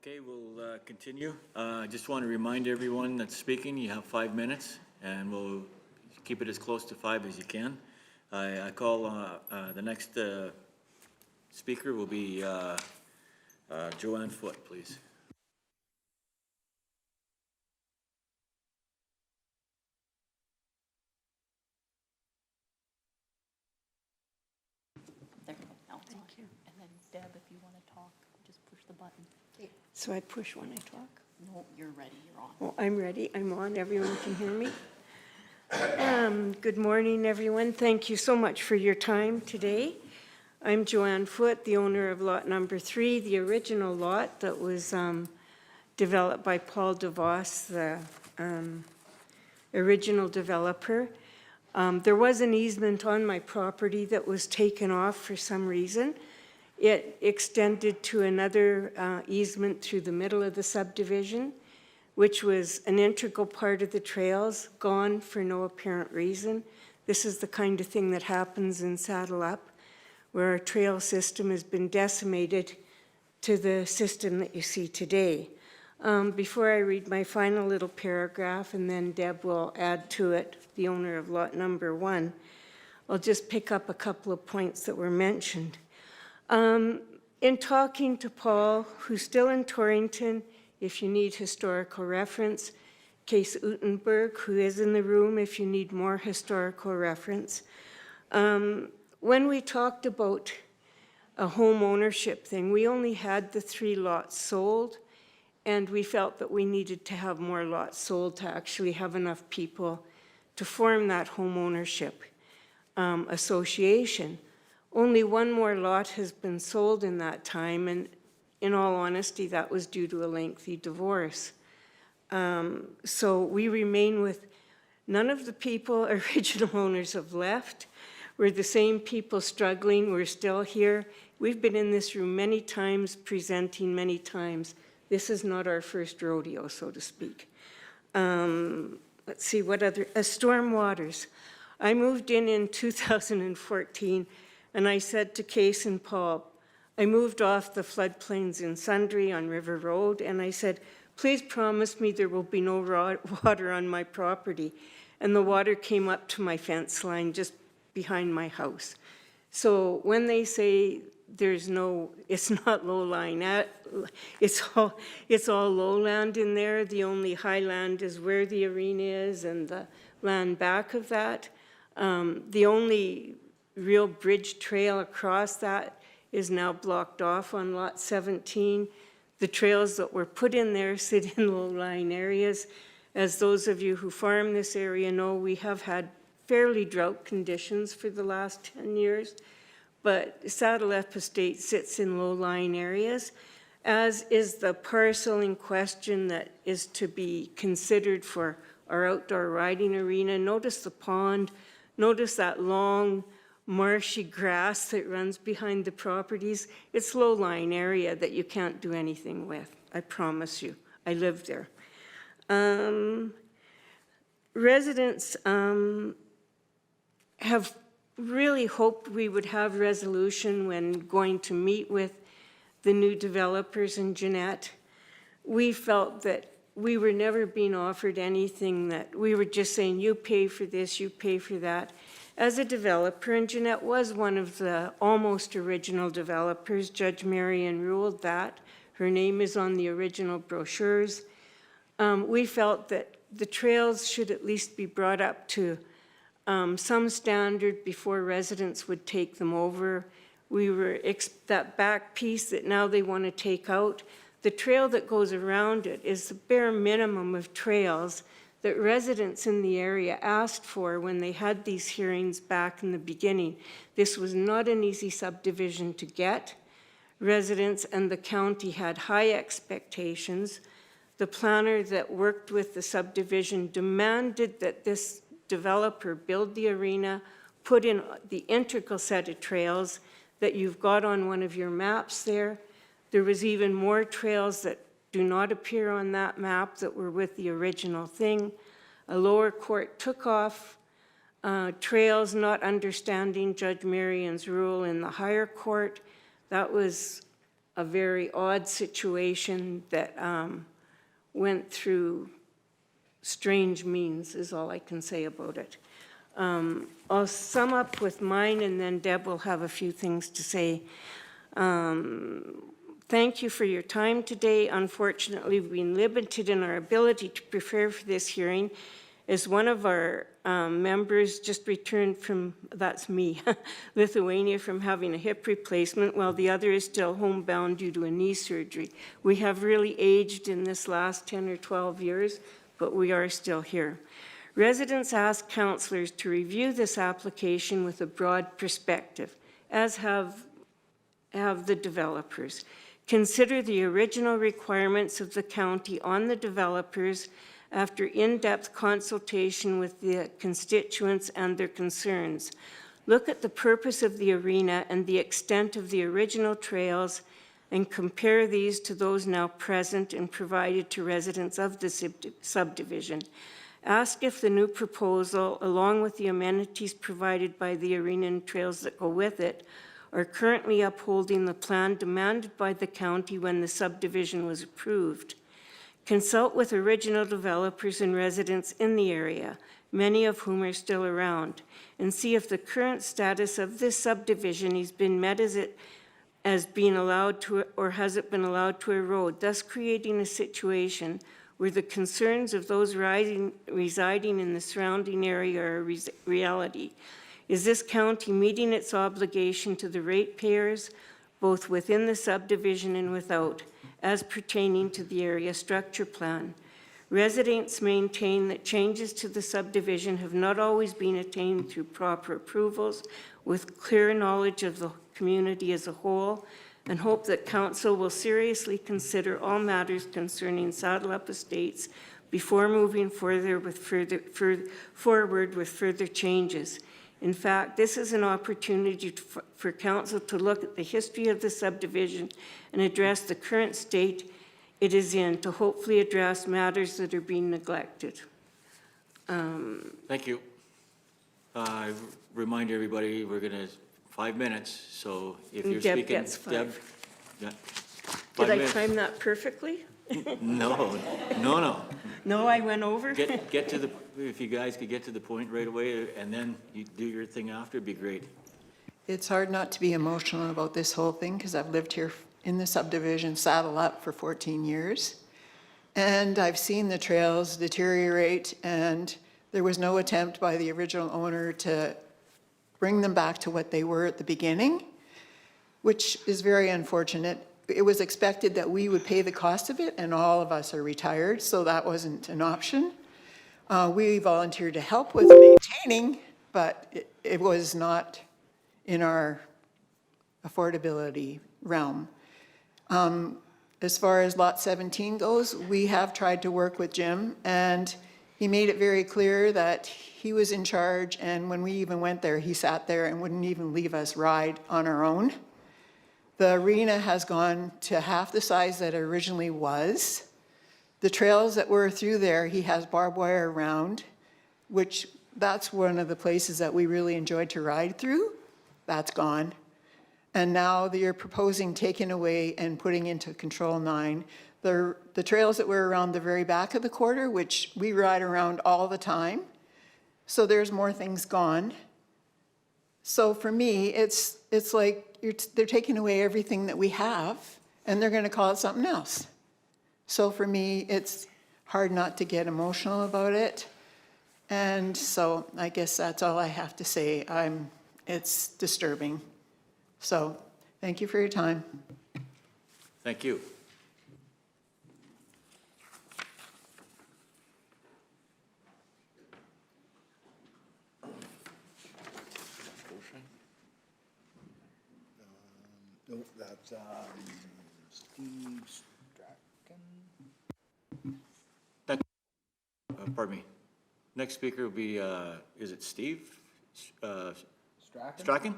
Okay, we'll continue. I just want to remind everyone that's speaking, you have 5 minutes, and we'll keep it as close to 5 as you can. I call the next speaker will be Joanne Foote, please. There we go. Now it's on. And then Deb, if you want to talk, just push the button. So I push when I talk? No, you're ready, you're on. Well, I'm ready, I'm on, everyone can hear me. Good morning, everyone. Thank you so much for your time today. I'm Joanne Foote, the owner of lot number 3, the original lot that was developed by Paul DeVos, the original developer. There was an easement on my property that was taken off for some reason. It extended to another easement through the middle of the subdivision, which was an integral part of the trails, gone for no apparent reason. This is the kind of thing that happens in Saddle Up, where our trail system has been decimated to the system that you see today. Before I read my final little paragraph, and then Deb will add to it, the owner of lot number 1, I'll just pick up a couple of points that were mentioned. In talking to Paul, who's still in Torrington, if you need historical reference, Case Utenberg, who is in the room if you need more historical reference. When we talked about a home ownership thing, we only had the 3 lots sold, and we felt that we needed to have more lots sold to actually have enough people to form that home ownership association. Only 1 more lot has been sold in that time, and in all honesty, that was due to a lengthy divorce. So we remain with none of the people, original owners have left. We're the same people struggling, we're still here. We've been in this room many times, presenting many times. This is not our first rodeo, so to speak. Let's see, what other, storm waters. I moved in 2014, and I said to Case and Paul, I moved off the floodplains in Sundre on River Road, and I said, please promise me there will be no water on my property. And the water came up to my fence line just behind my house. So when they say there's no, it's not low-lying, it's all lowland in there. The only highland is where the arena is and the land back of that. The only real bridge trail across that is now blocked off on lot 17. The trails that were put in there sit in low-lying areas. As those of you who farm this area know, we have had fairly drought conditions for the last 10 years, but Saddle Up Estate sits in low-lying areas, as is the parcel in question that is to be considered for our outdoor riding arena. Notice the pond, notice that long marshy grass that runs behind the properties. It's low-lying area that you can't do anything with, I promise you. I live there. Residents have really hoped we would have resolution when going to meet with the new developers in Jeanette. We felt that we were never being offered anything, that we were just saying, you pay for this, you pay for that. As a developer, and Jeanette was one of the almost original developers, Judge Marion ruled that. Her name is on the original brochures. We felt that the trails should at least be brought up to some standard before residents would take them over. We were, that back piece that now they want to take out, the trail that goes around it is the bare minimum of trails that residents in the area asked for when they had these hearings back in the beginning. This was not an easy subdivision to get. Residents and the county had high expectations. The planner that worked with the subdivision demanded that this developer build the arena, put in the integral set of trails that you've got on one of your maps there. There was even more trails that do not appear on that map that were with the original thing. A lower court took off trails, not understanding Judge Marion's rule in the higher court. That was a very odd situation that went through strange means, is all I can say about it. I'll sum up with mine, and then Deb will have a few things to say. Thank you for your time today. Unfortunately, we've been limited in our ability to prepare for this hearing, as one of our members just returned from, that's me, Lithuania, from having a hip replacement, while the other is still homebound due to a knee surgery. We have really aged in this last 10 or 12 years, but we are still here. Residents ask councillors to review this application with a broad perspective, as have the developers. Consider the original requirements of the county on the developers after in-depth consultation with the constituents and their concerns. Look at the purpose of the arena and the extent of the original trails and compare these to those now present and provided to residents of the subdivision. Ask if the new proposal, along with the amenities provided by the arena and trails that go with it, are currently upholding the plan demanded by the county when the subdivision was approved. Consult with original developers and residents in the area, many of whom are still around, and see if the current status of this subdivision has been met as being allowed to, or has it been allowed to erode, thus creating a situation where the concerns of those residing in the surrounding area are a reality. Is this county meeting its obligation to the ratepayers, both within the subdivision and without, as pertaining to the area structure plan? Residents maintain that changes to the subdivision have not always been attained through proper approvals with clear knowledge of the community as a whole, and hope that council will seriously consider all matters concerning Saddle Up Estates before moving forward with further changes. In fact, this is an opportunity for council to look at the history of the subdivision and address the current state it is in, to hopefully address matters that are being neglected. Thank you. I remind everybody, we're going to 5 minutes, so if you're Deb speaking. gets 5. Deb, yeah. Did 5 I minutes. time that perfectly? No. No, I went over? Get to the, if you guys could get to the point right away, and then you do your thing after, it'd be great. It's hard not to be emotional about this whole thing because I've lived here in the subdivision Saddle Up for 14 years. And I've seen the trails deteriorate, and there was no attempt by the original owner to bring them back to what they were at the beginning, which is very unfortunate. It was expected that we would pay the cost of it, and all of us are retired, so that wasn't an option. We volunteered to help with maintaining, but it was not in our affordability realm. As far as Lot 17 goes, we have tried to work with Jim, and he made it very clear that he was in charge, and when we even went there, he sat there and wouldn't even leave us ride on our own. The arena has gone to half the size that it originally was. The trails that were through there, he has barbed wire around, which that's one of the places that we really enjoyed to ride through. That's gone. And now you're proposing taking away and putting into Control 9 the trails that were around the very back of the quarter, which we ride around all the time. So there's more things gone. So for me, it's like they're taking away everything that we have, and they're going to call it something else. So for me, it's hard not to get emotional about it. And so I guess that's all I have to say. It's disturbing. So thank you for your time. Thank you. Nope, that's Steve Strachan. Pardon me. Next speaker will be, is it Steve? Strachan? Strachan?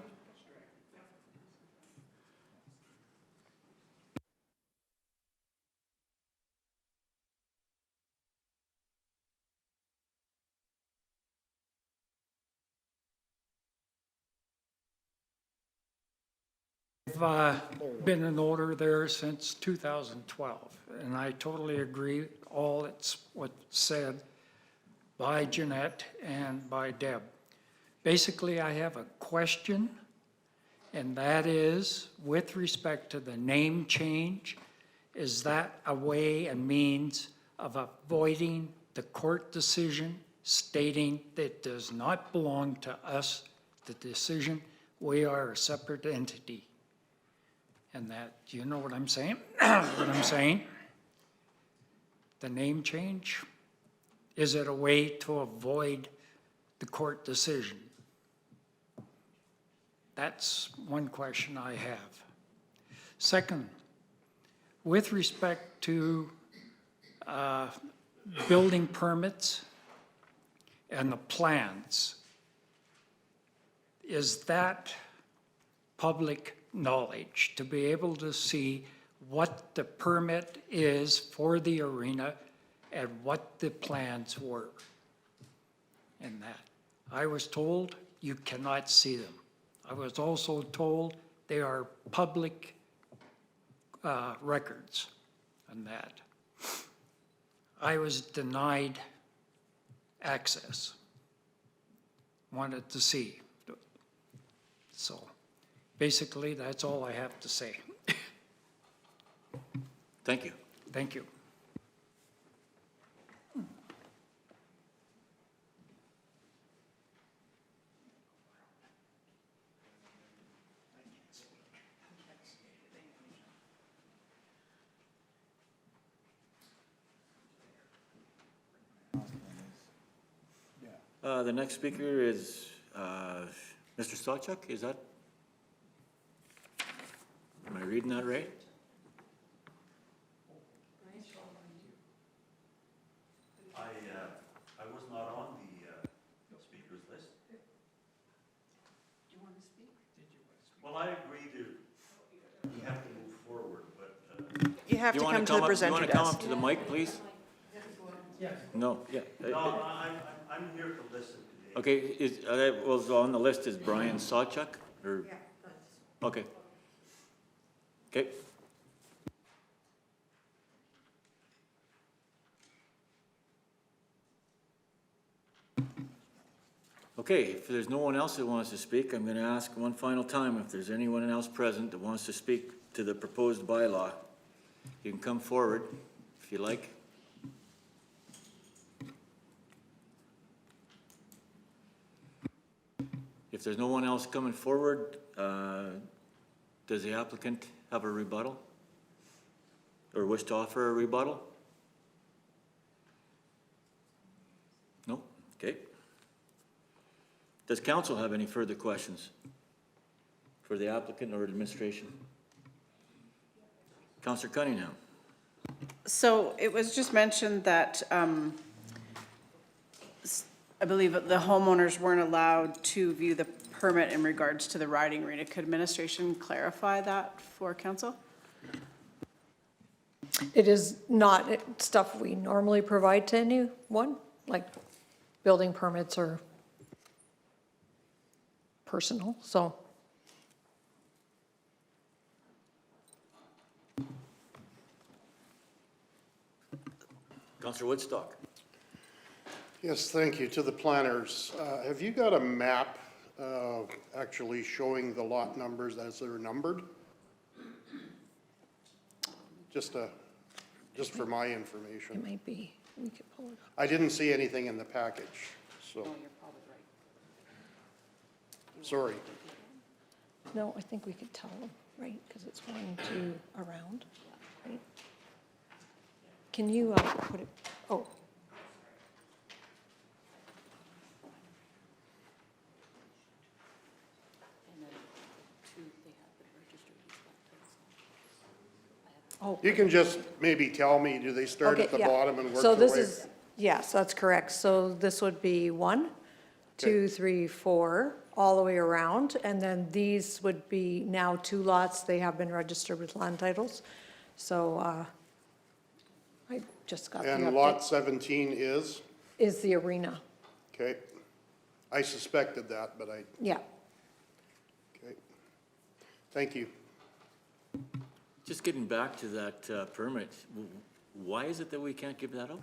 been an owner there since 2012, and I totally agree all that's what's said by Jeanette and by Deb. Basically, I have a question, and that is, with respect to the name change, is that a way and means of avoiding the court decision stating that it does not belong to us, the decision? We are a separate entity. And that, do you know what I'm saying? What I'm saying? The name change? Is it a way to avoid the court decision? That's one question I have. Second, with respect to building permits and the plans, is that public knowledge to be able to see what the permit is for the arena and what the plans were? And that, I was told you cannot see them. I was also told they are public records on that. I was denied access. Wanted to see. So basically, that's all I have to say. Thank you. Thank you. The next speaker is Mr. Stachuk, is that? Am I reading that right? I was not on the speakers list. Do you want to speak? Well, I agree we have to move forward, but. You have to come to the presenter You want to come up to the mic, please? Yes. No, yeah. No, I'm here to listen today. Okay, was on the list is Brian Sawchuk, or? Yeah. Okay. Okay. Okay, if there's no one else that wants to speak, I'm going to ask one final time if there's anyone else present that wants to speak to the proposed bylaw. You can come forward if you like. If there's no one else coming forward, does the applicant have a rebuttal? Or wish to offer a rebuttal? No? Okay. Does council have any further questions for the applicant or administration? Councillor Cunningham. So it was just mentioned that I believe that the homeowners weren't allowed to view the permit in regards to the riding arena. Could administration clarify that for council? It is not stuff we normally provide to anyone, like building permits or personal, so. Councillor Woodstock. Yes, thank you. To the planners, have you got a map actually showing the lot numbers as they're numbered? Just for my information. It might be, we could pull it up. I didn't see anything in the package, so. Oh, you're probably right. Sorry. No, I think we could tell them, right, because it's 1, 2 around, right? Can you put it, oh. Oh. You can just maybe tell me, do they start Okay, at the yeah. bottom and work So their this way? is, yes, that's correct. So this would be 1, 2, 3, 4, all the way around. And then these would be now 2 lots. They have been registered with land titles. So I just got the update. And lot 17 is? Is the arena. Okay. I suspected that, but Yeah. okay. Thank you. Just getting back to that permit, why is it that we can't give that out?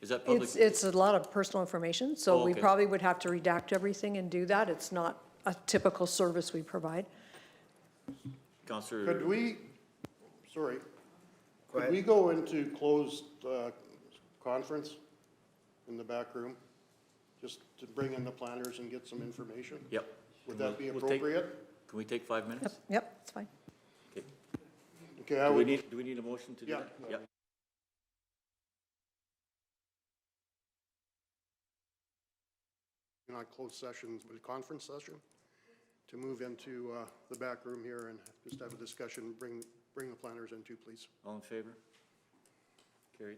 Is that public? It's a lot of personal information, so Oh, we okay. probably would have to redact everything and do that. It's not a typical service we provide. Counselor? Could we, sorry, could ahead. we go into closed conference in the back room? Just to bring in the planners and get some information? Yep. Would that be We'll take- appropriate? Can we take 5 minutes? Yep, it's fine. Okay. Okay, I Do we would, need, do we need a motion to do Yeah. that? Yeah. not closed sessions, but a conference session, to move into the back room here and just have a discussion, bring the planners in too, please. All in favor? Carried.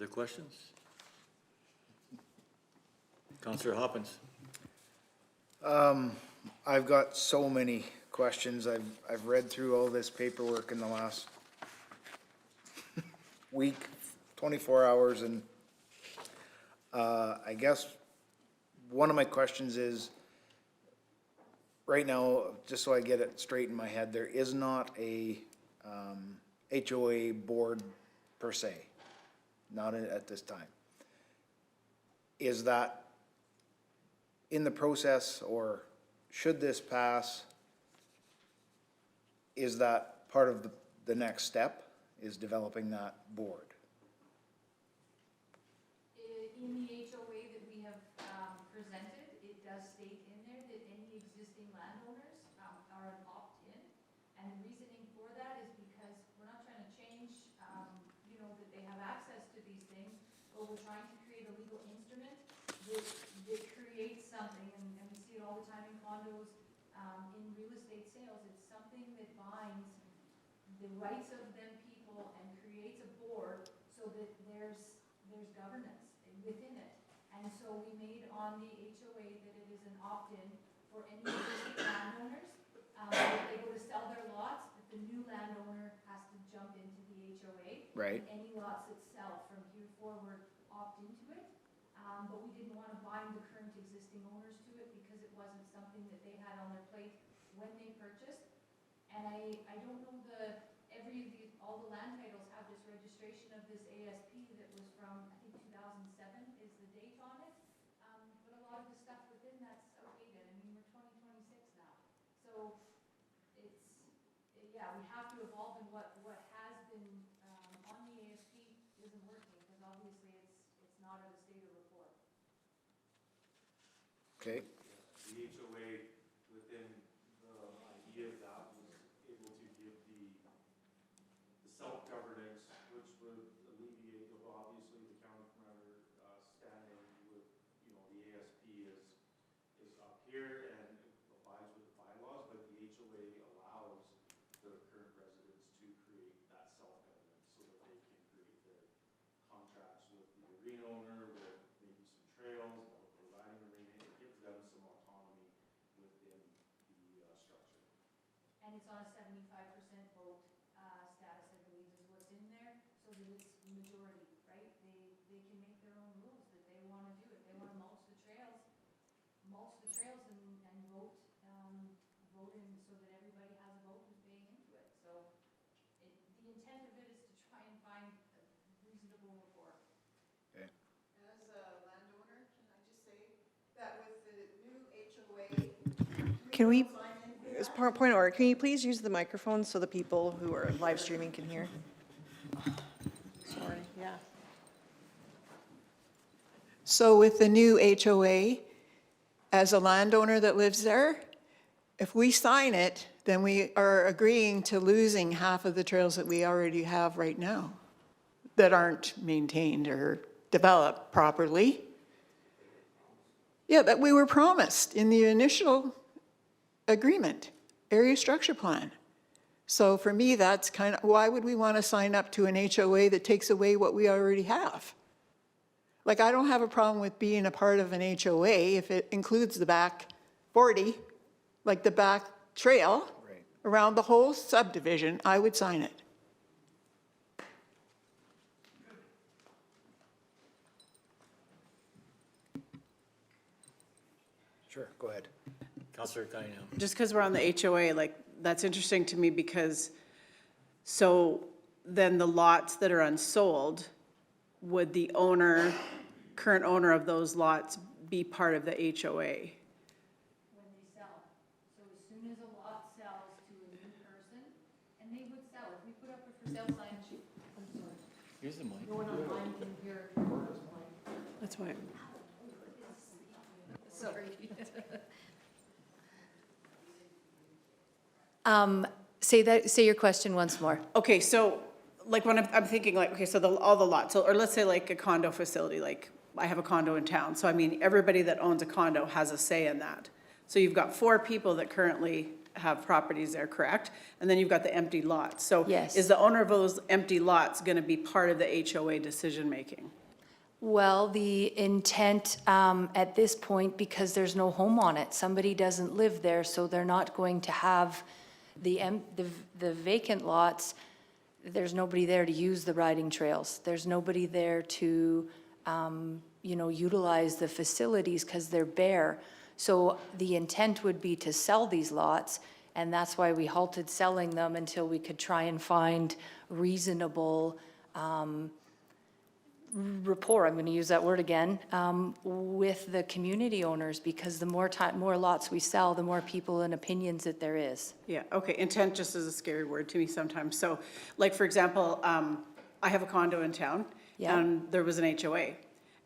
Other questions? Councillor Hoppins. I've got so many questions. I've read through all this paperwork in the last week, 24 hours, and I guess one of my questions is, right now, just so I get it straight in my head, there is not a HOA board per se, not at this time. Is that in the process, or should this pass, is that part of the next step, is developing that board? In the HOA that we have presented, it does state in there that any existing landowners are an opt-in. And the reasoning for that is because we're not trying to change, you know, that they have access to these things, but we're trying to create a legal instrument that creates something, and we see it all the time in condos, in real estate sales. It's something that binds the rights of them people and creates a board so that there's governance within it. And so we made on the HOA that it is an opt-in for any existing landowners. If they go to sell their lots, that the new landowner has to jump into the HOA. Right. And any lots that sell from here forward opt into it. But we didn't want to bind the current existing owners to it because it wasn't something that they had on their plate when they purchased. And I don't know all the land titles have this registration of this ASP that was from, I think 2007 is the date on it. But a lot of the stuff within that's outdated. I mean, we're 2026 now. So yeah, we have to evolve, and what has been on the ASP isn't working because obviously it's not at a state of report. Okay. The HOA, within the idea of that, was able to give the self-governance, which would alleviate, obviously, the county commander standing with, you know, the ASP is up here and abides with the bylaws, but the HOA allows the current residents to create that self-governance so that they can create their contracts with the arena owner, with maybe some trails, providing arena. It gives them some autonomy within the structure. And it's on a 75% vote status, I believe, is what's in there, so that it's majority, right? They can make their own rules that they want to do. If they want to mulch the trails and vote in so that everybody has a vote who's paying into it. So the intent of it is to try and find a reasonable rapport. Okay. As a landowner, can I just say that with the new HOA, Can we, as point of order, can you please use the microphone so the people who are live streaming can hear? Sorry, yeah. so with the new HOA, as a landowner that lives there, if we sign it, then we are agreeing to losing half of the trails that we already have right now that aren't maintained or developed properly. Yeah, that we were promised in the initial agreement, area structure plan. So for me, that's kind of, why would we want to sign up to an HOA that takes away what we already have? Like, I don't have a problem with being a part of an HOA if it includes the back 40, like the back trail around the whole subdivision, I would sign it. Sure, go ahead. Councillor Cunningham. Just because we're on the HOA, like, that's interesting to me because, so then the lots that are unsold, would the current owner of those lots be part of the HOA? When they sell. So as soon as a lot sells to a new person, and they would sell, if we put up a for sale sign, I'm sorry. Here's the mic. No one online can hear. That's why. Sorry. Say your question once more. Okay, so like when I'm thinking like, okay, so all the lots, or let's say like a condo facility, like I have a condo in town. So I mean, everybody that owns a condo has a say in that. So you've got 4 people that currently have properties there, correct? And then you've got the empty lots. So Yes. is the owner of those empty lots going to be part of the HOA decision-making? Well, the intent at this point, because there's no home on it, somebody doesn't live there, so they're not going to have the vacant lots. There's nobody there to use the riding trails. There's nobody there to, utilize the facilities because they're bare. So the intent would be to sell these lots, and that's why we halted selling them until we could try and find reasonable rapport, I'm going to use that word again, with the community owners, because the more lots we sell, the more people and opinions that there is. Yeah, okay, intent just is a scary word to me sometimes. So, like, for example, I have a condo in town, Yeah. and there was an HOA.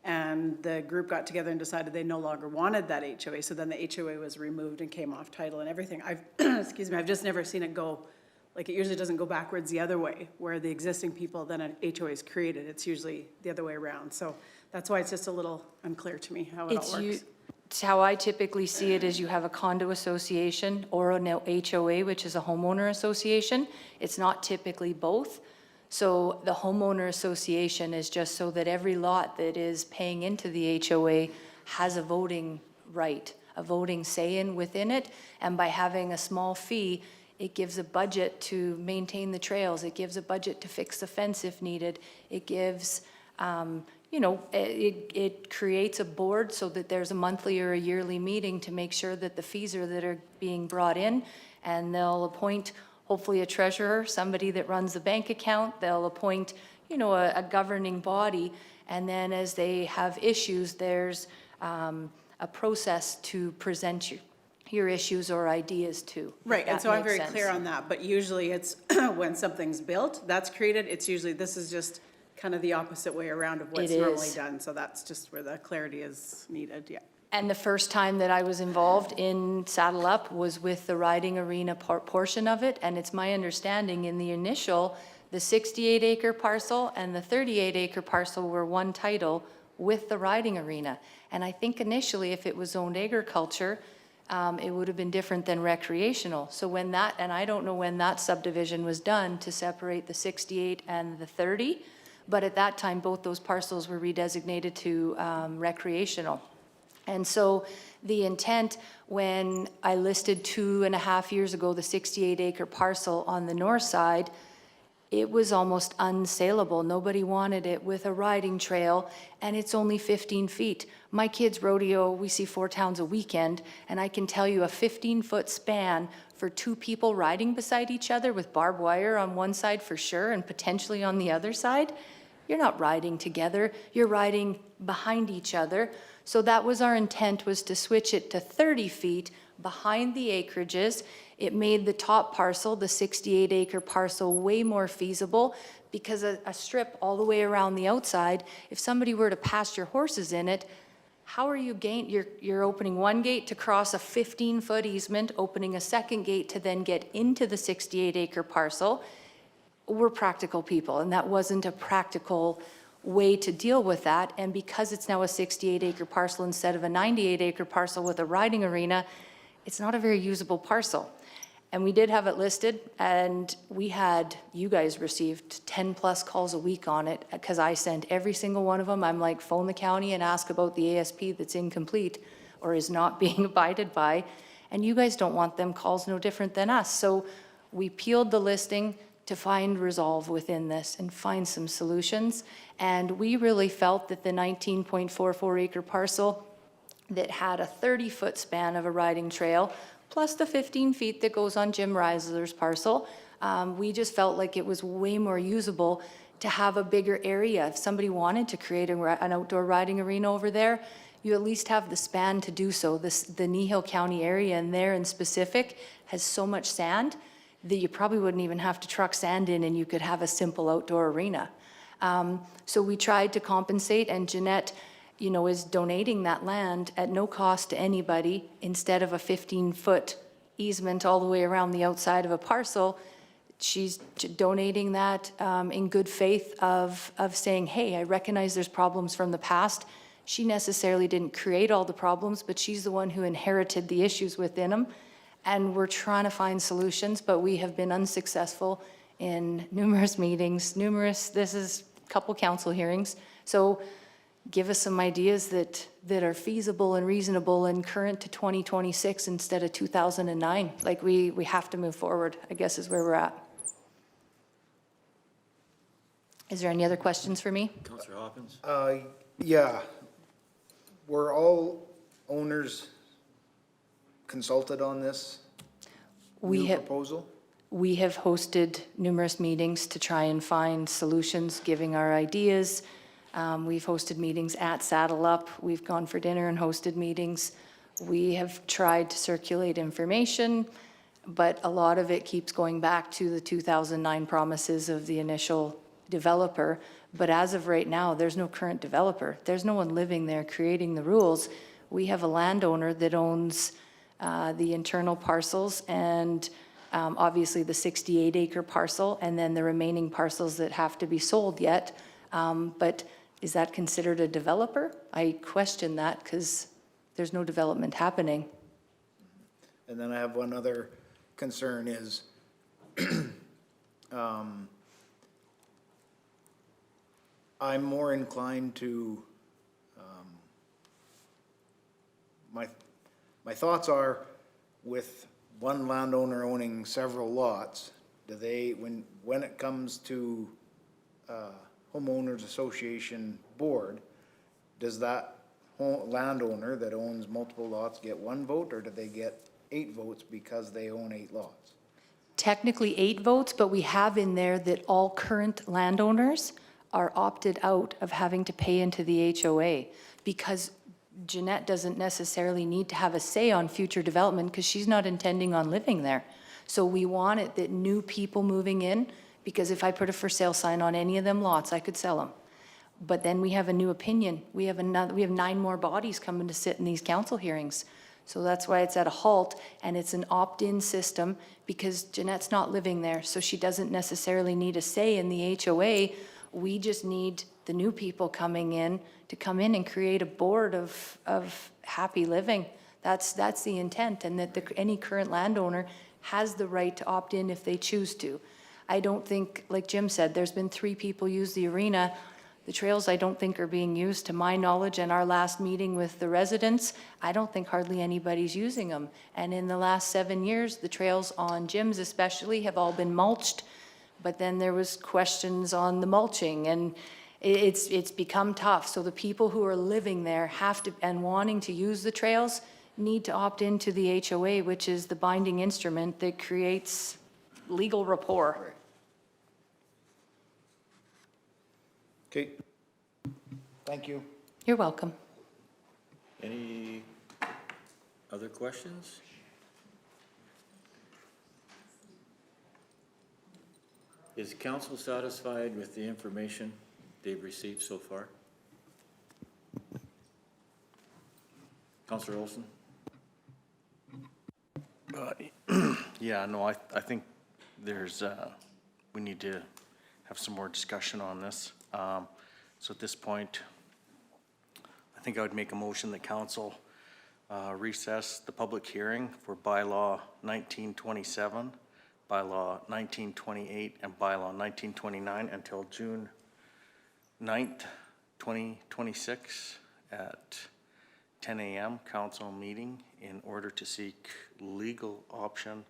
And the group got together and decided they no longer wanted that HOA, so then the HOA was removed and came off title and everything. Excuse me, I've just never seen it go, like, it usually doesn't go backwards the other way, where the existing people, then an HOA is created. It's usually the other way around. So that's why it's just a little unclear to me how it all works. It's how I typically see it is you have a condo association or an HOA, which is a homeowner association. It's not typically both. So the homeowner association is just so that every lot that is paying into the HOA has a voting right, a voting say within it. And by having a small fee, it gives a budget to maintain the trails. It gives a budget to fix the fence if needed. It gives, it creates a board so that there's a monthly or a yearly meeting to make sure that the fees that are being brought in, and they'll appoint hopefully a treasurer, somebody that runs the bank account. They'll appoint, a governing body. And then as they have issues, there's a process to present your issues or ideas to. Right, and so I'm very clear on that, but usually it's when something's built, that's created, it's usually, this is just kind of the opposite way around of what's normally done. So that's just where the clarity is needed, yeah. And the first time that I was involved in Saddle Up was with the riding arena portion of it. And it's my understanding in the initial, the 68-acre parcel and the 38-acre parcel were one title with the riding arena. And I think initially, if it was zoned agriculture, it would have been different than recreational. So when that, and I don't know when that subdivision was done to separate the 68 and the 30, but at that time, both those parcels were redesignated to recreational. And so the intent, when I listed 2.5 years ago, the 68-acre parcel on the north side, it was almost unsaleable. Nobody wanted it with a riding trail, and it's only 15 feet. My kids rodeo, we see 4 towns a weekend, and I can tell you a 15-foot span for 2 people riding beside each other with barbed wire on one side for sure, and potentially on the other side. You're not riding together, you're riding behind each other. So that was our intent, was to switch it to 30 feet behind the acreages. It made the top parcel, the 68-acre parcel, way more feasible because a strip all the way around the outside, if somebody were to pasture horses in it, how are you you're opening one gate to cross a 15-foot easement, opening a second gate to then get into the 68-acre parcel. We're practical people, and that wasn't a practical way to deal with that. And because it's now a 68-acre parcel instead of a 98-acre parcel with a riding arena, it's not a very usable parcel. And we did have it listed, and you guys received 10+ calls a week on it, because I sent every single one of them. I'm like, phone the county and ask about the ASP that's incomplete or is not being abided by. And you guys don't want them calls no different than us. So we peeled the listing to find resolve within this and find some solutions. And we really felt that the 19.44 acre parcel that had a 30-foot span of a riding trail, plus the 15 feet that goes on Jim Reisler's parcel, we just felt like it was way more usable to have a bigger area. If somebody wanted to create an outdoor riding arena over there, you at least have the span to do so. The Kneehill County area and there in specific has so much sand that you probably wouldn't even have to truck sand in, and you could have a simple outdoor arena. So we tried to compensate, and Jeanette, is donating that land at no cost to anybody. Instead of a 15-foot easement all the way around the outside of a parcel, she's donating that in good faith of saying, hey, I recognize there's problems from the past. She necessarily didn't create all the problems, but she's the one who inherited the issues within them. and we're trying to find solutions, but we have been unsuccessful in numerous meetings, this is a couple council hearings. So give us some ideas that are feasible and reasonable and current to 2026 instead of 2009. Like, we have to move forward, I guess is where we're at. Is there any other questions for me? Councillor Hopkins? Yeah. Were all owners consulted on this new proposal? We have hosted numerous meetings to try and find solutions, giving our ideas. We've hosted meetings at Saddle Up. We've gone for dinner and hosted meetings. We have tried to circulate information, but a lot of it keeps going back to the 2009 promises of the initial developer. But as of right now, there's no current developer. There's no one living there creating the rules. We have a landowner that owns the internal parcels and obviously the 68-acre parcel, and then the remaining parcels that have to be sold yet. But is that considered a developer? I question that because there's no development happening. And then I have one other concern is, I'm more inclined to, my thoughts are with one landowner owning several lots, do they, when it comes to homeowners association board, does that landowner that owns multiple lots get one vote, or do they get 8 votes because they own 8 lots? Technically 8 votes, but we have in there that all current landowners are opted out of having to pay into the HOA, because Jeanette doesn't necessarily need to have a say on future development because she's not intending on living there. So we want it that new people moving in, because if I put a for sale sign on any of them lots, I could sell them. But then we have a new opinion. We have 9 more bodies coming to sit in these council hearings. So that's why it's at a halt, and it's an opt-in system because Jeanette's not living there, so she doesn't necessarily need a say in the HOA. We just need the new people coming in to come in and create a board of happy living. That's the intent, and that any current landowner has the right to opt in if they choose to. I don't think, like Jim said, there's been 3 people use the arena. The trails I don't think are being used, to my knowledge, and our last meeting with the residents, I don't think hardly anybody's using them. And in the last 7 years, the trails on Jim's especially have all been mulched, but then there was questions on the mulching, and it's become tough. So the people who are living there have to, and wanting to use the trails, need to opt into the HOA, which is the binding instrument that creates legal rapport. Okay, thank you. You're welcome. Any other questions? Is council satisfied with the information they've received so far? Councillor Olson? Yeah, no, I think there's, we need to have some more discussion on this. So at this point, I think I would make a motion that council recess the public hearing for Bylaw 1927, Bylaw 1928, and Bylaw 1929 until June 9th, 2026 at 10 a.m. council meeting in order to seek legal option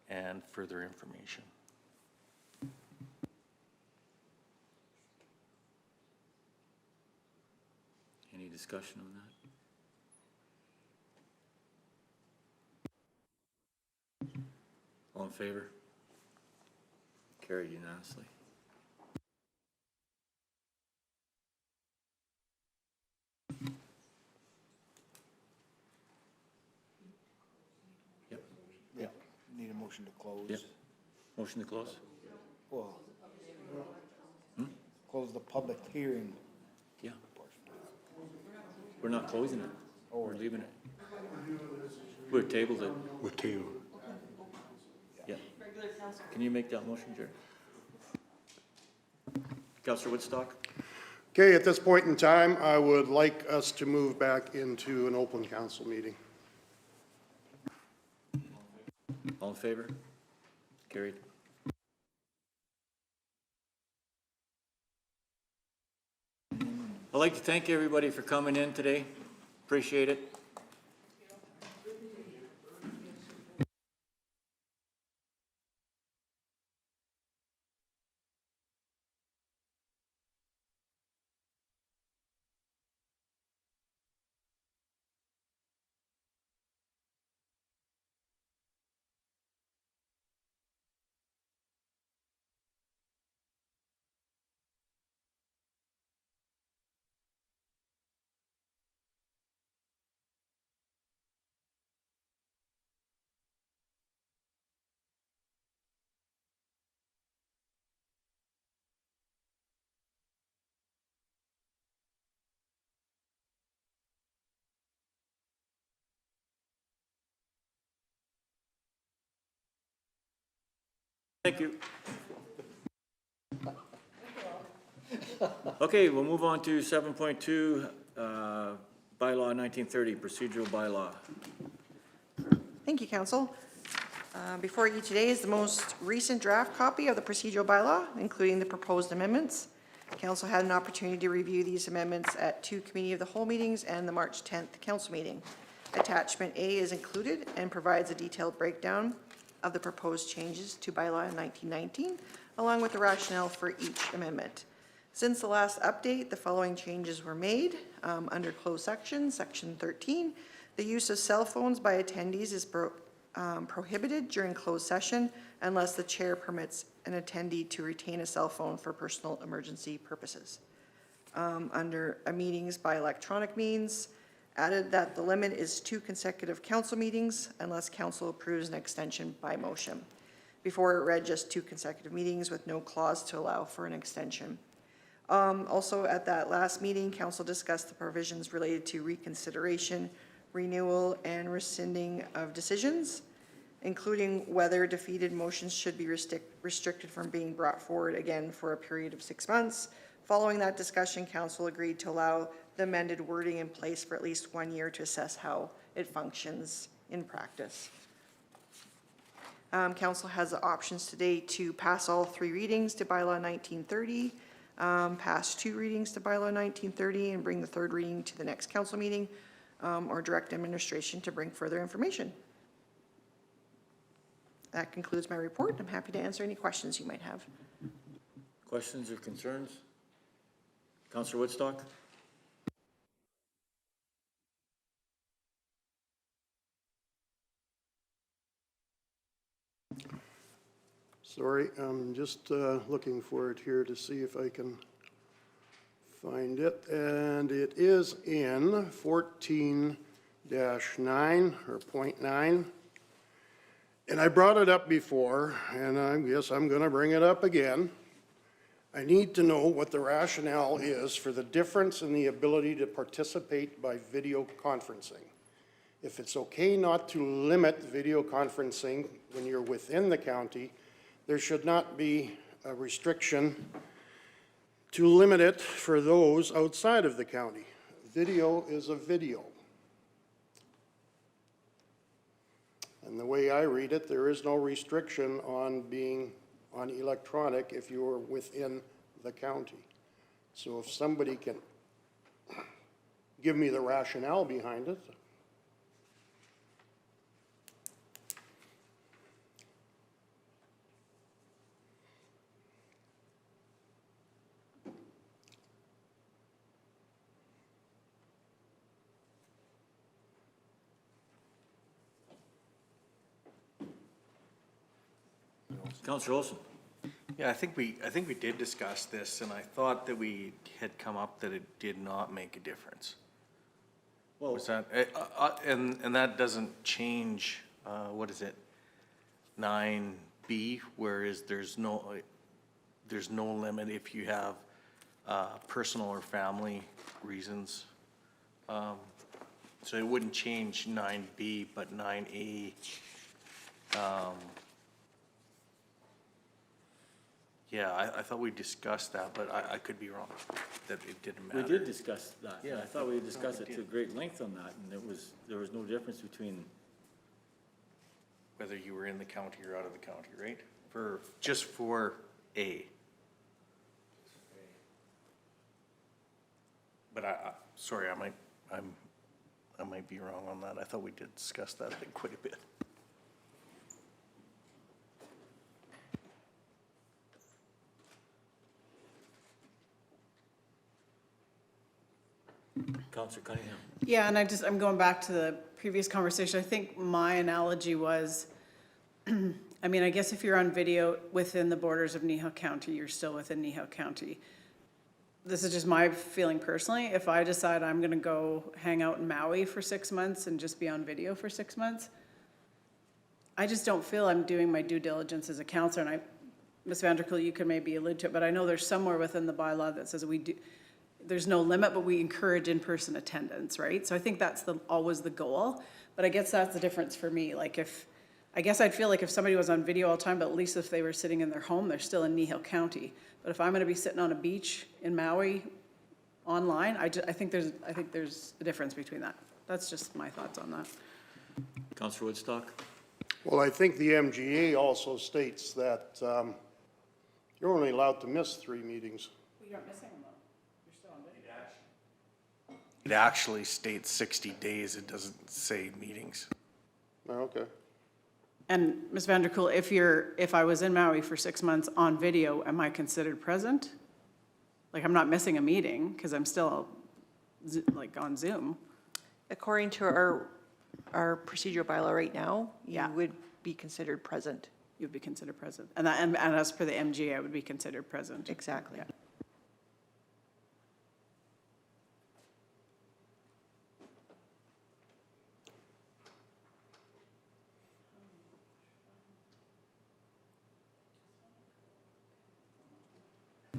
and further information. Any discussion on that? All in favor? Carried unanimously. Yep. Yeah, need a motion to close. Yep. Motion to close? Well, close the public hearing. Yeah. We're not closing it. We're leaving it. We're tabled it. We're tabled. Yeah. Can you make that motion, Jerry? Councillor Woodstock? Okay, at this point in time, I would like us to move back into an open council meeting. All in favor? Carried. I'd like to thank everybody for coming in today. Appreciate it. Thank you. Okay, we'll move on to 7.2, Bylaw 1930, Procedural Bylaw. Thank you, Council. Before you today is the most recent draft copy of the procedural bylaw, including the proposed amendments. Council had an opportunity to review these amendments at 2 Committee of the Whole meetings and the March 10th Council meeting. Attachment A is included and provides a detailed breakdown of the proposed changes to bylaw 1919, along with the rationale for each amendment. Since the last update, the following changes were made. Under closed section, section 13, the use of cell phones by attendees is prohibited during closed session unless the chair permits an attendee to retain a cell phone for personal emergency purposes. Under meetings by electronic means, added that the limit is 2 consecutive council meetings unless council approves an extension by motion. Before it read just 2 consecutive meetings with no clause to allow for an extension. Also at that last meeting, council discussed the provisions related to reconsideration, renewal, and rescinding of decisions, including whether defeated motions should be restricted from being brought forward again for a period of 6 months. Following that discussion, council agreed to allow the amended wording in place for at least 1 year to assess how it functions in practice. Council has the options today to pass all 3 readings to bylaw 1930, pass 2 readings to bylaw 1930 and bring the 3rd reading to the next council meeting, or direct administration to bring further information. That concludes my report. I'm happy to answer any questions you might have. Questions or concerns? Councillor Woodstock? Sorry, I'm just looking for it here to see if I can find it. And it is in 14-9 or .9. And I brought it up before, and I guess I'm going to bring it up again. I need to know what the rationale is for the difference in the ability to participate by video conferencing. If it's okay not to limit video conferencing when you're within the county, there should not be a restriction to limit it for those outside of the county. Video is a video. And the way I read it, there is no restriction on being on electronic if you're within the county. So if somebody can give me the rationale behind it. Councillor Olson? Yeah, I think we did discuss this, and I thought that we had come up that it did not make a difference. Well, Was that, and that doesn't change, what is it, 9B, whereas there's no limit if you have personal or family reasons. So it wouldn't change 9B, but 9A. Yeah, I thought we discussed that, but I could be wrong, that it didn't matter. We did discuss that. Yeah, I thought we discussed it to great length on that, and there was no difference between whether you were in the county or out of the county, right? Just for A. But sorry, I might be wrong on that. I thought we did discuss that, I think, quite a bit. Councillor Cunningham. Yeah, and I'm going back to the previous conversation. I think my analogy was, I mean, I guess if you're on video within the borders of Kneehill County, you're still within Kneehill County. This is just my feeling personally. If I decide I'm gonna go hang out in Maui for 6 months and just be on video for 6 months, I just don't feel I'm doing my due diligence as a counselor. And Ms. Vanderkool, you could maybe allude to it, but I know there's somewhere within the bylaw that says there's no limit, but we encourage in-person attendance, right? So I think that's always the goal, but I guess that's the difference for me. Like I guess I'd feel like if somebody was on video all the time, but at least if they were sitting in their home, they're still in Kneehill County. But if I'm gonna be sitting on a beach in Maui online, I think there's a difference between that. That's just my thoughts on that. Councillor Woodstock? Well, I think the MGA also states that you're only allowed to miss 3 meetings. Well, you're not missing them though. You're still on video. It actually states 60 days. It doesn't say meetings. Oh, okay. And Ms. Vanderkool, if I was in Maui for 6 months on video, am I considered present? Like, I'm not missing a meeting because I'm still like on Zoom. According to our procedural bylaw right now, you would be considered present. You'd be considered present. And as per the MGA, I would be considered present. Exactly. Yeah.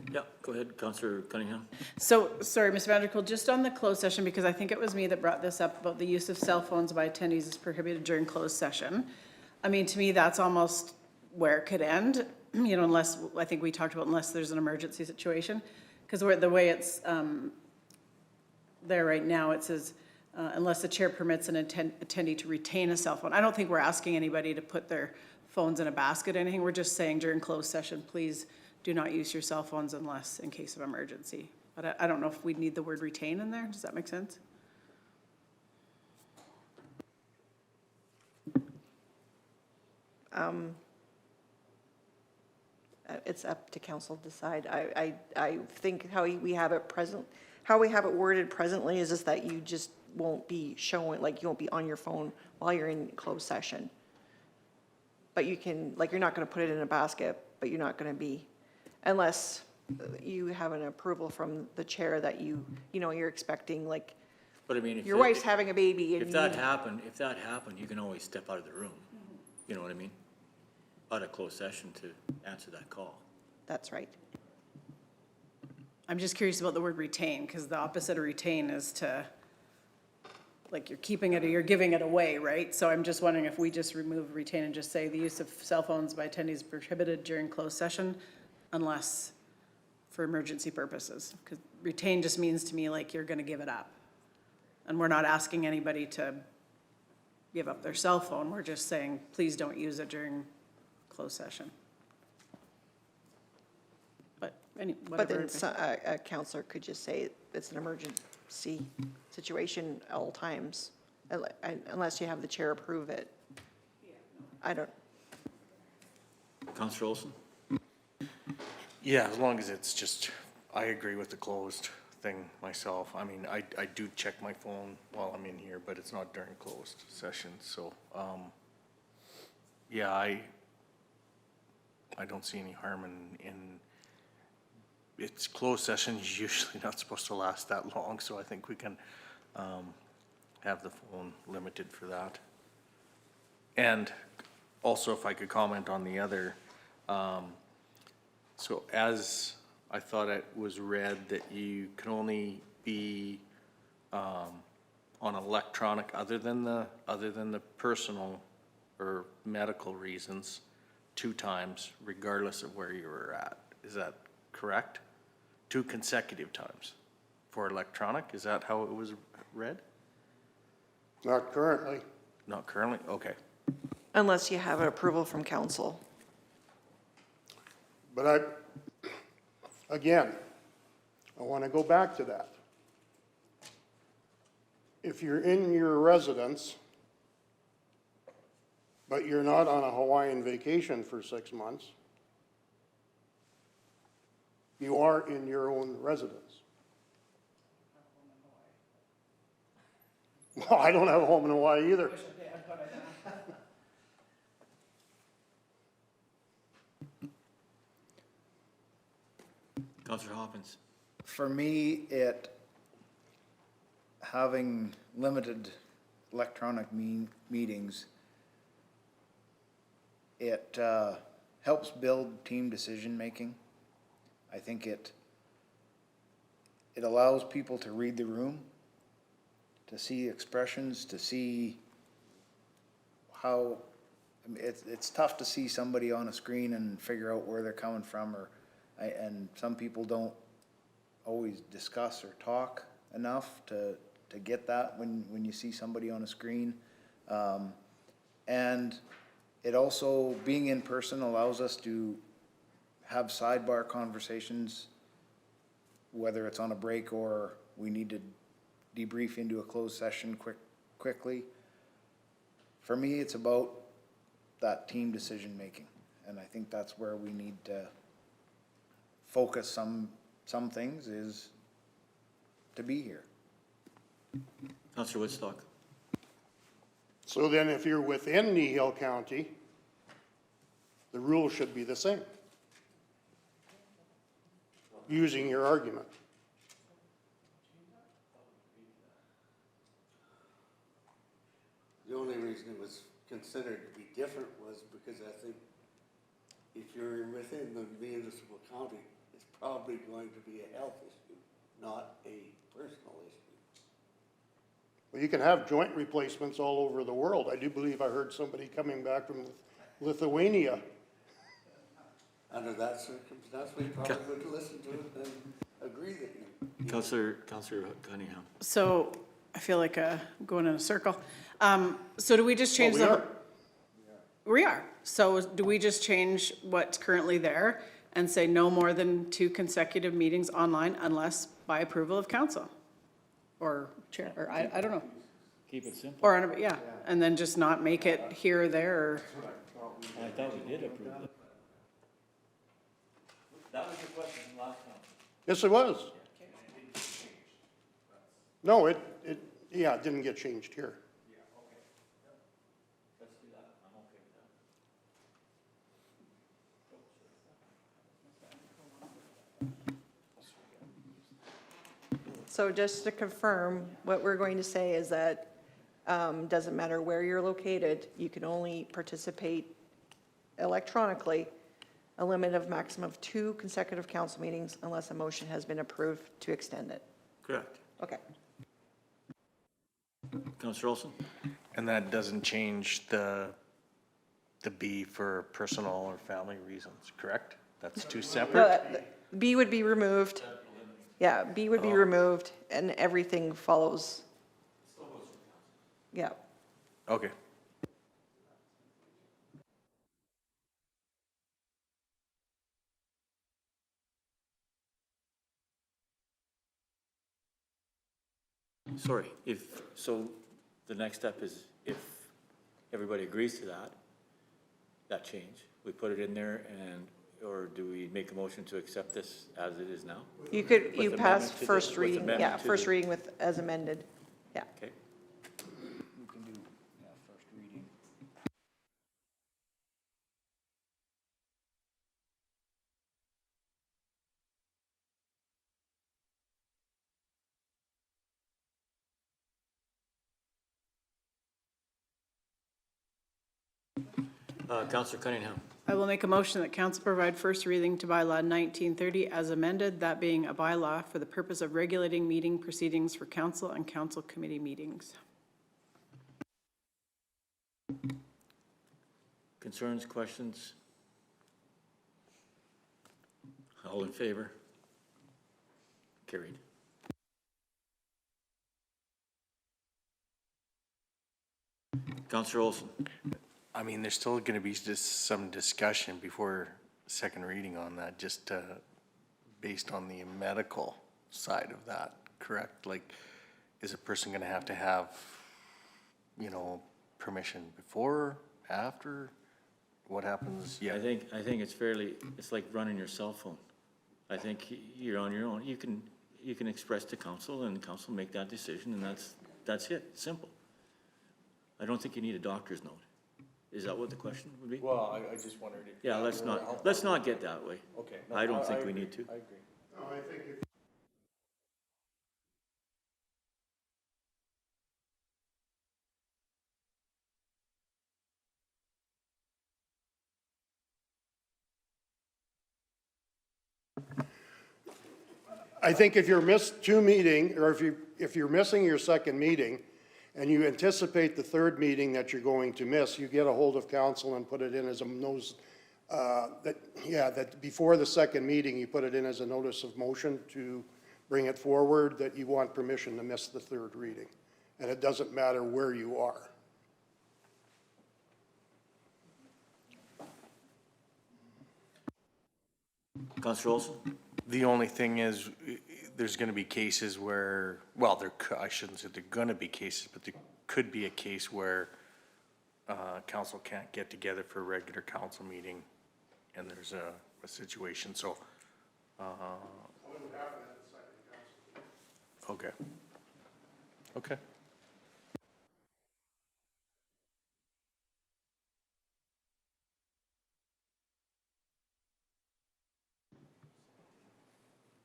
Yeah, go ahead, Councillor Cunningham. So, sorry, Ms. Vanderkool, just on the closed session, because I think it was me that brought this up about the use of cell phones by attendees is prohibited during closed session. I mean, to me, that's almost where it could end, you know, unless, I think we talked about unless there's an emergency situation. Because the way it's there right now, it says, unless the chair permits an attendee to retain a cell phone. I don't think we're asking anybody to put their phones in a basket or anything. We're just saying during closed session, please do not use your cell phones unless in case of emergency. But I don't know if we'd need the word retain in there. Does that make sense? It's up to council to decide. I think how we have it worded presently is just that you just won't be showing, like you won't be on your phone while you're in closed session. But you can, like, you're not gonna put it in a basket, but you're not gonna be, unless you have an approval from the chair that you know, you're expecting, like, But I mean, your wife's having a baby and if that happened, you can always step out of the room. You know what I mean? Out of closed session to answer that call. That's right. I'm just curious about the word retain, because the opposite of retain is to, like, you're keeping it or you're giving it away, right? So I'm just wondering if we just remove retain and just say the use of cell phones by attendees is prohibited during closed session unless for emergency purposes. Because retain just means to me like you're gonna give it up. And we're not asking anybody to give up their cell phone. We're just saying, please don't use it during closed session. But But whatever. then a counselor could just say it's an emergency situation at all times, unless you have the chair approve it. I don't, Councillor Olson? Yeah, as long as it's just, I agree with the closed thing myself. I mean, I do check my phone while I'm in here, but it's not during closed sessions, so, yeah, I don't see any harm in it's closed session is usually not supposed to last that long, so I think we can have the phone limited for that. And also, if I could comment on the other, so as I thought it was read that you can only be on electronic other than the personal or medical reasons 2 times, regardless of where you were at. Is that correct? 2 consecutive times for electronic? Is that how it was read? Not currently. Not currently? Okay. unless you have an approval from council. But again, I want to go back to that. If you're in your residence, but you're not on a Hawaiian vacation for 6 months, you are in your own residence. Well, I don't have a home in Hawaii either. Councillor Hopkins. For me, having limited electronic meetings, it helps build team decision-making. I think it allows people to read the room, to see expressions, to see how, I mean, it's tough to see somebody on a screen and figure out where they're coming from, and some people don't always discuss or talk enough to get that when you see somebody on a screen. And it also, being in person, allows us to have sidebar conversations, whether it's on a break or we need to debrief into a closed session quickly. For me, it's about that team decision-making, and I think that's where we need to focus some things, is to be here. Councillor Woodstock. So then if you're within Kneehill County, the rules should be the same, using your argument. The only reason it was considered to be different was because I think if you're within the municipal county, it's probably going to be a health issue, not a personal issue. Well, you can have joint replacements all over the world. I do believe I heard somebody coming back from Lithuania. Under that circumstance, we probably would listen to it and agree that you. Councillor Cunningham. So I feel like going in a circle. So do we just change Well, We are. So do we just change what's currently there and say no more than 2 consecutive meetings online unless by approval of council? Or chair, or I don't know. Keep it simple. Or, yeah, and then just not make it here or there, or, I thought we did approve it. That was your question from last time. Yes, it was. No, it didn't get changed here. Let's do that. I'm okay with that. So just to confirm, what we're going to say is that doesn't matter where you're located, you can only participate electronically, a limit of maximum of 2 consecutive council meetings unless a motion has been approved to extend it. Correct. Okay. Councillor Olson? And that doesn't change the B for personal or family reasons, correct? That's 2 separate? No, B would be removed. Yeah, B would be removed and everything follows. Yeah. Okay. Sorry, so the next step is if everybody agrees to that change, we put it in there or do we make a motion to accept this as it is now? You With pass amendment to first with reading, amendment yeah, to first the- reading with, as amended, yeah. Okay. We can do, first reading. Councillor Cunningham. I will make a motion that council provide first reading to bylaw 1930 as amended, that being a bylaw for the purpose of regulating meeting proceedings for council and council committee meetings. Concerns, questions? All in favor? Carried. Councillor Olson. I mean, there's still gonna be just some discussion before second reading on that, just based on the medical side of that, correct? Like, is a person gonna have, you know, permission before, after? What happens? Yeah. I think it's like running your cell phone. I think you're on your own. You can express to council and council make that decision and that's it, simple. I don't think you need a doctor's note. Is that what the question would be? Well, I just wondered if. Yeah, let's not get that way. Okay. I don't think we need to. I agree. No, I think if I think if you're missed two meeting, or if you're missing your second meeting, and you anticipate the third meeting that you're going to miss, you get a hold of council and put it in as a notice, that before the second meeting, you put it in as a notice of motion to bring it forward, that you want permission to miss the third reading. And it doesn't matter where you are. Councillor Olson? The only thing is, there's gonna be cases where, well, I shouldn't say there are gonna be cases, but there could be a case where council can't get together for a regular council meeting, and there's a situation, so. Okay. Okay.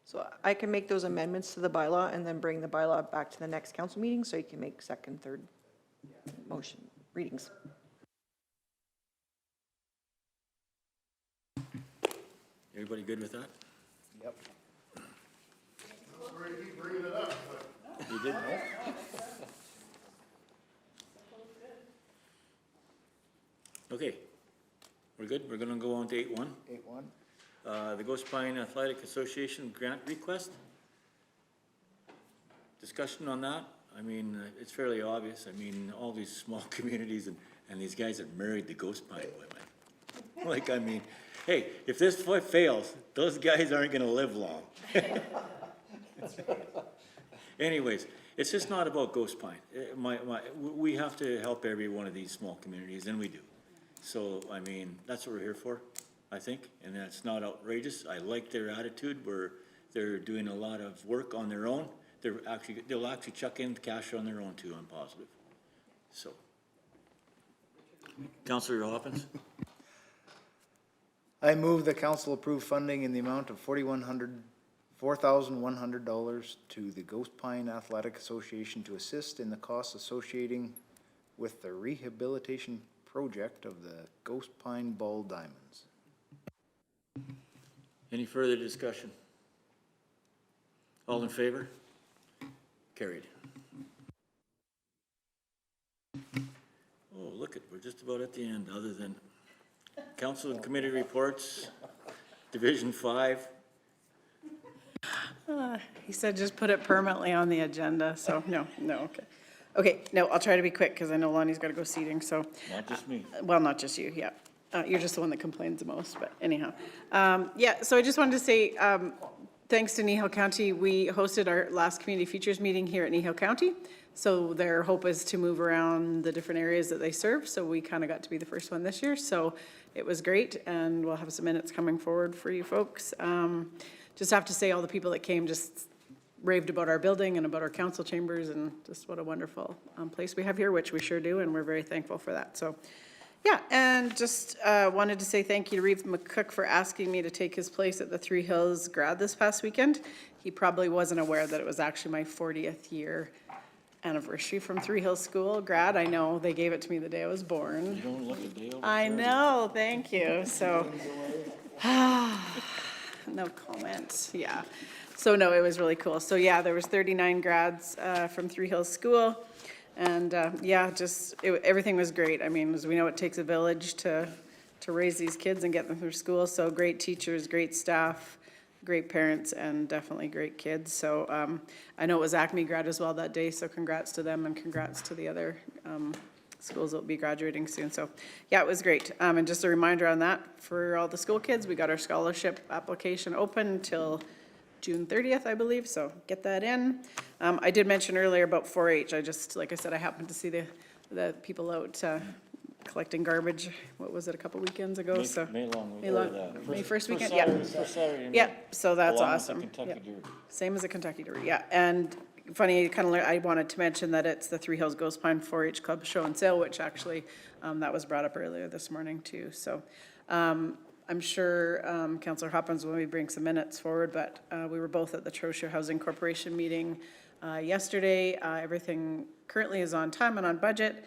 So I can make those amendments to the bylaw and then bring the bylaw back to the next council meeting, so you can make second, third motion readings. Everybody good with that? Yep. Sorry to keep bringing it up, but. You did? Okay, we're good. We're gonna go on to 8.1. 8.1. The Ghost Pine Athletic Association grant request. Discussion on that. I mean, it's fairly obvious. I mean, all these small communities and these guys that married the Ghost Pine women. Like, I mean, hey, if this fails, those guys aren't gonna live long. Anyways, it's just not about Ghost Pine. We have to help every one of these small communities, and we do. So, I mean, that's what we're here for, I think, and that's not outrageous. I like their attitude where they're doing a lot of work on their own. They'll actually chuck in cash on their own too, I'm positive. So. Councillor Hoppins? I move the council approve funding in the amount of $4,100 to the Ghost Pine Athletic Association to assist in the costs associating with the rehabilitation project of the Ghost Pine Ball Diamonds. Any further discussion? All in favor? Carried. Oh, look it, we're just about at the end, other than council and committee reports, Division 5. He said just put it permanently on the agenda, so no, okay. Okay, no, I'll try to be quick, because I know Lonnie's got to go seating, so. Not just me. Well, not just you, yeah. You're just the one that complains the most, but anyhow. Yeah, so I just wanted to say, thanks to Kneehill County, we hosted our last community features meeting here at Kneehill County. So their hope is to move around the different areas that they serve, so we kind of got to be the first one this year. So it was great, and we'll have some minutes coming forward for you folks. Just have to say, all the people that came just raved about our building and about our council chambers, and just what a wonderful place we have here, which we sure do, and we're very thankful for that. So, yeah, and just wanted to say thank you to Reeve McCook for asking me to take his place at the Three Hills grad this past weekend. He probably wasn't aware that it was actually my 40th year anniversary from Three Hills School grad. I know, they gave it to me the day I was born. You don't look a day over I 30. know, thank you. So, no comments, yeah. So no, it was really cool. So yeah, there was 39 grads from Three Hills School. And yeah, everything was great. I mean, as we know, it takes a village to raise these kids and get them through school. So great teachers, great staff, great parents, and definitely great kids. So I know it was Acme grad as well that day, so congrats to them and congrats to the other schools will be graduating soon. So, yeah, it was great. And just a reminder on that, for all the school kids, we got our scholarship application open till June 30th, I believe, so get that in. I did mention earlier about 4-H. I just, like I said, I happened to see the people out collecting garbage, what was it, a couple weekends ago, so. May first weekend, yeah. Yeah, so that's awesome. Yeah. Same as a Kentucky Derby, yeah. And funny, I wanted to mention that it's the Three Hills Ghost Pine 4-H Club Show and Sale, which actually, that was brought up earlier this morning too, so. I'm sure Councillor Hoppins will maybe bring some minutes forward, but we were both at the Trosia Housing Corporation meeting yesterday. Everything currently is on time and on budget.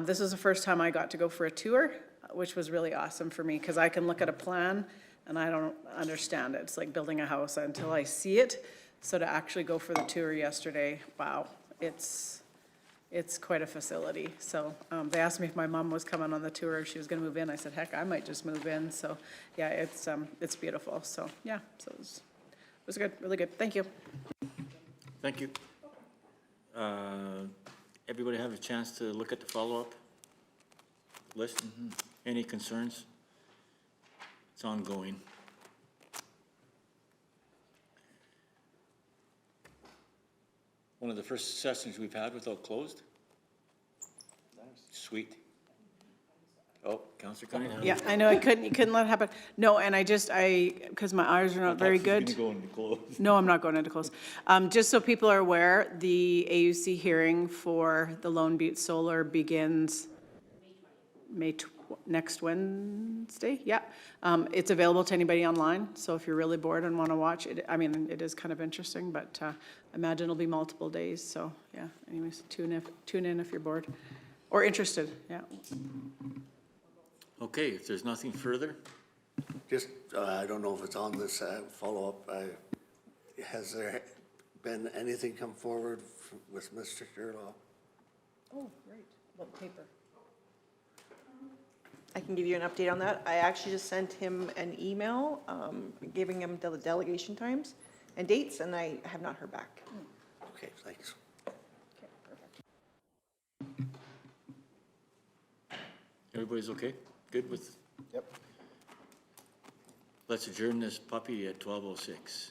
This is the first time I got to go for a tour, which was really awesome for me because I can look at a plan and I don't understand it. It's like building a house until I see it. So to actually go for the tour yesterday, wow, it's quite a facility. So they asked me if my mom was coming on the tour, if she was gonna move in. I said, heck, I might just move in. So yeah, it's beautiful. So yeah, so it was good, really good. Thank you. Thank you. Everybody have a chance to look at the follow-up list? Any concerns? It's ongoing. One of the first sessions we've had without closed. Sweet. Oh, Councillor Cunningham. Yeah, I know, you couldn't let it happen. No, and because my eyes are not very good. She's gonna go into close. No, I'm not going into close. Just so people are aware, the AUC hearing for the Lone Butte Solar begins next Wednesday, yeah. It's available to anybody online, so if you're really bored and want to watch it, I mean, it is kind of interesting, but I imagine it'll be multiple days, so yeah. Anyways, tune in if you're bored or interested, yeah. Okay, if there's nothing further, Just, I don't know if it's on this follow-up. Has there been anything come forward with Mr. Sherlock? Oh, great, about the paper. I can give you an update on that. I actually just sent him an email giving him the delegation times and dates, and I have not heard back. Okay, thanks. everybody's okay? Good with? Yep. Let's adjourn this puppy at 12:06.